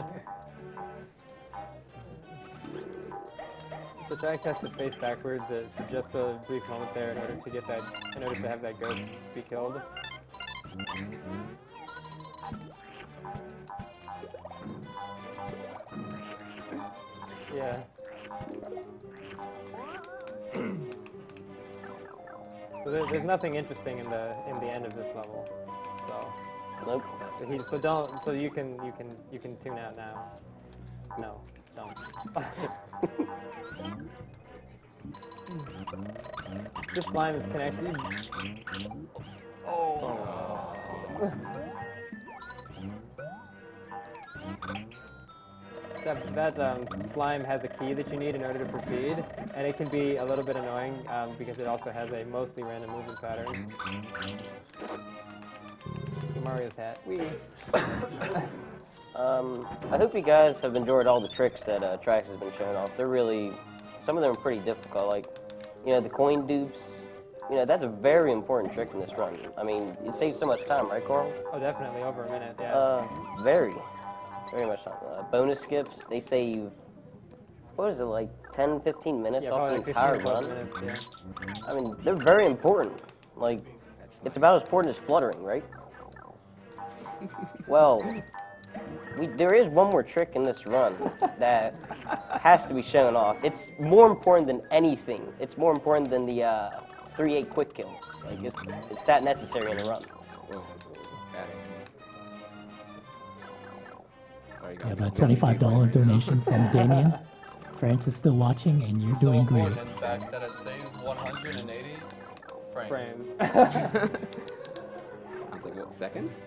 So TRI-HEX has to face backwards for just a brief moment there in order to get that, in order to have that ghost be killed. Yeah. So there's nothing interesting in the end of this level. So Nope. so you can tune out now. No, don't. This slime can actually. Oh. That slime has a key that you need in order to proceed, and it can be a little bit annoying because it also has a mostly random movement pattern. Mario's hat. Wee. I hope you guys have enjoyed all the tricks that TRI-HEX has been showing off. They're really, some of them are pretty difficult. Like, you know, the coin dupes. You know, that's a very important trick in this run. I mean, it saves so much time, right, Carl? Oh, definitely over a minute. Yeah. Very much time. Bonus skips, they save, what is it, like 10, 15 minutes off the like entire 15 run? minutes, yeah. I mean, they're very important. Like, it's about as important as fluttering, right? Well, there is one more trick in this run that has to be shown off. It's more important than anything. It's more important than the 3-8 quick kill. Like, it's that necessary in a run. Whoa. Got it. Sorry, We have a $25 donation from Damien. France is still watching, and you're doing great. In fact, that it saves 180 frames. Frames. I was like, what, seconds?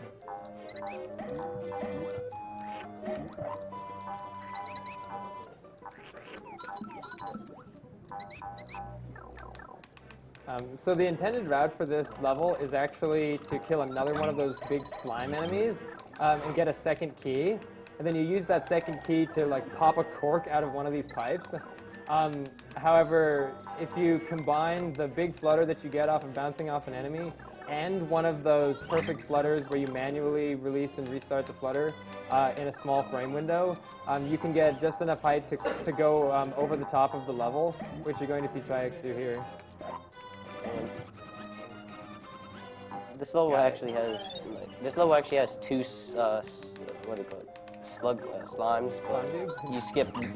So the intended route for this level is actually to kill another one of those big slime enemies and get a second key. And then you use that second key to like pop a cork out of one of these pipes. However, if you combine the big flutter that you get off of bouncing off an enemy and one of those perfect flutters where you manually release and restart the flutter in a small frame window, you can get just enough height to go over the top of the level, which you're going to see TRI-HEX do here. This level actually has two what do you call it? Slimes. But Slime dudes? you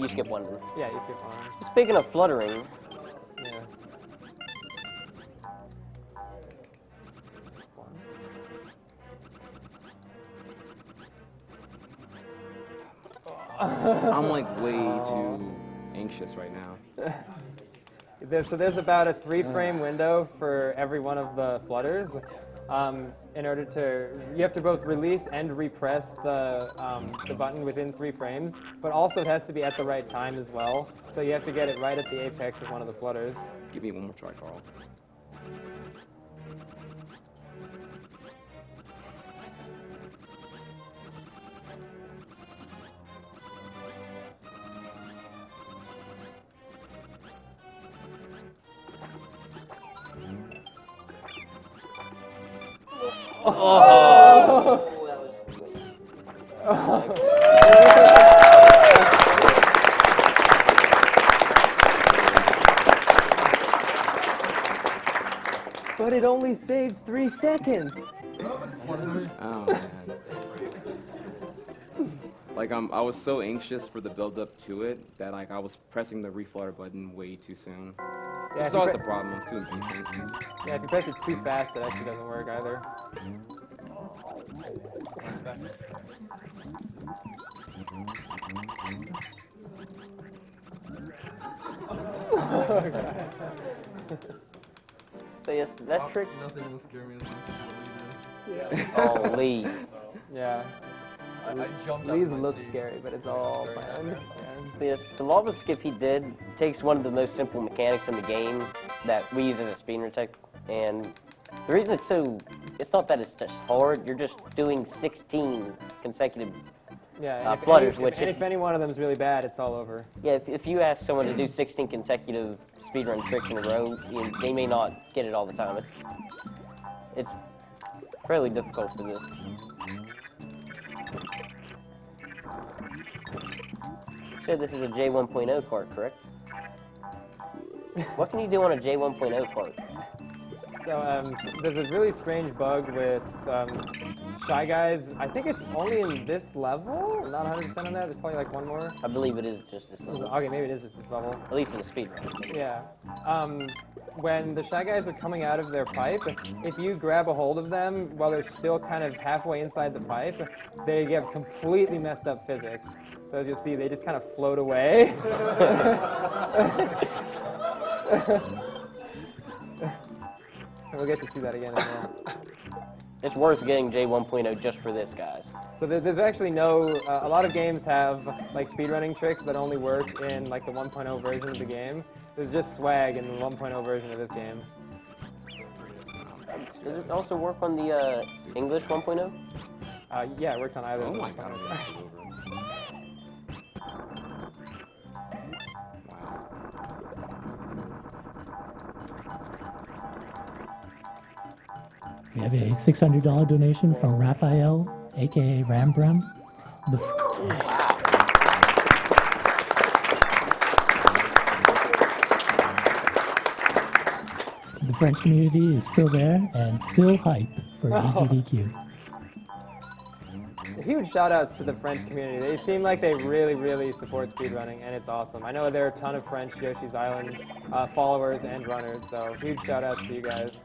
skip one of them. Yeah, you skip one. Speaking of fluttering, Yeah. I'm like way too anxious right now. There's about a 3-frame window for every one of the flutters. In order to, you have to both release and repress the button within 3 frames, but also it has to be at the right time as well. So you have to get it right at the apex of one of the flutters. Give me one more try, Carl. But it only saves 3 seconds. Oh man. Like I was so anxious for the build up to it that like I was pressing the reflutter button way too soon. Yeah, It's always the problem. I'm too impatient. Yeah, if you press it too fast, it actually doesn't work either. so yes, that trick. Nothing will scare me as much as Yeah. Oh, Lee. Yeah. I jumped out These of my look seat. scary, but it's all planned. Yeah. So yes, the lava skip he did takes one of the most simple mechanics in the game that we use as a speedrun tech, and the reason it's not that it's just hard. You're just doing 16 consecutive Yeah, and flutters, if any one of them is really bad, it's all over. Yeah, if you ask someone to do 16 consecutive speedrun tricks in a row, they may not get it all the time. It's fairly difficult for this. You said this is a J1.0 cart, correct? What can you do on a J1.0 cart? So there's a really strange bug with Shy Guys. I think it's only in this level. I'm not 100% on that. There's probably like one more. I believe it is just this level. Okay, maybe it is just this level. At least in the speedrun. Yeah. When the Shy Guys are coming out of their pipe, if you grab a hold of them while they're still kind of halfway inside the pipe, they have completely messed up physics. So as you'll see, they just kind of float away. We'll get to see that again as well. It's worth getting J1.0 just for this, guys. So there's actually no, a lot of games have like speedrunning tricks that only work in like the 1.0 version of the game. There's just swag in the 1.0 version of this game. Does it also work on the English 1.0? Yeah, it works on either. Oh my god. We have a $600 donation from Raphael, aka Rambram. The French community is still there and still hype for AGDQ. huge shout outs to the French community. They seem like they really, really support speedrunning, and it's awesome. I know there are a ton of French Yoshi's Island followers and runners, so huge shout outs to you guys.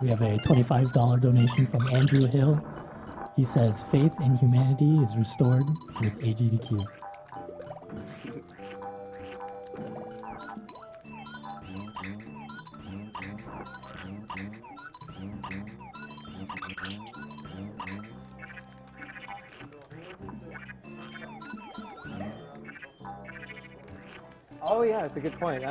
We have a $25 donation from Andrew Hill. He says, faith in humanity is restored with AGDQ. Oh yeah, that's a good point.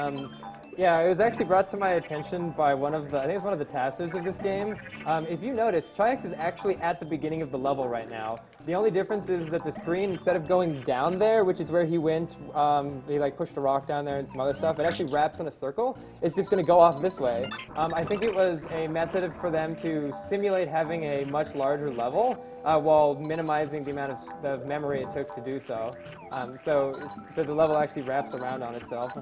Yeah, it was actually brought to my attention by one of the, I think it's one of the taskers of this game. If you notice, TRI-HEX is actually at the beginning of the level right now. The only difference is that the screen, instead of going down there, which is where he went, he like pushed a rock down there and some other stuff, it actually wraps in a circle. It's just going to go off this way. I think it was a method for them to simulate having a much larger level while minimizing the amount of memory it took to do so. So the level actually wraps around on itself.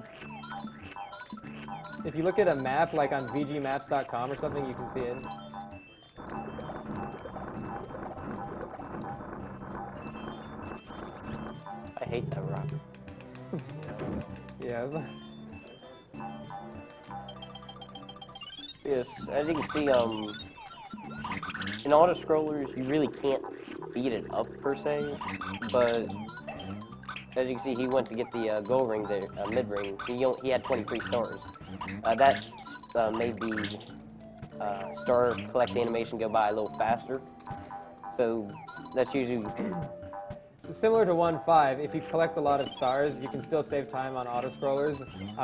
If you look at a map, like on vgmaps.com or something, you can see it. I hate that rock. Yeah. Yes, as you can see, in auto-scrollers, you really can't speed it up, per se, but as you can see, he went to get the gold ring there, mid-ring. He had 23 stars. That made the star collect animation go by a little faster. So that's usually... So similar to 1.5, if you collect a lot of stars, you can still save time on auto-scrollers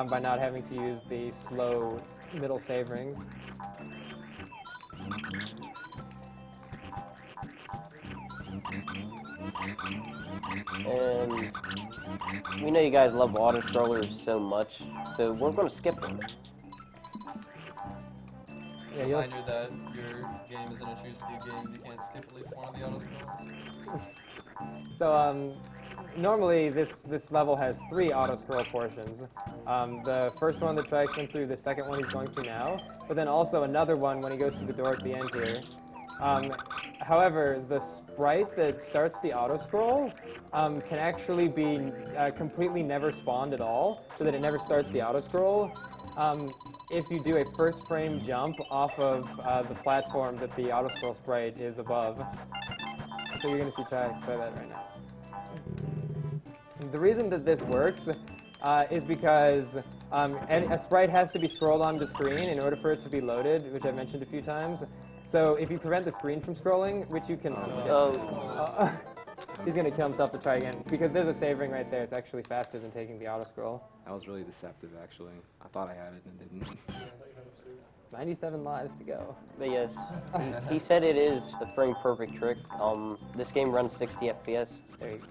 by not having to use the slow middle save rings. And we know you guys love auto-scrollers so much, so we're going to skip them. Yeah, you'll Reminder that your game is an issue speed game, you can't skip at least one of the auto-scrolls. So normally this level has 3 auto-scroll portions. The first one that TRI-HEX went through, the second one he's going through now, but then also another one when he goes through the door at the end here. However, the sprite that starts the auto-scroll can actually be completely never spawned at all, so that it never starts the auto-scroll. If you do a first frame jump off of the platform that the auto-scroll sprite is above. So you're going to see TRI-HEX play that right now. The reason that this works is because a sprite has to be scrolled on the screen in order for it to be loaded, which I've mentioned a few times. So if you prevent the screen from scrolling, which you can... he's going to kill himself to try again, because there's a save ring right there. It's actually faster than taking the auto-scroll. That was really deceptive, actually. I thought I had it and didn't. 97 lives to go. But yes, he said it is a frame perfect trick. This game runs 60 FPS. There you go.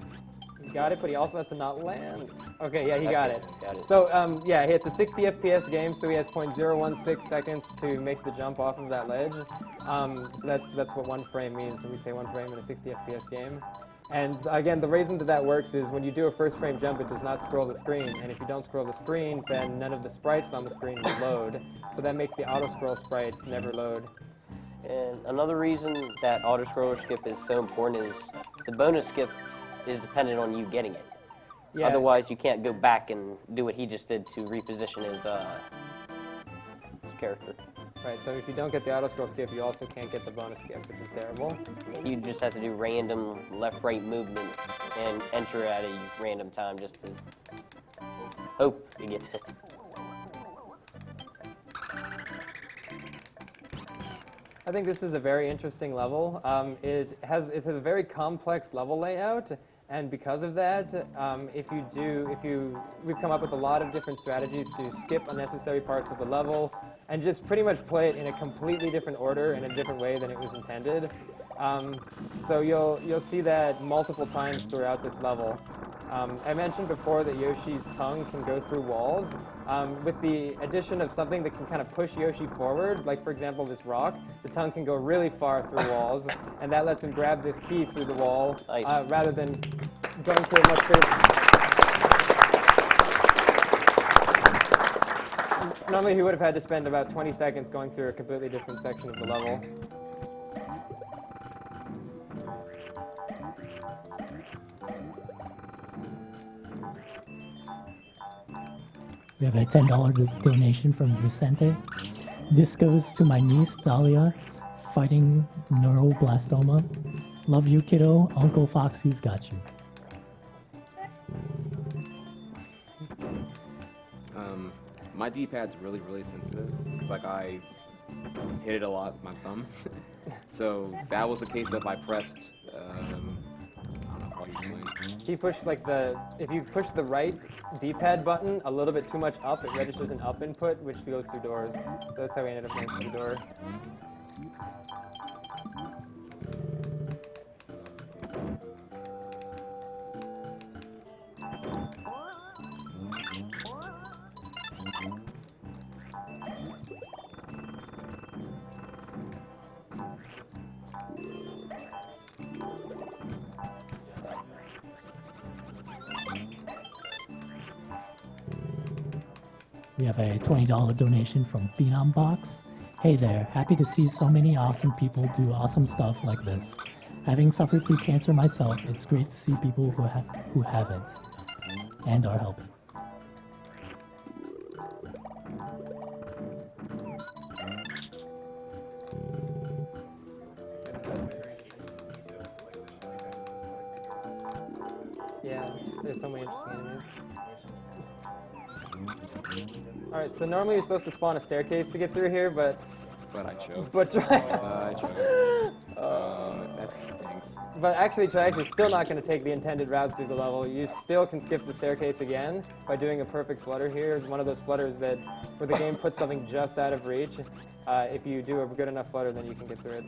He got it, but he also has to not land. Okay, yeah, he got it. Got it. So, yeah, it's a 60 FPS game, so he has 0.016 seconds to make the jump off of that ledge. So that's what one frame means when we say one frame in a 60 FPS game. And again, the reason that works is when you do a first frame jump, it does not scroll the screen. And if you don't scroll the screen, then none of the sprites on the screen will load. So that makes the auto-scroll sprite never load. And another reason that auto-scroller skip is so important is the bonus skip is dependent on you getting it. Yeah. Otherwise, you can't go back and do what he just did to reposition his character. Right, so if you don't get the auto-scroll skip, you also can't get the bonus skip, which is terrible. You just have to do random left-right movement and enter at a random time just to hope he gets it. I think this is a very interesting level. It has a very complex level layout, and because of that, we've come up with a lot of different strategies to skip unnecessary parts of the level and just pretty much play it in a completely different order in a different way than it was intended. So you'll see that multiple times throughout this level. I mentioned before that Yoshi's tongue can go through walls. With the addition of something that can kind of push Yoshi forward, like for example this rock, the tongue can go really far through walls, and that lets him grab this key through the wall rather than going through a much bigger... Normally he would have had to spend about 20 seconds going through a completely different section of the level. We have a $10 donation from Vicente. This goes to my niece, Dahlia, fighting neuroblastoma. Love you, kiddo. Uncle Foxy's got you. My D-pad's really, really sensitive. It's like I hit it a lot with my thumb. So that was a case of I pressed, I don't know how you explain it. He pushed if you push the right D-pad button a little bit too much up, it registers an up input, which goes through doors. So that's how we ended up going through the door. We have a $20 donation from Phenom Box. Hey there, happy to see so many awesome people do awesome stuff like this. Having suffered through cancer myself, it's great to see people who haven't and are helping. Yeah, there's so many interesting enemies. Alright, so normally you're supposed to spawn a staircase to get through here, but I choked. But I choked. That stinks. But actually, TRI-HEX is still not going to take the intended route through the level. You still can skip the staircase again by doing a perfect flutter here. It's one of those flutters where the game puts something just out of reach. If you do a good enough flutter, then you can get through it.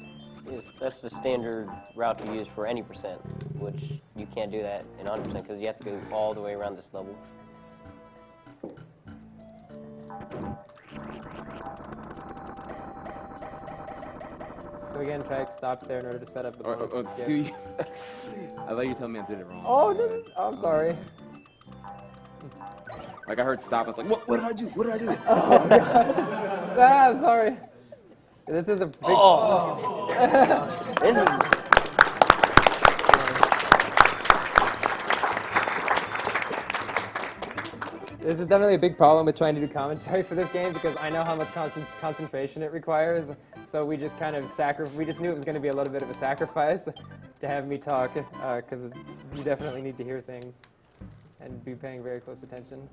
Yes, that's the standard route to use for any percent, which you can't do that in 100% because you have to go all the way around this level. So again, TRI-HEX stopped there in order to set up the bonus skip. Do you? I thought you told me I did it wrong. Oh, no, I'm sorry. Like I heard stop. I was like, what did I do? What did I do? Oh gosh. I'm sorry. This is a big. Oh. This is definitely a big problem with trying to do commentary for this game because I know how much concentration it requires. So we just kind of we just knew it was going to be a little bit of a sacrifice to have me talk because you definitely need to hear things and be paying very close attention.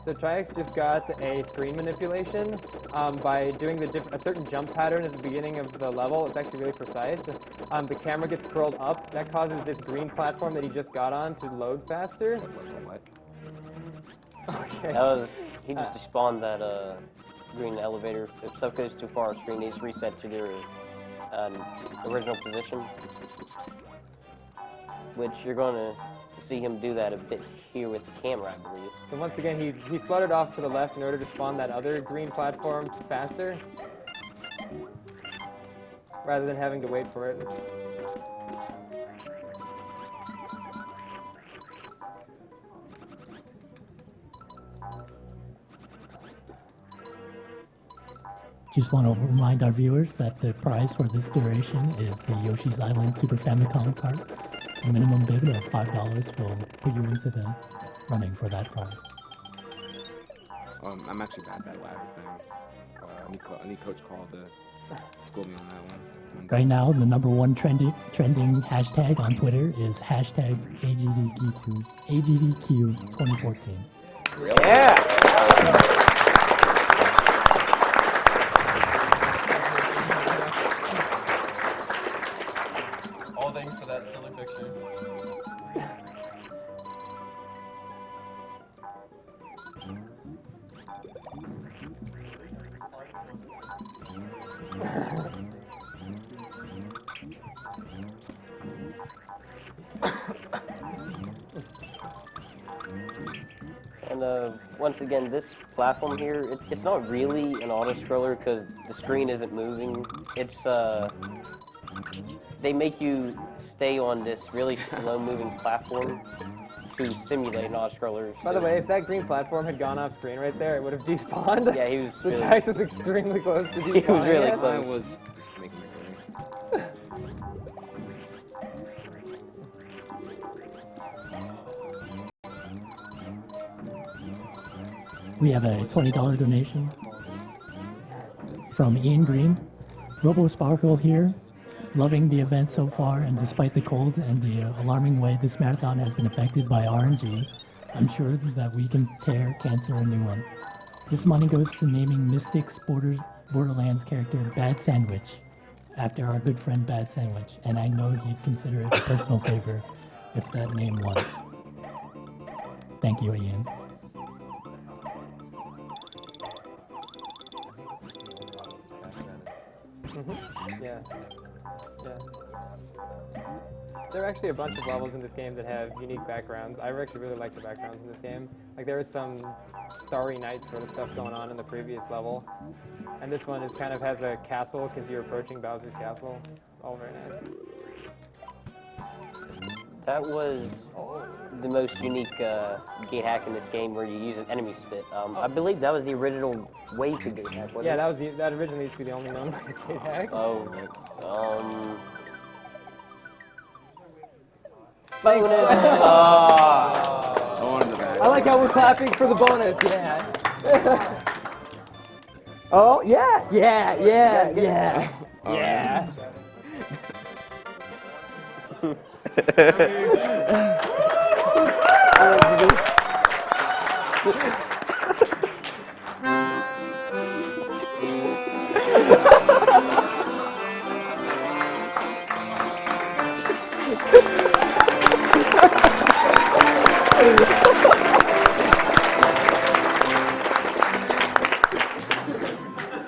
So TRI-HEX just got a screen manipulation by doing a certain jump pattern at the beginning of the level. It's actually really precise. The camera gets scrolled up. That causes this green platform that he just got on to load faster. What? Okay. He just despawned that green elevator. If stuff goes too far, the screen needs to reset to their original position, which you're going to see him do that a bit here with the camera, I believe. So once again, he fluttered off to the left in order to spawn that other green platform faster, rather than having to wait for it. Just want to remind our viewers that the prize for this duration is the Yoshi's Island Super Famicom cart. A minimum bid of $5 will put you into the running for that prize. I'm actually bad at that ladder thing. I need Coach Carl to school me on that one. Right now, the #1 trending hashtag on Twitter is hashtag AGDQ 2014. Really? Yeah! All thanks to that silly picture. once again, this platform here, it's not really an auto-scroller because the screen isn't moving. It's, they make you stay on this really slow-moving platform to simulate an auto-scroller. By the way, if that green platform had gone off screen right there, it would have despawned. Yeah, he was The really- TRI-HEX was extremely close to despawning. He was really it. close. I was just making it great. We have a $20 donation from Ian Green. Robo Sparkle here, loving the event so far, and despite the cold and the alarming way this marathon has been affected by RNG, I'm sure that we can cancel a new one. This money goes to naming Mystic's Borderlands character Bad Sandwich, after our good friend Bad Sandwich, and I know you'd consider it a personal favor if that name won. Thank you, Ian. Yeah. Yeah. There are actually a bunch of levels in this game that have unique backgrounds. I actually really like the backgrounds in this game. Like there was some Starry Night sort of stuff going on in the previous level. And this one is kind of has a castle because you're approaching Bowser's castle. All very nice. That was the most unique gate hack in this game where you use an enemy spit. I believe that was the original way to gate hack, wasn't Yeah, it? that originally used to be the only known way to gate hack. Oh, Bonus! I wanted the back. I like how we're clapping for the bonus, yeah. Oh, yeah, yeah, yeah, yeah, yeah.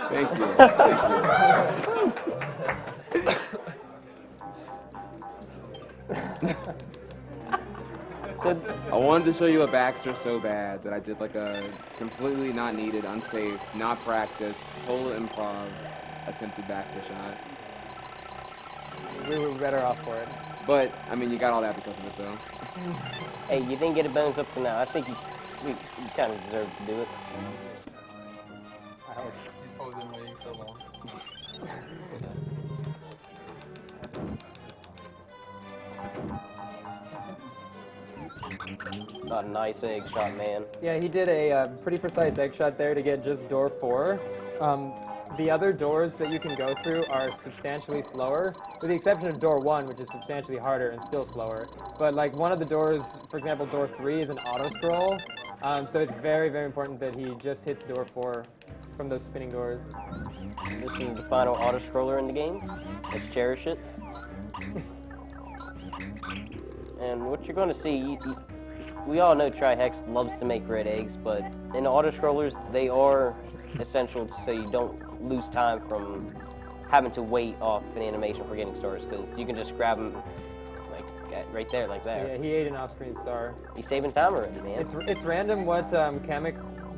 Thank you. I wanted to show you a Baxter so bad that I did like a completely not needed, unsafe, not practiced, total improv attempted Baxter shot. We were better off for it. But, I mean, you got all that because of it, though. Hey, you didn't get a bonus up to now. I think you kind of deserve to do it. I hope. He's probably been waiting so long. Not a nice egg shot, man. Yeah, he did a pretty precise egg shot there to get just door 4. The other doors that you can go through are substantially slower, with the exception of door 1, which is substantially harder and still slower. But like one of the doors, for example, door 3 is an auto scroll, so it's very, very important that he just hits door 4 from those spinning doors. This is the final auto scroller in the game. Let's cherish it. And what you're going to see, we all know TRI-HEX loves to make red eggs, but in auto scrollers, they are essential so you don't lose time from having to wait off an animation for getting stars, because you can just grab them like right there, like that. Yeah, he ate an off-screen star. He's saving time already, man. It's random what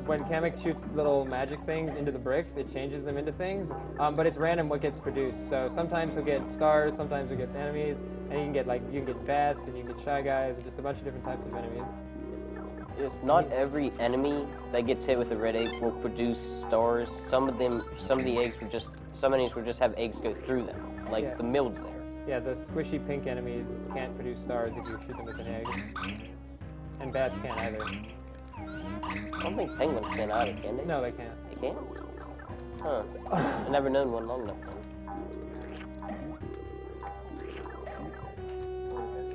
when Kamek shoots little magic things into the bricks, it changes them into things, but it's random what gets produced. So sometimes he'll get stars, sometimes he'll get enemies, and you can get bats, and you can get shy guys, and just a bunch of different types of enemies. Yes, not every enemy that gets hit with a red egg will produce stars. Some of the eggs some enemies will just have eggs go through them, like Yeah. the milds there. Yeah, the squishy pink enemies can't produce stars if you shoot them with an egg. And bats can't either. I don't think penguins can either, can they? No, they can't. They can't? Huh. I've never known one long enough then.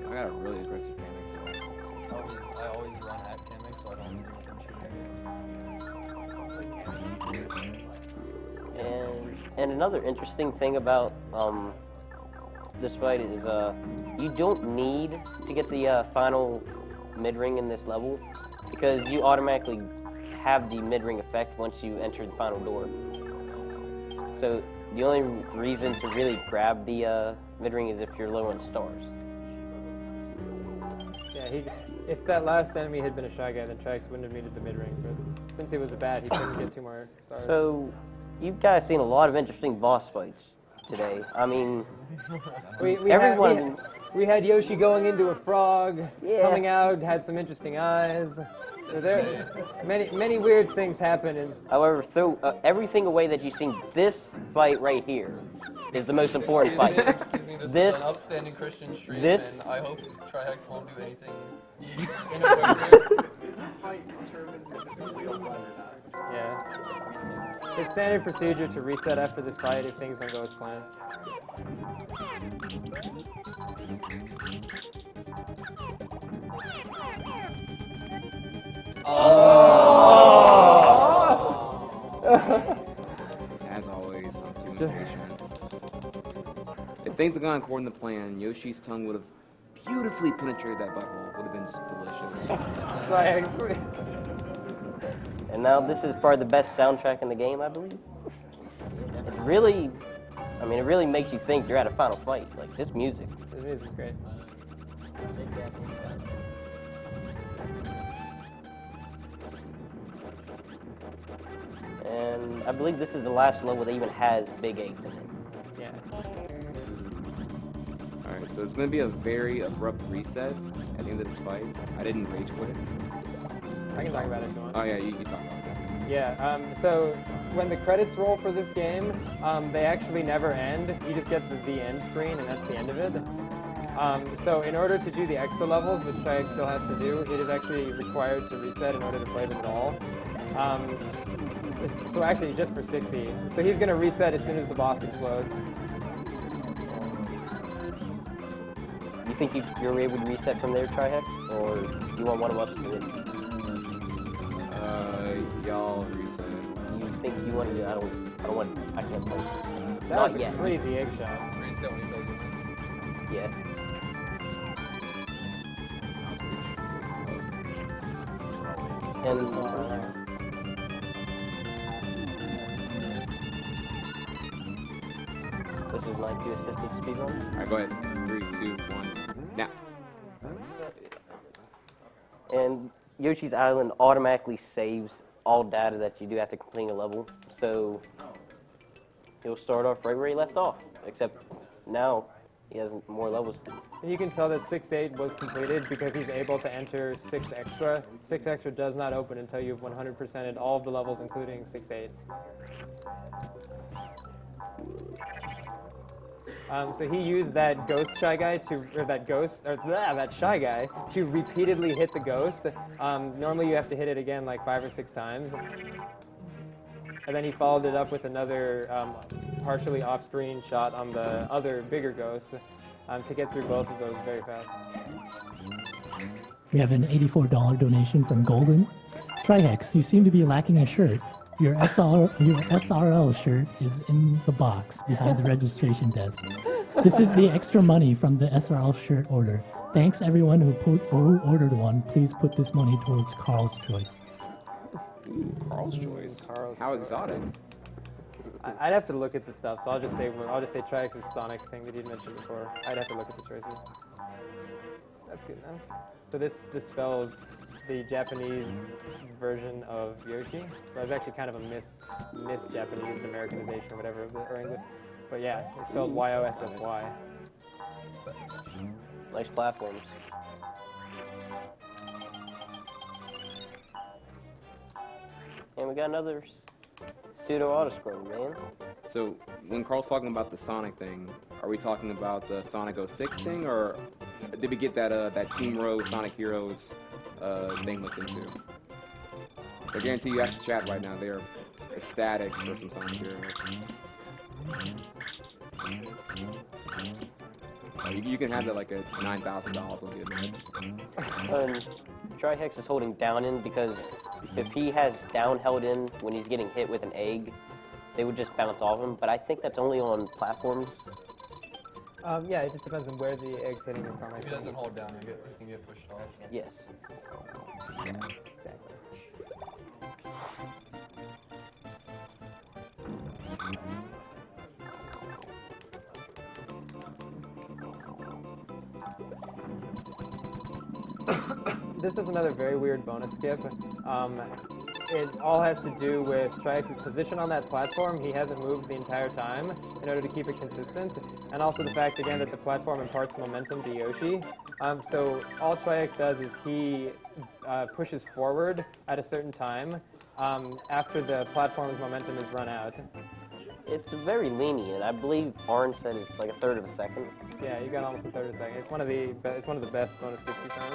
I got a really aggressive panic today. I always run at Kamek, so I don't agree with him shooting. And another interesting thing about this fight is you don't need to get the final mid-ring in this level, because you automatically have the mid-ring effect once you enter the final door. So the only reason to really grab the mid-ring is if you're low on stars. Yeah, If that last enemy had been a Shy Guy, then TRI-HEX wouldn't have needed the mid-ring. But since he was a bat, he couldn't get 2 more stars. So, you guys seen a lot of interesting boss fights today. I mean, we had Yoshi going into a frog, Yeah. coming out, had some interesting eyes. So there, many weird things happen. And however, throw everything away that you've seen. This fight right here is the most important fight. Excuse me, this This- is an upstanding Christian stream, this- and I hope TRI-HEX won't do anything inappropriate. This fight determines if it's a real one or not. yeah, it's standard procedure to reset after this fight if things don't go as planned. As always, I'm too impatient. If things had gone according to plan, Yoshi's tongue would have beautifully penetrated that butthole. Would have been just delicious. TRI-HEX. And now this is probably the best soundtrack in the game, I believe. It really, I mean, it really makes you think you're at a final fight. Like this music. This music's great. And I believe this is the last level that even has big eggs in it. Yeah. Alright, so it's going to be a very abrupt reset at the end of this fight. I didn't rage quit. I can talk about it if you want. Oh yeah, you talk about that. Yeah, so when the credits roll for this game, they actually never end. You just get the end screen, and that's the end of it. So in order to do the extra levels, which TRI-HEX still has to do, it is actually required to reset in order to play them at all. So actually, just for 60. So he's going to reset as soon as the boss explodes. You think you're able to reset from there, TRI-HEX, or you want one of us to do it? Y'all reset. You think you want to do it? I can't play. That Not was a yet. crazy egg shot. Reset when he goes in. Yeah. And this is my cue assisted speedrun. Alright, go ahead. 3, 2, 1. Now. And Yoshi's Island automatically saves all data that you do after completing a level. So he'll start off right where he left off, except now he has more levels. And you can tell that 6-8 was completed because he's able to enter 6 extra. 6 extra does not open until you've 100%ed all of the levels, including 6-8. So he used that ghost Shy Guy that Shy Guy to repeatedly hit the ghost. Normally you have to hit it again like 5 or 6 times. And then he followed it up with another partially off-screen shot on the other bigger ghost to get through both of those very fast. We have an $84 donation from Golden. TRI-HEX, you seem to be lacking a shirt. Your SRL shirt is in the box behind the registration desk. This is the extra money from the SRL shirt order. Thanks everyone who ordered one. Please put this money towards Carl's Choice. Ooh, Carl's Choice. How exotic. I'd have to look at the stuff, so I'll just say TRI-HEX's Sonic thing that you'd mentioned before. I'd have to look at the choices. That's good enough. So this spells the Japanese version of Yoshi. That was actually kind of a mis-Japanese Americanization or whatever or English. But yeah, it's spelled Y-O-S-S-Y. Nice platforms. And we got another pseudo auto scroll, man. So when Carl's talking about the Sonic thing, are we talking about the Sonic 06 thing, or did we get that Team Row Sonic Heroes thing looked into? I guarantee you have to chat right now. They're ecstatic for some Sonic Heroes. You can have that like at $9,000 on the event. TRI-HEX is holding down in because if he has down held in when he's getting hit with an egg, they would just bounce off him. But I think that's only on platforms. Yeah, it just depends on where the egg's hitting him from. If he doesn't hold down, he can get pushed off. Yes. Exactly. this is another very weird bonus skip. It all has to do with TRI-HEX's position on that platform. He hasn't moved the entire time in order to keep it consistent. And also the fact, again, that the platform imparts momentum to Yoshi. So all TRI-HEX does is he pushes forward at a certain time after the platform's momentum is run out. It's very lenient. I believe Orange said it's like a third of a second. Yeah, you got almost a third of a second. It's one of the best bonus skips we found.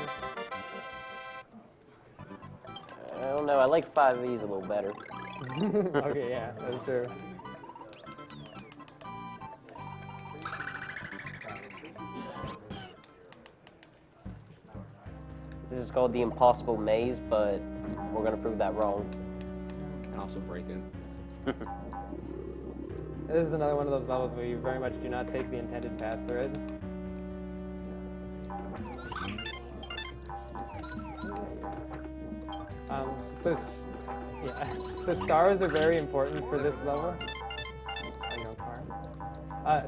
I don't know. I like 5V's a little better. Okay, yeah, that's true. This is called the Impossible Maze, but we're gonna prove that wrong. And also break it. This is another one of those levels where you very much do not take the intended path through it. So stars are very important for this level.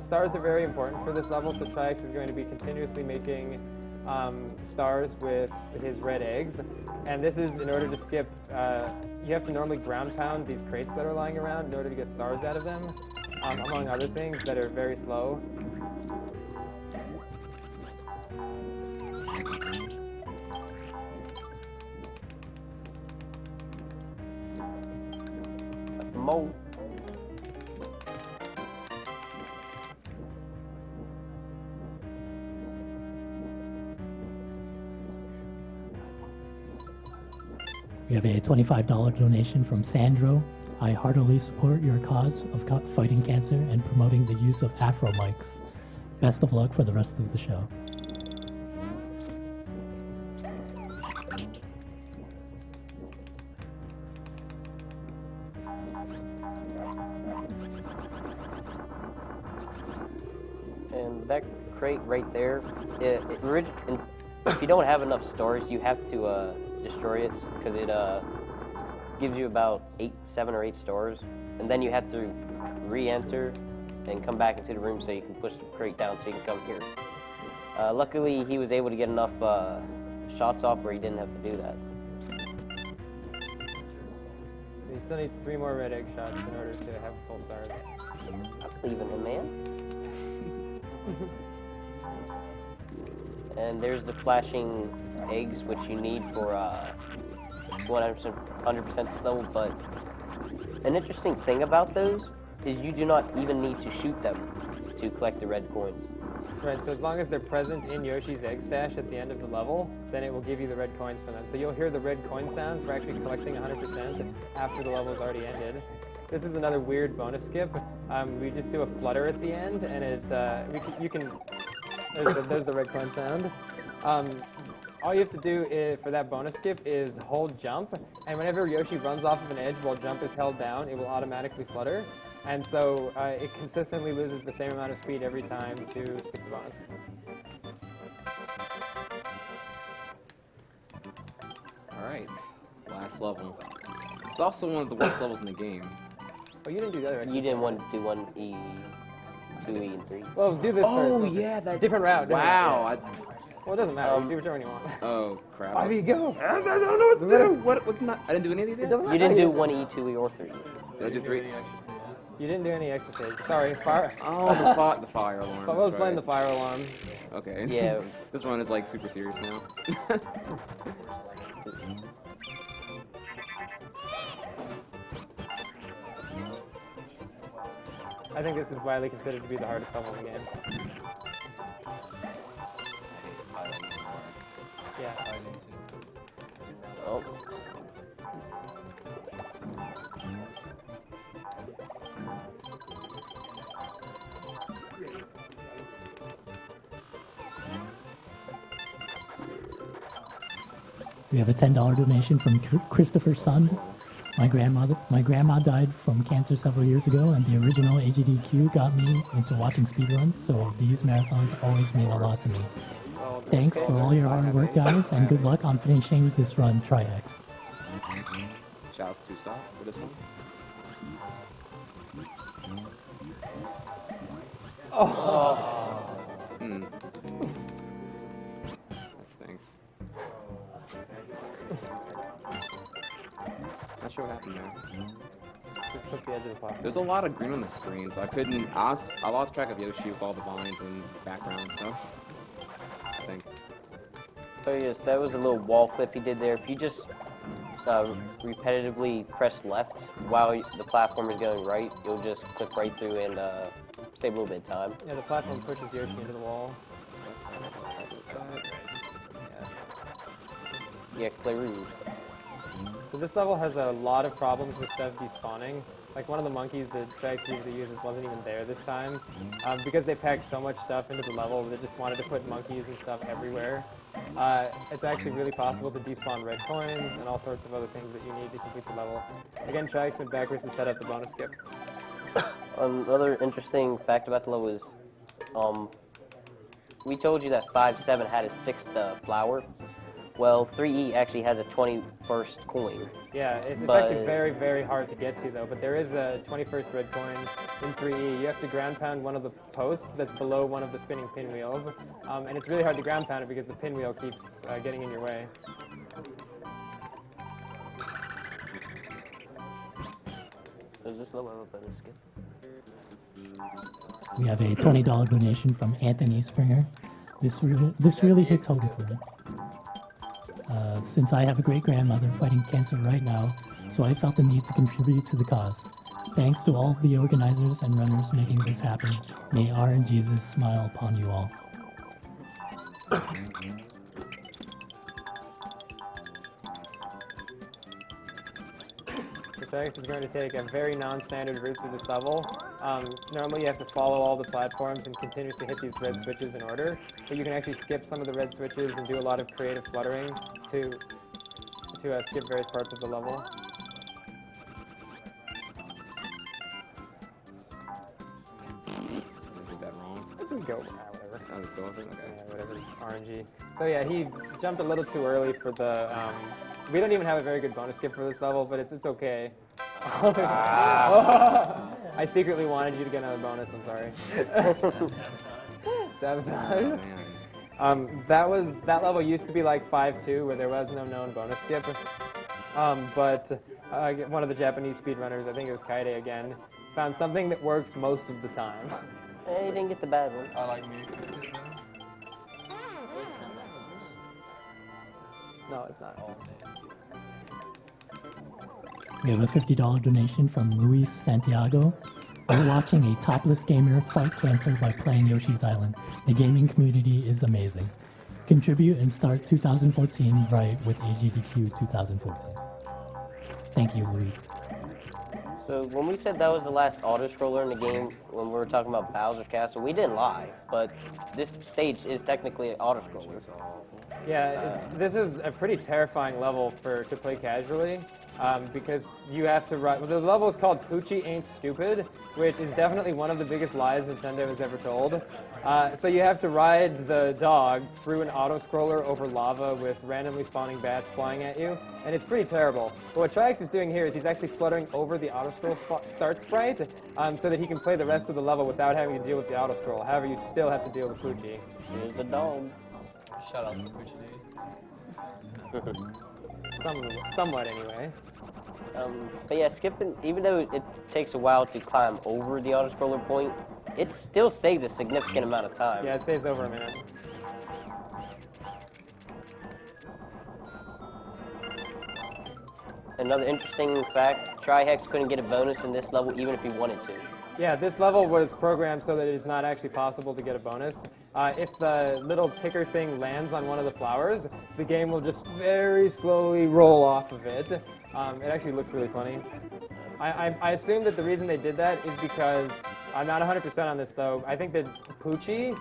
Stars are very important for this level, so TRI-HEX is going to be continuously making stars with his red eggs. And this is in order to skip, you have to normally ground pound these crates that are lying around in order to get stars out of them, among other things that are very slow. Mo. We have a $25 donation from Sandro. I heartily support your cause of fighting cancer and promoting the use of Afro mics. Best of luck for the rest of the show. And that crate right there, if you don't have enough stars, you have to destroy it because it gives you about 7 or 8 stars, and then you have to re-enter and come back into the room so you can push the crate down so you can come here. Luckily, he was able to get enough shots off where he didn't have to do that. He still needs 3 more red egg shots in order to have full stars. I believe in him, man. And there's the flashing eggs, which you need for 100% this level, but an interesting thing about those is you do not even need to shoot them to collect the red coins. Right, so as long as they're present in Yoshi's egg stash at the end of the level, then it will give you the red coins from them. So you'll hear the red coin sound for actually collecting 100% after the level's already ended. This is another weird bonus skip. We just do a flutter at the end, and there's the red coin sound. All you have to do for that bonus skip is hold jump, and whenever Yoshi runs off of an edge while jump is held down, it will automatically flutter. And so it consistently loses the same amount of speed every time to skip the bonus. Alright, last level. It's also one of the worst levels in the game. Oh, you didn't do the other extra. You didn't want to do 1E, 2E, and 3. Well, do this first. Oh, yeah, that... Different route. Wow. Well, it doesn't matter. You do whichever one you want. Oh, crap. 5E, go! I don't know what to do. What not? I didn't do any of these yet? doesn't You didn't do 1E, 2E, or 3. Did I do 3? You didn't do any extra stages. Sorry, fire. Oh, the fire alarm. I was playing the fire alarm. Okay. Yeah. This run is like super serious now. I think this is widely considered to be the hardest level in the game. Yeah. Oh. We have a $10 donation from Christopher Sund. My grandma died from cancer several years ago, and the original AGDQ got me into watching speedruns, so these marathons always mean a lot to me. Thanks for all your hard work, guys, and good luck on finishing this run, TRI-HEX. Shouts to stop for this one. Oh. That stinks. Not sure what happened there. Just click the edge of the platform. There's a lot of green on the screen, so I lost track of Yoshi with all the vines and background and stuff. I think. So yes, that was a little wall clip he did there. If you just repetitively press left while the platform is going right, you'll just click right through and save a little bit of time. Yeah, the platform pushes Yoshi into the wall. Yeah, clear room. So this level has a lot of problems with stuff despawning. Like one of the monkeys that TRI-HEX usually uses wasn't even there this time. Because they packed so much stuff into the level, they just wanted to put monkeys and stuff everywhere. It's actually really possible to despawn red coins and all sorts of other things that you need to complete the level. Again, TRI-HEX went backwards to set up the bonus skip. Another interesting fact about the level is, we told you that 5-7 had a 6th flower. Well, 3E actually has a 21st coin. Yeah, it's actually very, very hard to get to, though. But there is a 21st red coin in 3E. You have to ground pound one of the posts that's below one of the spinning pinwheels. And it's really hard to ground pound it because the pinwheel keeps getting in your way. Does this level have a bonus skip? We have a $20 donation from Anthony Springer. This really hits home for me. Since I have a great-grandmother fighting cancer right now, so I felt the need to contribute to the cause. Thanks to all the organizers and runners making this happen. May RNGesus smile upon you all. TRI-HEX is going to take a very non-standard route through this level. Normally you have to follow all the platforms and continuously hit these red switches in order, but you can actually skip some of the red switches and do a lot of creative fluttering to skip various parts of the level. I did that wrong. Just go, whatever. Oh, just go over it? Okay. Yeah, whatever, RNG. So yeah, he jumped a little too early for the, we don't even have a very good bonus skip for this level, but it's okay. I secretly wanted you to get another bonus, I'm sorry. Sabotage. Oh, That level used to be like 5-2, where there was no known bonus skip. But one of the Japanese speedrunners, I think it was Kaede again, found something that works most of the time. Hey, you didn't get the bad one. I like music system. No, it's not. We have a $50 donation from Luis Santiago. We're watching a topless gamer fight cancer by playing Yoshi's Island. The gaming community is amazing. Contribute and start 2014 right with AGDQ 2014. Thank you, Luis. So when we said that was the last auto-scroller in the game, when we were talking about Bowser's Castle, we didn't lie, but this stage is technically an auto-scroller. Yeah, this is a pretty terrifying level to play casually, because you have to ride. Well, the level is called Poochie Ain't Stupid, which is definitely one of the biggest lies Nintendo has ever told. So you have to ride the dog through an auto-scroller over lava with randomly spawning bats flying at you, and it's pretty terrible. But what TRI-HEX is doing here is he's actually fluttering over the auto-scroll start sprite, so that he can play the rest of the level without having to deal with the auto-scroll. However, you still have to deal with Poochie. Here's the dog. Shout out to Poochie dude. Somewhat, anyway. But yeah, skipping, even though it takes a while to climb over the auto-scroller point, it still saves a significant amount of time. Yeah, it saves over a minute. Another interesting fact, TRI-HEX couldn't get a bonus in this level even if he wanted to. Yeah, this level was programmed so that it is not actually possible to get a bonus. If the little ticker thing lands on one of the flowers, the game will just very slowly roll off of it. It actually looks really funny. I assume that the reason they did that is because, I'm not 100% on this though, I think that Poochie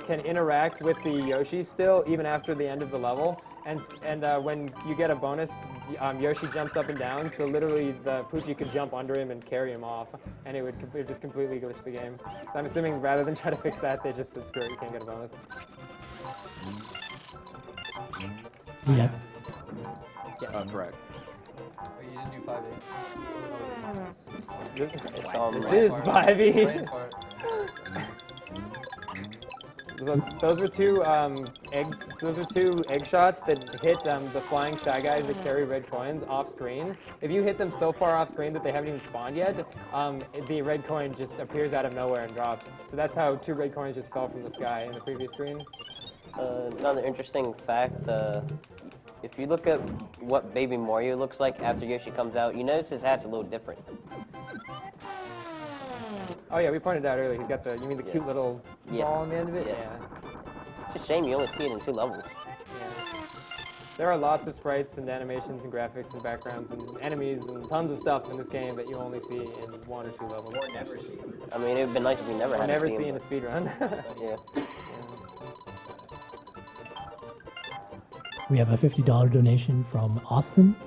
can interact with the Yoshi still even after the end of the level. And when you get a bonus, Yoshi jumps up and down, so literally the Poochie could jump under him and carry him off, and it would just completely glitch the game. So I'm assuming rather than try to fix that, they just said, screw it, you can't get a bonus. Yeah. Yes. Correct. Oh, you didn't do 5e. This is 5e. Those are two Those are two egg shots that hit the flying shy guys that carry red coins off screen. If you hit them so far off screen that they haven't even spawned yet, the red coin just appears out of nowhere and drops. So that's how 2 red coins just fell from the sky in the previous screen. Another interesting fact, if you look at what Baby Mario looks like after Yoshi comes out, you notice his hat's a little different. Oh yeah, we pointed out earlier, he's got the, you mean the cute little ball on the end of it? Yes. Yeah. It's a shame you only see it in 2 levels. Yeah. There are lots of sprites and animations and graphics and backgrounds and enemies and tons of stuff in this game that you only see in 1 or 2 levels. Or never see. I mean, it would be nice if we never had never to see see in a speedrun. Yeah. We have a $50 donation from Austin,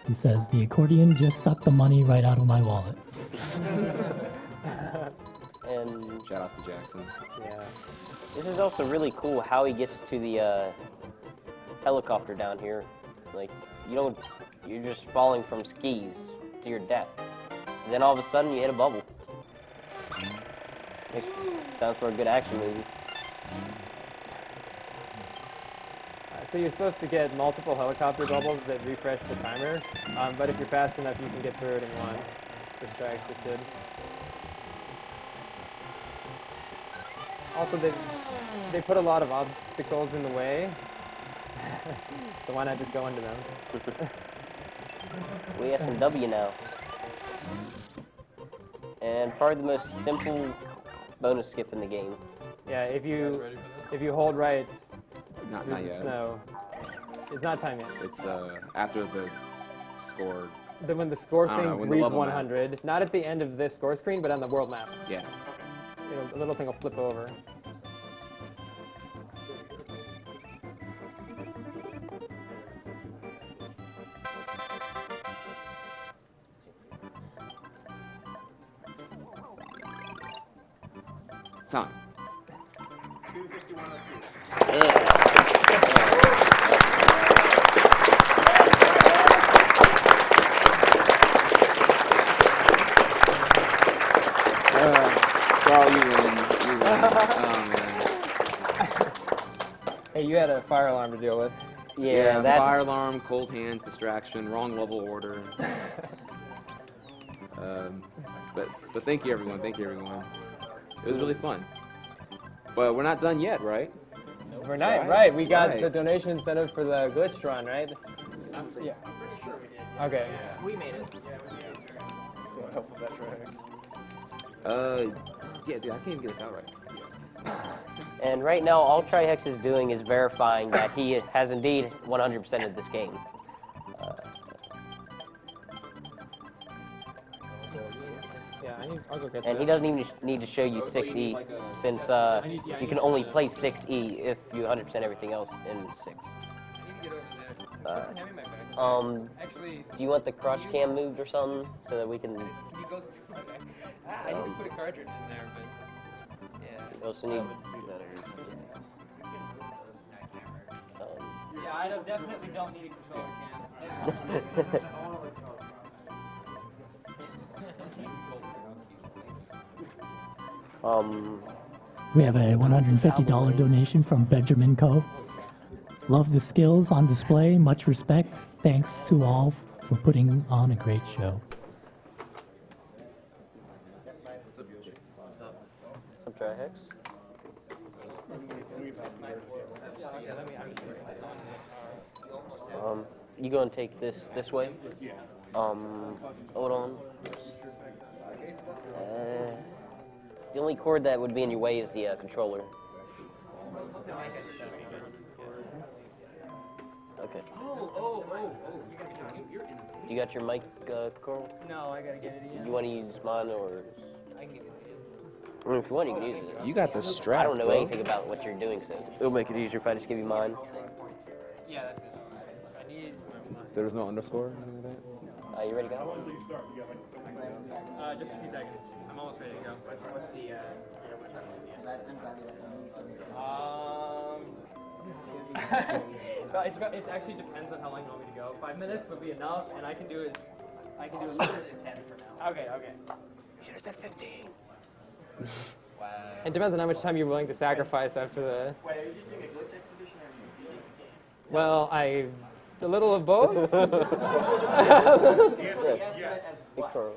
who says, the accordion just sucked the money right out of my wallet. And Shout outs to Jackson. Yeah. This is also really cool how he gets to the helicopter down here. Like, you're just falling from skis to your death. And then all of a sudden you hit a bubble. Sounds for a good action movie. So you're supposed to get multiple helicopter bubbles that refresh the timer, but if you're fast enough, you can get through it in 1. This TRI-HEX just did. Also, they put a lot of obstacles in the way, so why not just go into them? We have some W now. And probably the most simple bonus skip in the game. Yeah, if you hold right Not through the yet. snow, it's not time yet. It's after the score. When the score I don't know, thing when the reads level 100, not at the end of this score screen, but on the world map. Yeah. A little thing will flip over. Time. 251.02. Carl, you win. Oh, man. Hey, you had a fire alarm to deal with. Yeah, fire alarm, cold hands, distraction, wrong level order. But thank you, everyone. Thank you, everyone. It was really fun. But we're not done yet, right? We're not, right. We got the donation incentive for the glitch run, right? Yeah. Okay. We made it. Help with that TRI-HEX. Yeah, dude, I can't even get this out right. And right now, all TRI-HEX is doing is verifying that he has indeed 100% of this game. Yeah, I'll go get And he doesn't even need to show you 6E, since you can only play 6E if you 100% everything else in 6. Actually, Do you want the crotch cam moved or something so that we can? can you go through? Okay. I need to put a cartridge in there, but yeah. We also need. Yeah, I definitely don't need a controller cam. We have a $150 donation from Benjamin Co. Love the skills on display. Much respect. Thanks to all for putting on a great show. Some TRI-HEX. You go and take this way. Hold on. The only cord that would be in your way is the controller. Okay. You got your mic, Carl? No, I gotta get it in. You want to use mine or? I can get it I mean, if you want, you can use it. You got the strap. I don't know bro. anything about what you're doing, so it'll make it easier if I just give you mine. in. Yeah, that's it. I need. So there's no underscore or anything like that? You ready to go? Just a few seconds. I'm almost ready to go. What's the? It actually depends on how long you want me to go. 5 minutes would be enough, and I can do it. I can do it. 10 for now. Okay. Okay. You should have said 15. It depends on how much time you're willing to sacrifice after the... Wait, are you just doing a glitch exhibition or are you doing a game? Well, a little of both.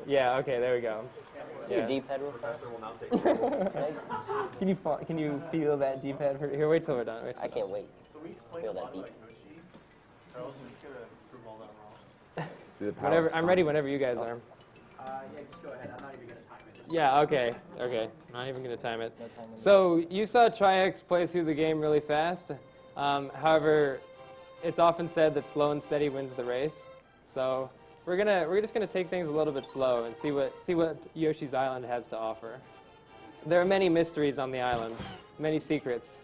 Yeah. Okay. There we go. Yeah. D-pad real fast. Can you feel that D-pad? Here, wait till we're done. I can't wait. So we explained Feel a that lot beat. about Yoshi. Charles is just gonna prove all that wrong. Whenever I'm ready. Whenever you guys are. Yeah, just go ahead. I'm not even going to time it. Yeah. Okay. Okay. Not even gonna time it. So you saw TRI-HEX play through the game really fast. However, it's often said that slow and steady wins the race. So we're just gonna take things a little bit slow and see what Yoshi's Island has to offer. There are many mysteries on the island, many secrets.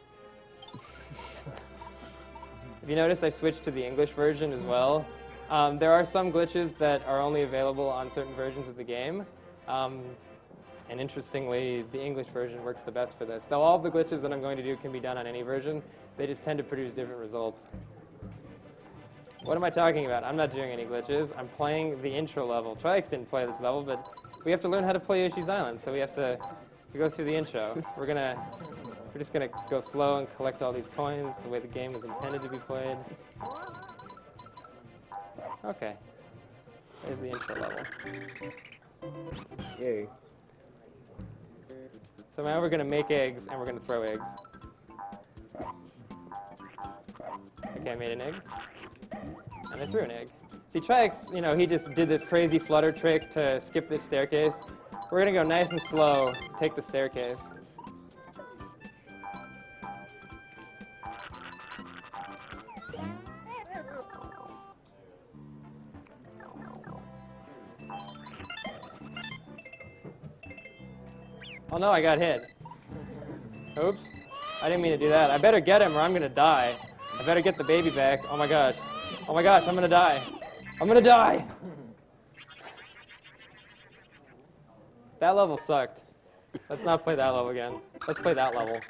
If you notice, I switched to the English version as well. There are some glitches that are only available on certain versions of the game. And interestingly, the English version works the best for this. Though all of the glitches that I'm going to do can be done on any version, they just tend to produce different results. What am I talking about? I'm not doing any glitches. I'm playing the intro level. TRI-HEX didn't play this level, but we have to learn how to play Yoshi's Island, so we have to go through the intro. We're just gonna go slow and collect all these coins the way the game is intended to be played. Okay. There's the intro level. Yay. So now we're gonna make eggs and we're gonna throw eggs. Okay, I made an egg. And I threw an egg. See, TRI-HEX, he just did this crazy flutter trick to skip this staircase. We're gonna go nice and slow, take the staircase. Oh no, I got hit. Oops. I didn't mean to do that. I better get him or I'm gonna die. I better get the baby back. Oh my gosh. Oh my gosh, I'm gonna die. I'm gonna die! That level sucked. Let's not play that level again. Let's play that level.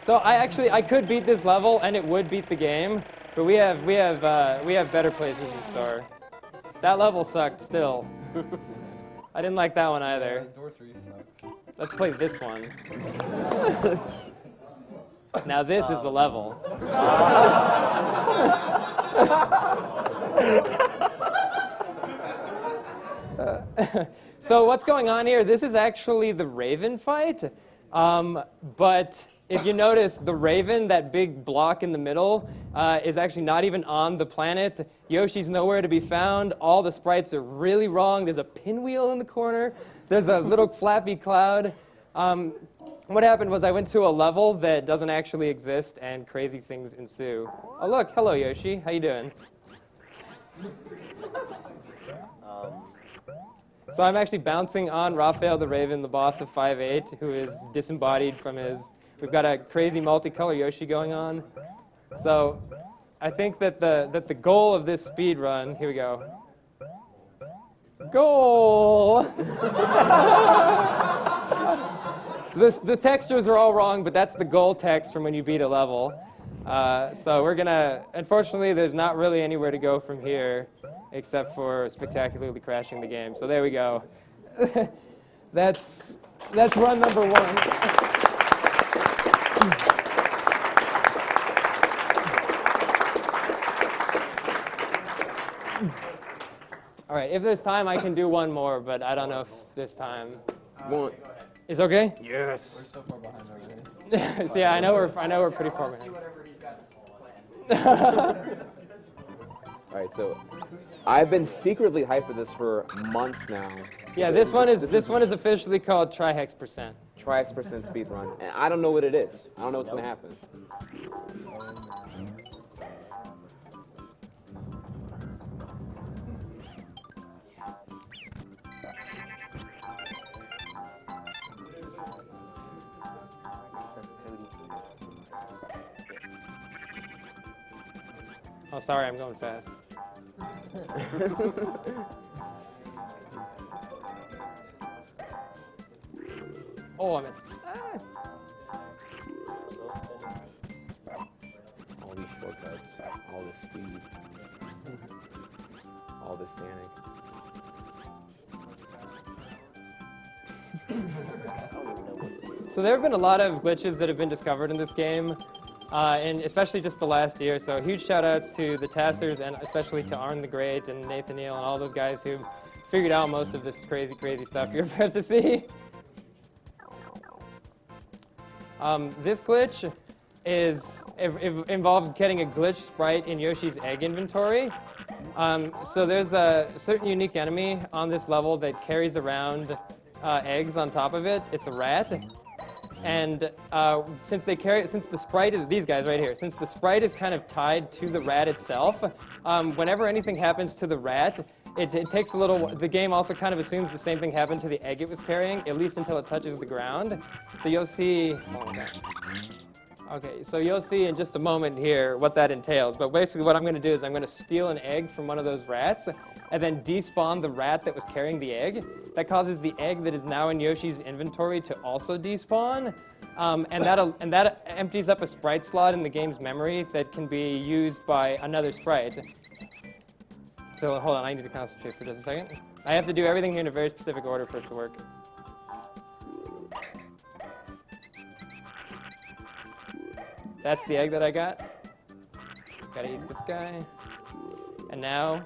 So I could beat this level and it would beat the game, but we have better places in store. That level sucked still. I didn't like that one either. Door 3 sucks. Let's play this one. Now this is a level. So what's going on here? This is actually the Raven fight, but if you notice, the Raven, that big block in the middle, is actually not even on the planet. Yoshi's nowhere to be found. All the sprites are really wrong. There's a pinwheel in the corner. There's a little flappy cloud. What happened was I went to a level that doesn't actually exist, and crazy things ensue. Oh, look. Hello, Yoshi. How you doing? So I'm actually bouncing on Raphael the Raven, the boss of 5'8", who is disembodied from his... We've got a crazy multicolor Yoshi going on. So I think that the goal of this speed run, here we go. Goal! The textures are all wrong, but that's the goal text from when you beat a level. So we're gonna, unfortunately, there's not really anywhere to go from here except for spectacularly crashing the game. So there we go. That's run number 1. All right, if there's time, I can do one more, but I don't know if there's time. One. Is okay? We're Yes. so far behind already. So yeah, I know we're pretty far behind. All right, so I've been secretly hyped for this for months now. Yeah, this one is officially called TRI-HEX %. TRI-HEX % speedrun, and I don't know what it is. I don't know what's gonna happen. Oh, sorry, I'm going fast. Oh, I missed. All these shortcuts, all this speed, all this standing. So there have been a lot of glitches that have been discovered in this game, and especially just the last year. So huge shout outs to the testers and especially to Arn the Great and Nathaniel and all those guys who figured out most of this crazy, crazy stuff you're about to see. This glitch involves getting a glitch sprite in Yoshi's egg inventory. So there's a certain unique enemy on this level that carries around eggs on top of it. It's a rat. And since the sprite is, these guys right here, since the sprite is kind of tied to the rat itself, whenever anything happens to the rat, it takes a little, the game also kind of assumes the same thing happened to the egg it was carrying, at least until it touches the ground. So you'll see, okay, so you'll see in just a moment here what that entails. But basically what I'm going to do is I'm going to steal an egg from one of those rats and then despawn the rat that was carrying the egg. That causes the egg that is now in Yoshi's inventory to also despawn. And that empties up a sprite slot in the game's memory that can be used by another sprite. So hold on, I need to concentrate for just a second. I have to do everything here in a very specific order for it to work. That's the egg that I got. Gotta eat this guy. And now,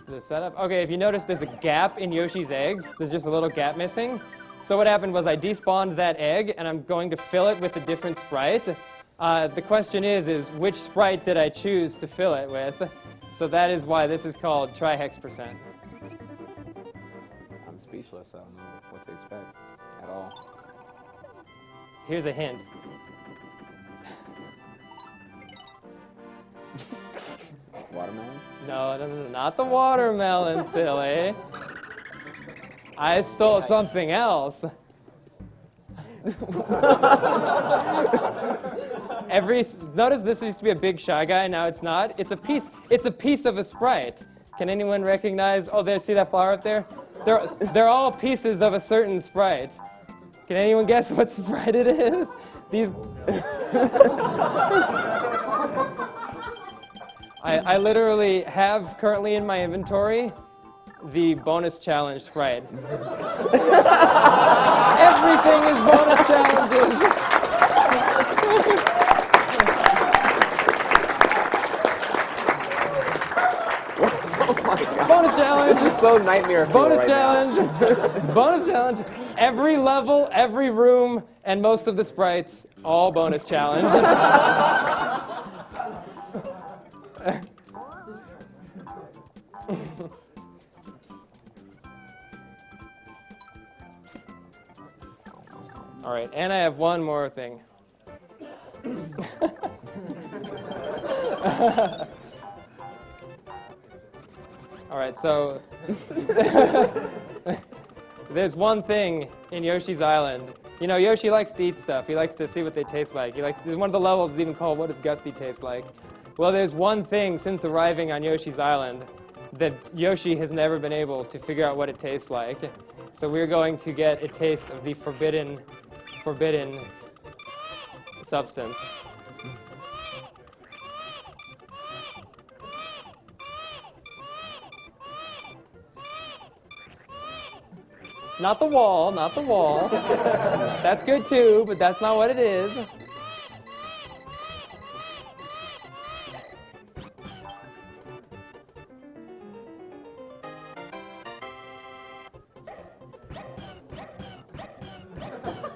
the setup. Okay, if you notice, there's a gap in Yoshi's eggs. There's just a little gap missing. So what happened was I despawned that egg, and I'm going to fill it with a different sprite. The question is which sprite did I choose to fill it with? So that is why this is called TRI-HEX %. I'm speechless. I don't know what to expect at all. Here's a hint. Watermelon? No, not the watermelon, silly. I stole something else. Notice this used to be a big Shy Guy, now it's not. It's a piece of a sprite. Can anyone recognize, oh, there, see that flower up there? They're all pieces of a certain sprite. Can anyone guess what sprite it is? These. I literally have currently in my inventory the bonus challenge sprite. Everything is bonus challenges. Oh my God. Bonus challenge. This is so nightmare. Bonus right challenge. Bonus challenge. Every level, every room, and most of the sprites, all bonus challenge. All right, and I have one more thing. All right, so there's one thing in Yoshi's Island. You know, Yoshi likes to eat stuff. He likes to see what they taste like. There's one of the levels is even called "What Does Gusty Taste Like?" Well, there's one thing since arriving on Yoshi's Island that Yoshi has never been able to figure out what it tastes like. So we're going to get a taste of the forbidden substance. Not the wall, not the wall. That's good too, but that's not what it is.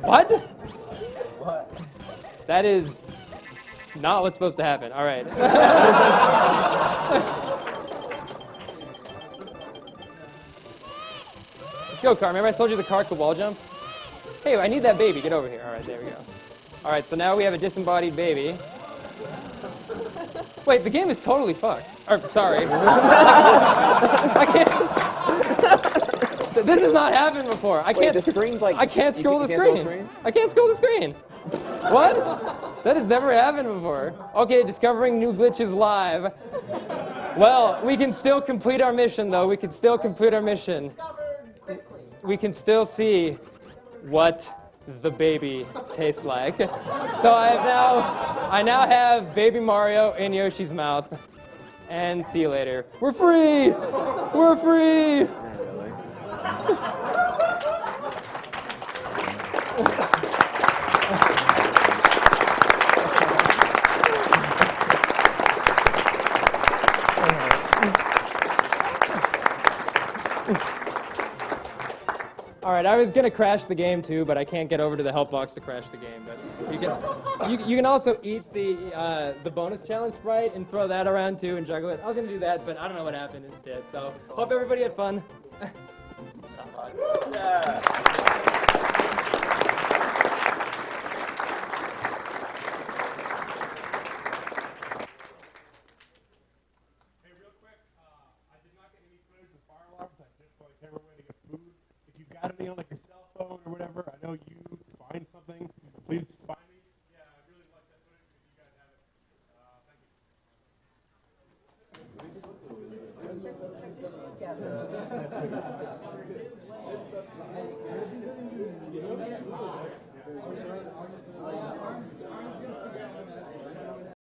What? What? That is not what's supposed to happen. All right. Let's go, car. Remember I told you the car could wall jump? Hey, I need that baby. Get over here. All right, there we go. All right, so now we have a disembodied baby. Wait, the game is totally fucked. Or, sorry. I can't. This has not happened before. I can't. Wait, the screen's like. I can't scroll the you can't screen. I can't scroll the screen. What? That has never happened before. Okay, discovering new glitches live. Well, we can still complete our mission, though. We can still complete our mission. We can still see what the baby tastes like. So I now have Baby Mario in Yoshi's mouth. And see you later. We're free! We're free! All right, I was gonna crash the game too, but I can't get over to the help box to crash the game. But you can also eat the bonus challenge sprite and throw that around too and juggle it. I was gonna do that, but I don't know what happened instead. So hope everybody had fun. Hey, real quick, I did not get any footage of fire alarms. I just like everywhere to get food. If you've got any on like your cell phone or whatever, I know you find something. Please find me. Yeah, I really like that footage. If you guys have it, thank you.